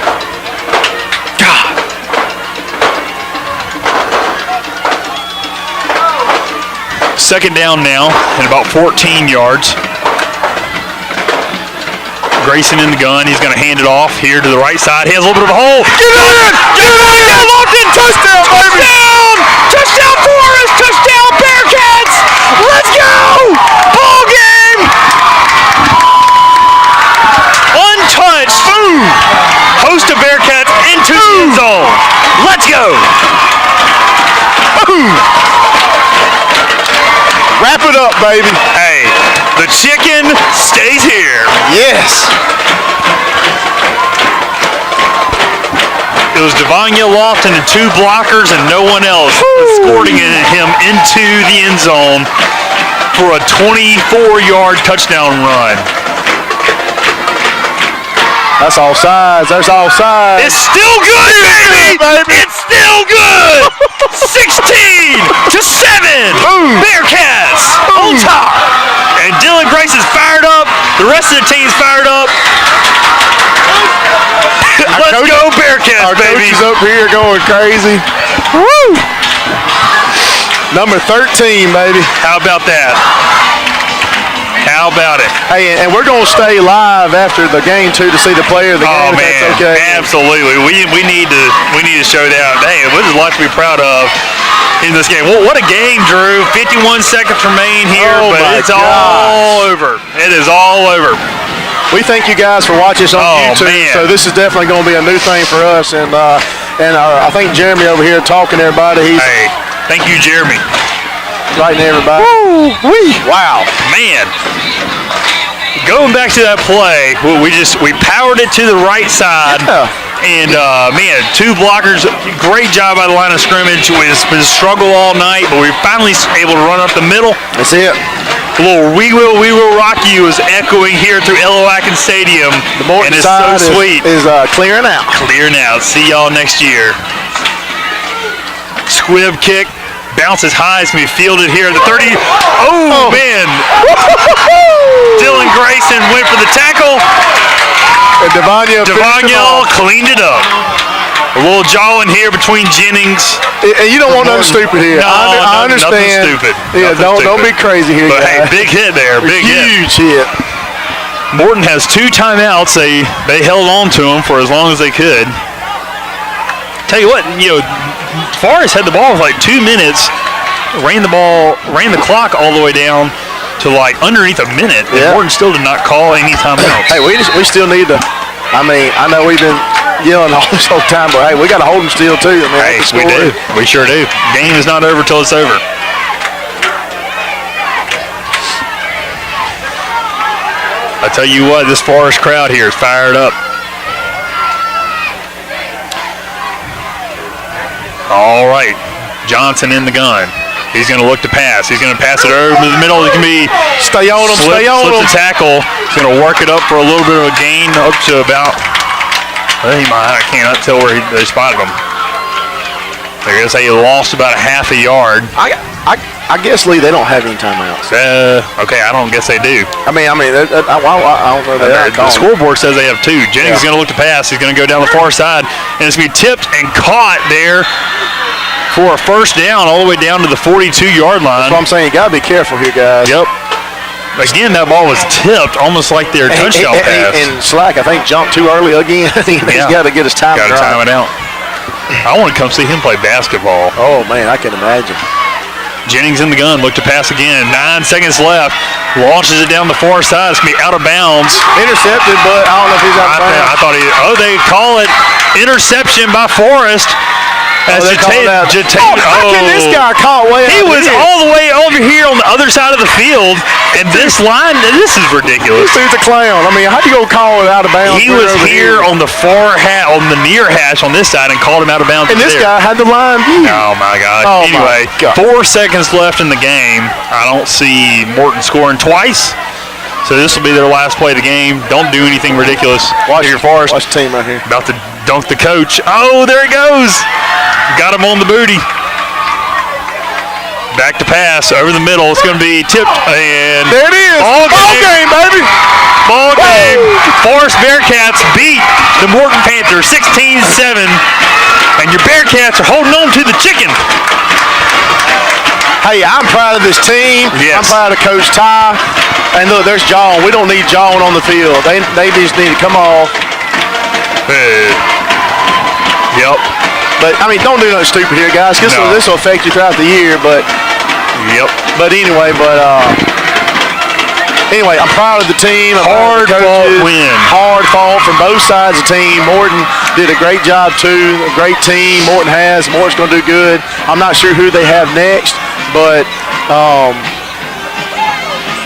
God. Second down now, and about 14 yards. Grayson in the gun. He's going to hand it off here to the right side. He has a little bit of a hole. Get it in! Lofton! Touchdown, baby! Touchdown Forest! Touchdown Bearcats! Let's go! Ball game! Untouched. Boom! Host of Bearcats into the end zone. Let's go! Boom! Wrap it up, baby. Hey, the chicken stays here. Yes. It was Devon Lofton and 2 blockers and no one else escorting him into the end zone for a 24-yard touchdown run. That's all sides. There's all sides. It's still good, baby! It's still good! 16-7! Boom. Bearcats on top! And Dylan Grayson's fired up. The rest of the team's fired up. Let's go Bearcats, Our baby! coach is up here going crazy. Woo! Number 13, baby. How about that? How about it? Hey, and we're going to stay live after the game, too, to see the player of the Oh game, if man, that's okay. absolutely. We need to show that. Hey, this is a lot to be proud of in this game. Well, what a game, Drew. 51 seconds remain here, Oh, but my it's all over. It is all over. We thank you guys for watching us on YouTube. Man. So this is definitely going to be a new thing for us. And I think Jeremy over here talking to everybody. He's Hey, thank you, Jeremy. writing to everybody. Woo-wee. Wow. Man. Going back to that play, we powered it to the right side. Yeah. And, man, 2 blockers. Great job by the line of scrimmage. It's been a struggle all night, but we're finally able to run up the middle. That's it. A little We Will Rock You is echoing here through Elo Atkins Stadium. The Morton and it's side so sweet. is clearing out. Clearing out. See y'all next year. Squib kick. Bounces high. It's going to be fielded here at the 30. Oh, man. Dylan Grayson went for the tackle. And Devanya cleaned it up. A little jawing here between Jennings. And you don't want nothing stupid here. No, I understand. Nothing stupid. Yeah, don't be crazy here, But guys. hey, big hit there. Big Huge hit. Morton has 2 timeouts. They held on to him for as long as they could. Tell you what, Forrest had the ball for like 2 minutes, ran the clock all the way down to like underneath a minute, and Morton still did not call any timeouts. Hey, we still need to. I know we've been yelling all this whole time, but hey, we got to hold them still too. Hey, we do. We sure do. Game is not over till it's over. I tell you what, this Forest crowd here is fired up. All right, Johnson in the gun. He's going to look to pass. He's going to pass it over to the middle. It can be stay on him. Slip the tackle. He's going to work it up for a little bit of a gain up to about. I cannot tell where they spotted him. They're going to say he lost about a half a yard. I guess, Lee, they don't have any timeouts. Okay, I don't guess they do. I don't know that. The scoreboard says they have 2. Jennings is going to look to pass. He's going to go down the far side, and it's going to be tipped and caught there for a first down all the way down to the 42-yard line. That's what I'm saying. You got to be careful here, guys. Yep. Again, that ball was tipped almost like their touchdown pass. And Slack, I think, jumped too early again. He's got to get his time right. Got to time it out. I want to come see him play basketball. Oh, man, I can imagine. Jennings in the gun, look to pass again. 9 seconds left. Launches it down the far side. It's going to be out of bounds. Intercepted, but I don't know if he's out of bounds. I thought they call it interception by Forrest. As how can this guy caught way out? He was all the way over here on the other side of the field, and this is ridiculous. This dude's a clown. I mean, how do you go call it out of bounds? He was here on the on the near hash on this side and called him out of bounds. And this guy had the line view. Oh my God. Oh anyway, my God. 4 seconds left in the game. I don't see Morton scoring twice. So this will be their last play of the game. Don't do anything ridiculous. Watch the team right here. About to dunk the coach. Oh, there he goes. Got him on the booty. Back to pass over the middle. It's going to be tipped. And there it is. Ball game, baby. Ball game. Forest Bearcats beat the Morton Panthers 16-7. And your Bearcats are holding on to the chicken. Hey, I'm proud of this team. Yes. I'm proud of Coach Ty. And look, there's John. We don't need John on the field. They just need to come off. Yep. But, I mean, don't do nothing stupid here, guys. This will affect you throughout the year. But anyway, I'm proud of the team. Hard fought win. Hard fought from both sides of the team. Morton did a great job, too. A great team Morton's going to do good. I'm not sure who they have next, but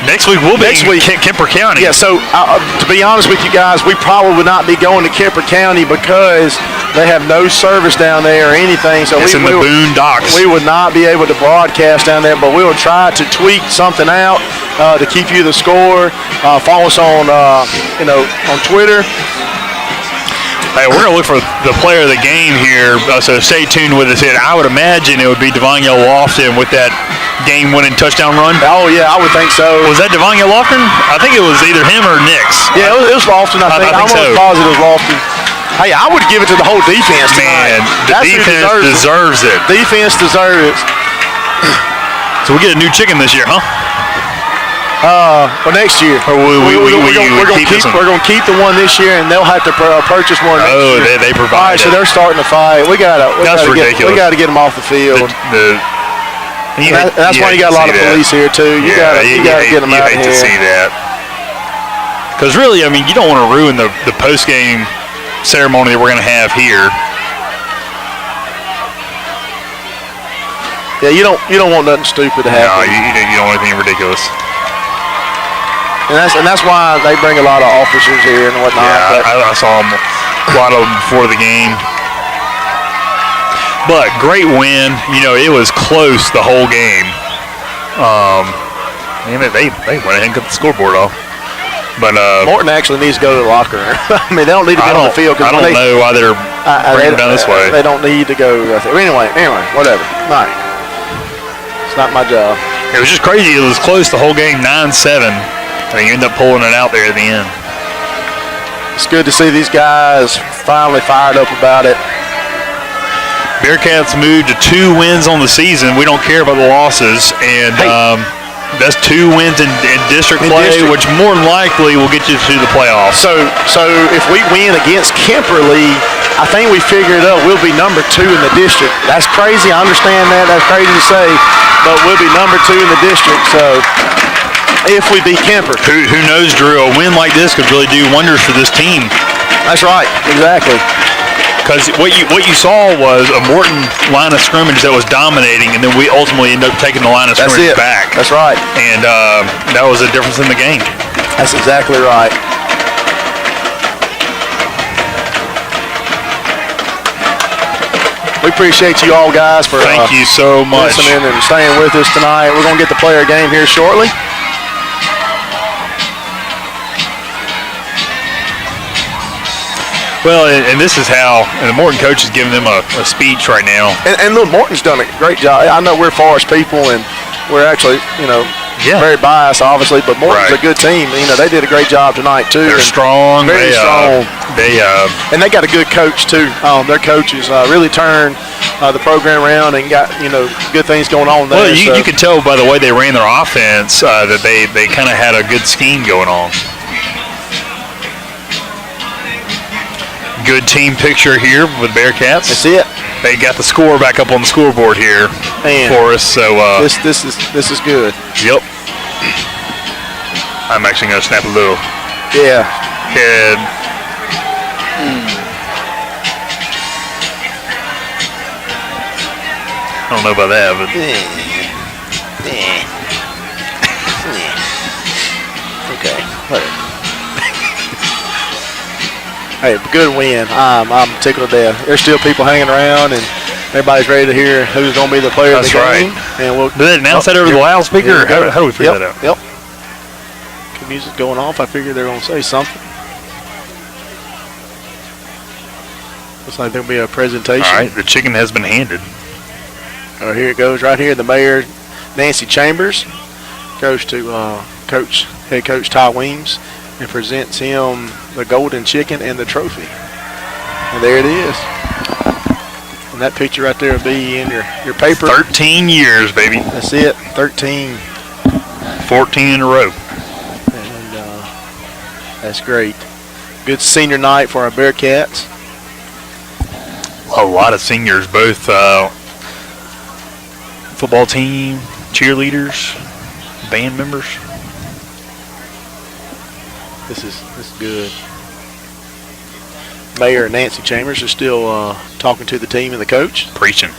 next week we'll be in Kemper County. Yeah, so to be honest with you guys, we probably would not be going to Kemper County because they have no service down there or anything. So it's in the boondocks. We would not be able to broadcast down there, but we will try to tweak something out to keep you the score. Follow us on on Twitter. Hey, we're going to look for the player of the game here, so stay tuned with us here. I would imagine it would be Devanya Lofton with that game-winning touchdown run. Oh, yeah, I would think so. Was that Devanya Lofton? I think it was either him or Nix. Yeah, it was Lofton, I think. I'm almost positive it was Lofton. Hey, I would give it to the whole defense tonight. Man, the defense deserves it. Defense deserves it. So we get a new chicken this year, huh? Well, next year. We're going to keep the one this year, and they'll have to purchase one next year. Oh, they provide. All right, so they're starting to fight. That's ridiculous. We got to get them off the field. That's why you got a lot of police here too. You got to get them out of here. You hate to see that. Because really, I mean, you don't want to ruin the post-game ceremony that we're going to have here. Yeah, you don't want nothing stupid to happen. No, you don't want anything ridiculous. And that's why they bring a lot of officers here and whatnot. Yeah, I saw them, a lot of them before the game. But great win. You know, it was close the whole game. They went ahead and cut the scoreboard off. But Morton actually needs to go to the locker room. I mean, they don't need to get on the field. I don't know why they're bringing it down this way. They don't need to go. Anyway, whatever. All right. It's not my job. It was just crazy. It was close the whole game, 9-7. And you end up pulling it out there at the end. It's good to see these guys finally fired up about it. Bearcats moved to 2 wins on the season. We don't care about the losses. And that's 2 wins in district play, which more than likely will get you to the playoffs. So if we win against Kimberly, I think we figured it out. We'll be number 2 in the district. That's crazy. I understand that. That's crazy to say. But we'll be number 2 in the district. So if we beat Kemper. Who knows, Drew? A win like this could really do wonders for this team. That's right. Exactly. Because what you saw was a Morton line of scrimmage that was dominating, and then we ultimately ended up taking the line of scrimmage back. That's right. And that was a difference in the game. That's exactly right. We appreciate you all guys for thank you so much listening and staying with us tonight. We're going to get the player game here shortly. Well, and this is how, and the Morton coach is giving them a speech right now. And look, Morton's done a great job. I know we're Forest people, and we're actually, very biased, obviously, but Morton's a good team. They did a great job tonight, too. They're strong. Very strong. And they got a good coach, too. Their coaches really turned the program around and got, good things going on there. Well, you could tell by the way they ran their offense that they kind of had a good scheme going on. Good team picture here with Bearcats. That's it. They got the score back up on the scoreboard here for us. So this is good. Yep. I'm actually gonna snap a little. Yeah. Head. I don't know about that, but okay. Whatever. Hey, good win. I'm tickled to death. There's still people hanging around, and everybody's ready to hear who's going to be the player of the game. Right. And did they announce that over the loudspeaker? How do we figure that out? Yep. The music's going off. I figured they're going to say something. Looks like there'll be a presentation. All right, the chicken has been handed. Oh, here it goes right here. The mayor, Nancy Chambers, goes to head coach Ty Weems, and presents him the golden chicken and the trophy. And there it is. And that picture right there will be in your paper. 13 years, baby. That's it. 13. 14 in a row. And that's great. Good senior night for our Bearcats. A lot of seniors, both football team, cheerleaders, band members. This is good. Mayor Nancy Chambers is still talking to the team and the coach. Preaching.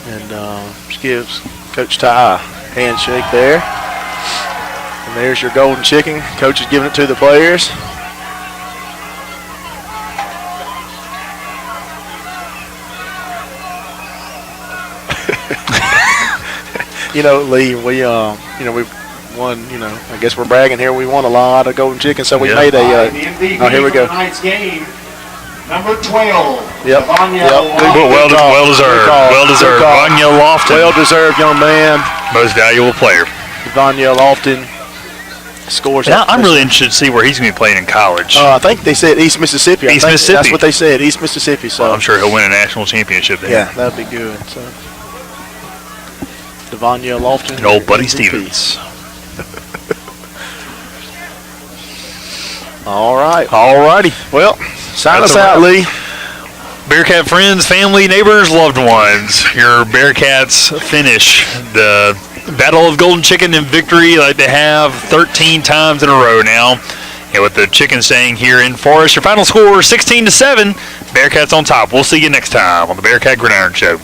And she gives Coach Ty a handshake there. And there's your golden chicken. Coach is giving it to the players. Lee, we've won, I guess we're bragging here. We won a lot of golden chicken, so we made a. Here we go. Tonight's game, number 12. Yep. Well deserved. Well deserved. Vanya Lofton. Well deserved, young man. Most valuable player. Vanya Lofton scores. Now, I'm really interested to see where he's going to be playing in college. I think they said East Mississippi. Mississippi. That's what they said, East Mississippi. So I'm sure he'll win a national championship there. Yeah, that'd be good. So, Devanya Lofton and old Buddy Stevens. All right. All righty. Well, sign us out, Lee. Bearcat friends, family, neighbors, loved ones. Your Bearcats finish the Battle of Golden Chicken in victory like they have 13 times in a row now. And with the chicken staying here in Forest, your final score 16-7. Bearcats on top. We'll see you next time on the Bearcat Gridiron Show.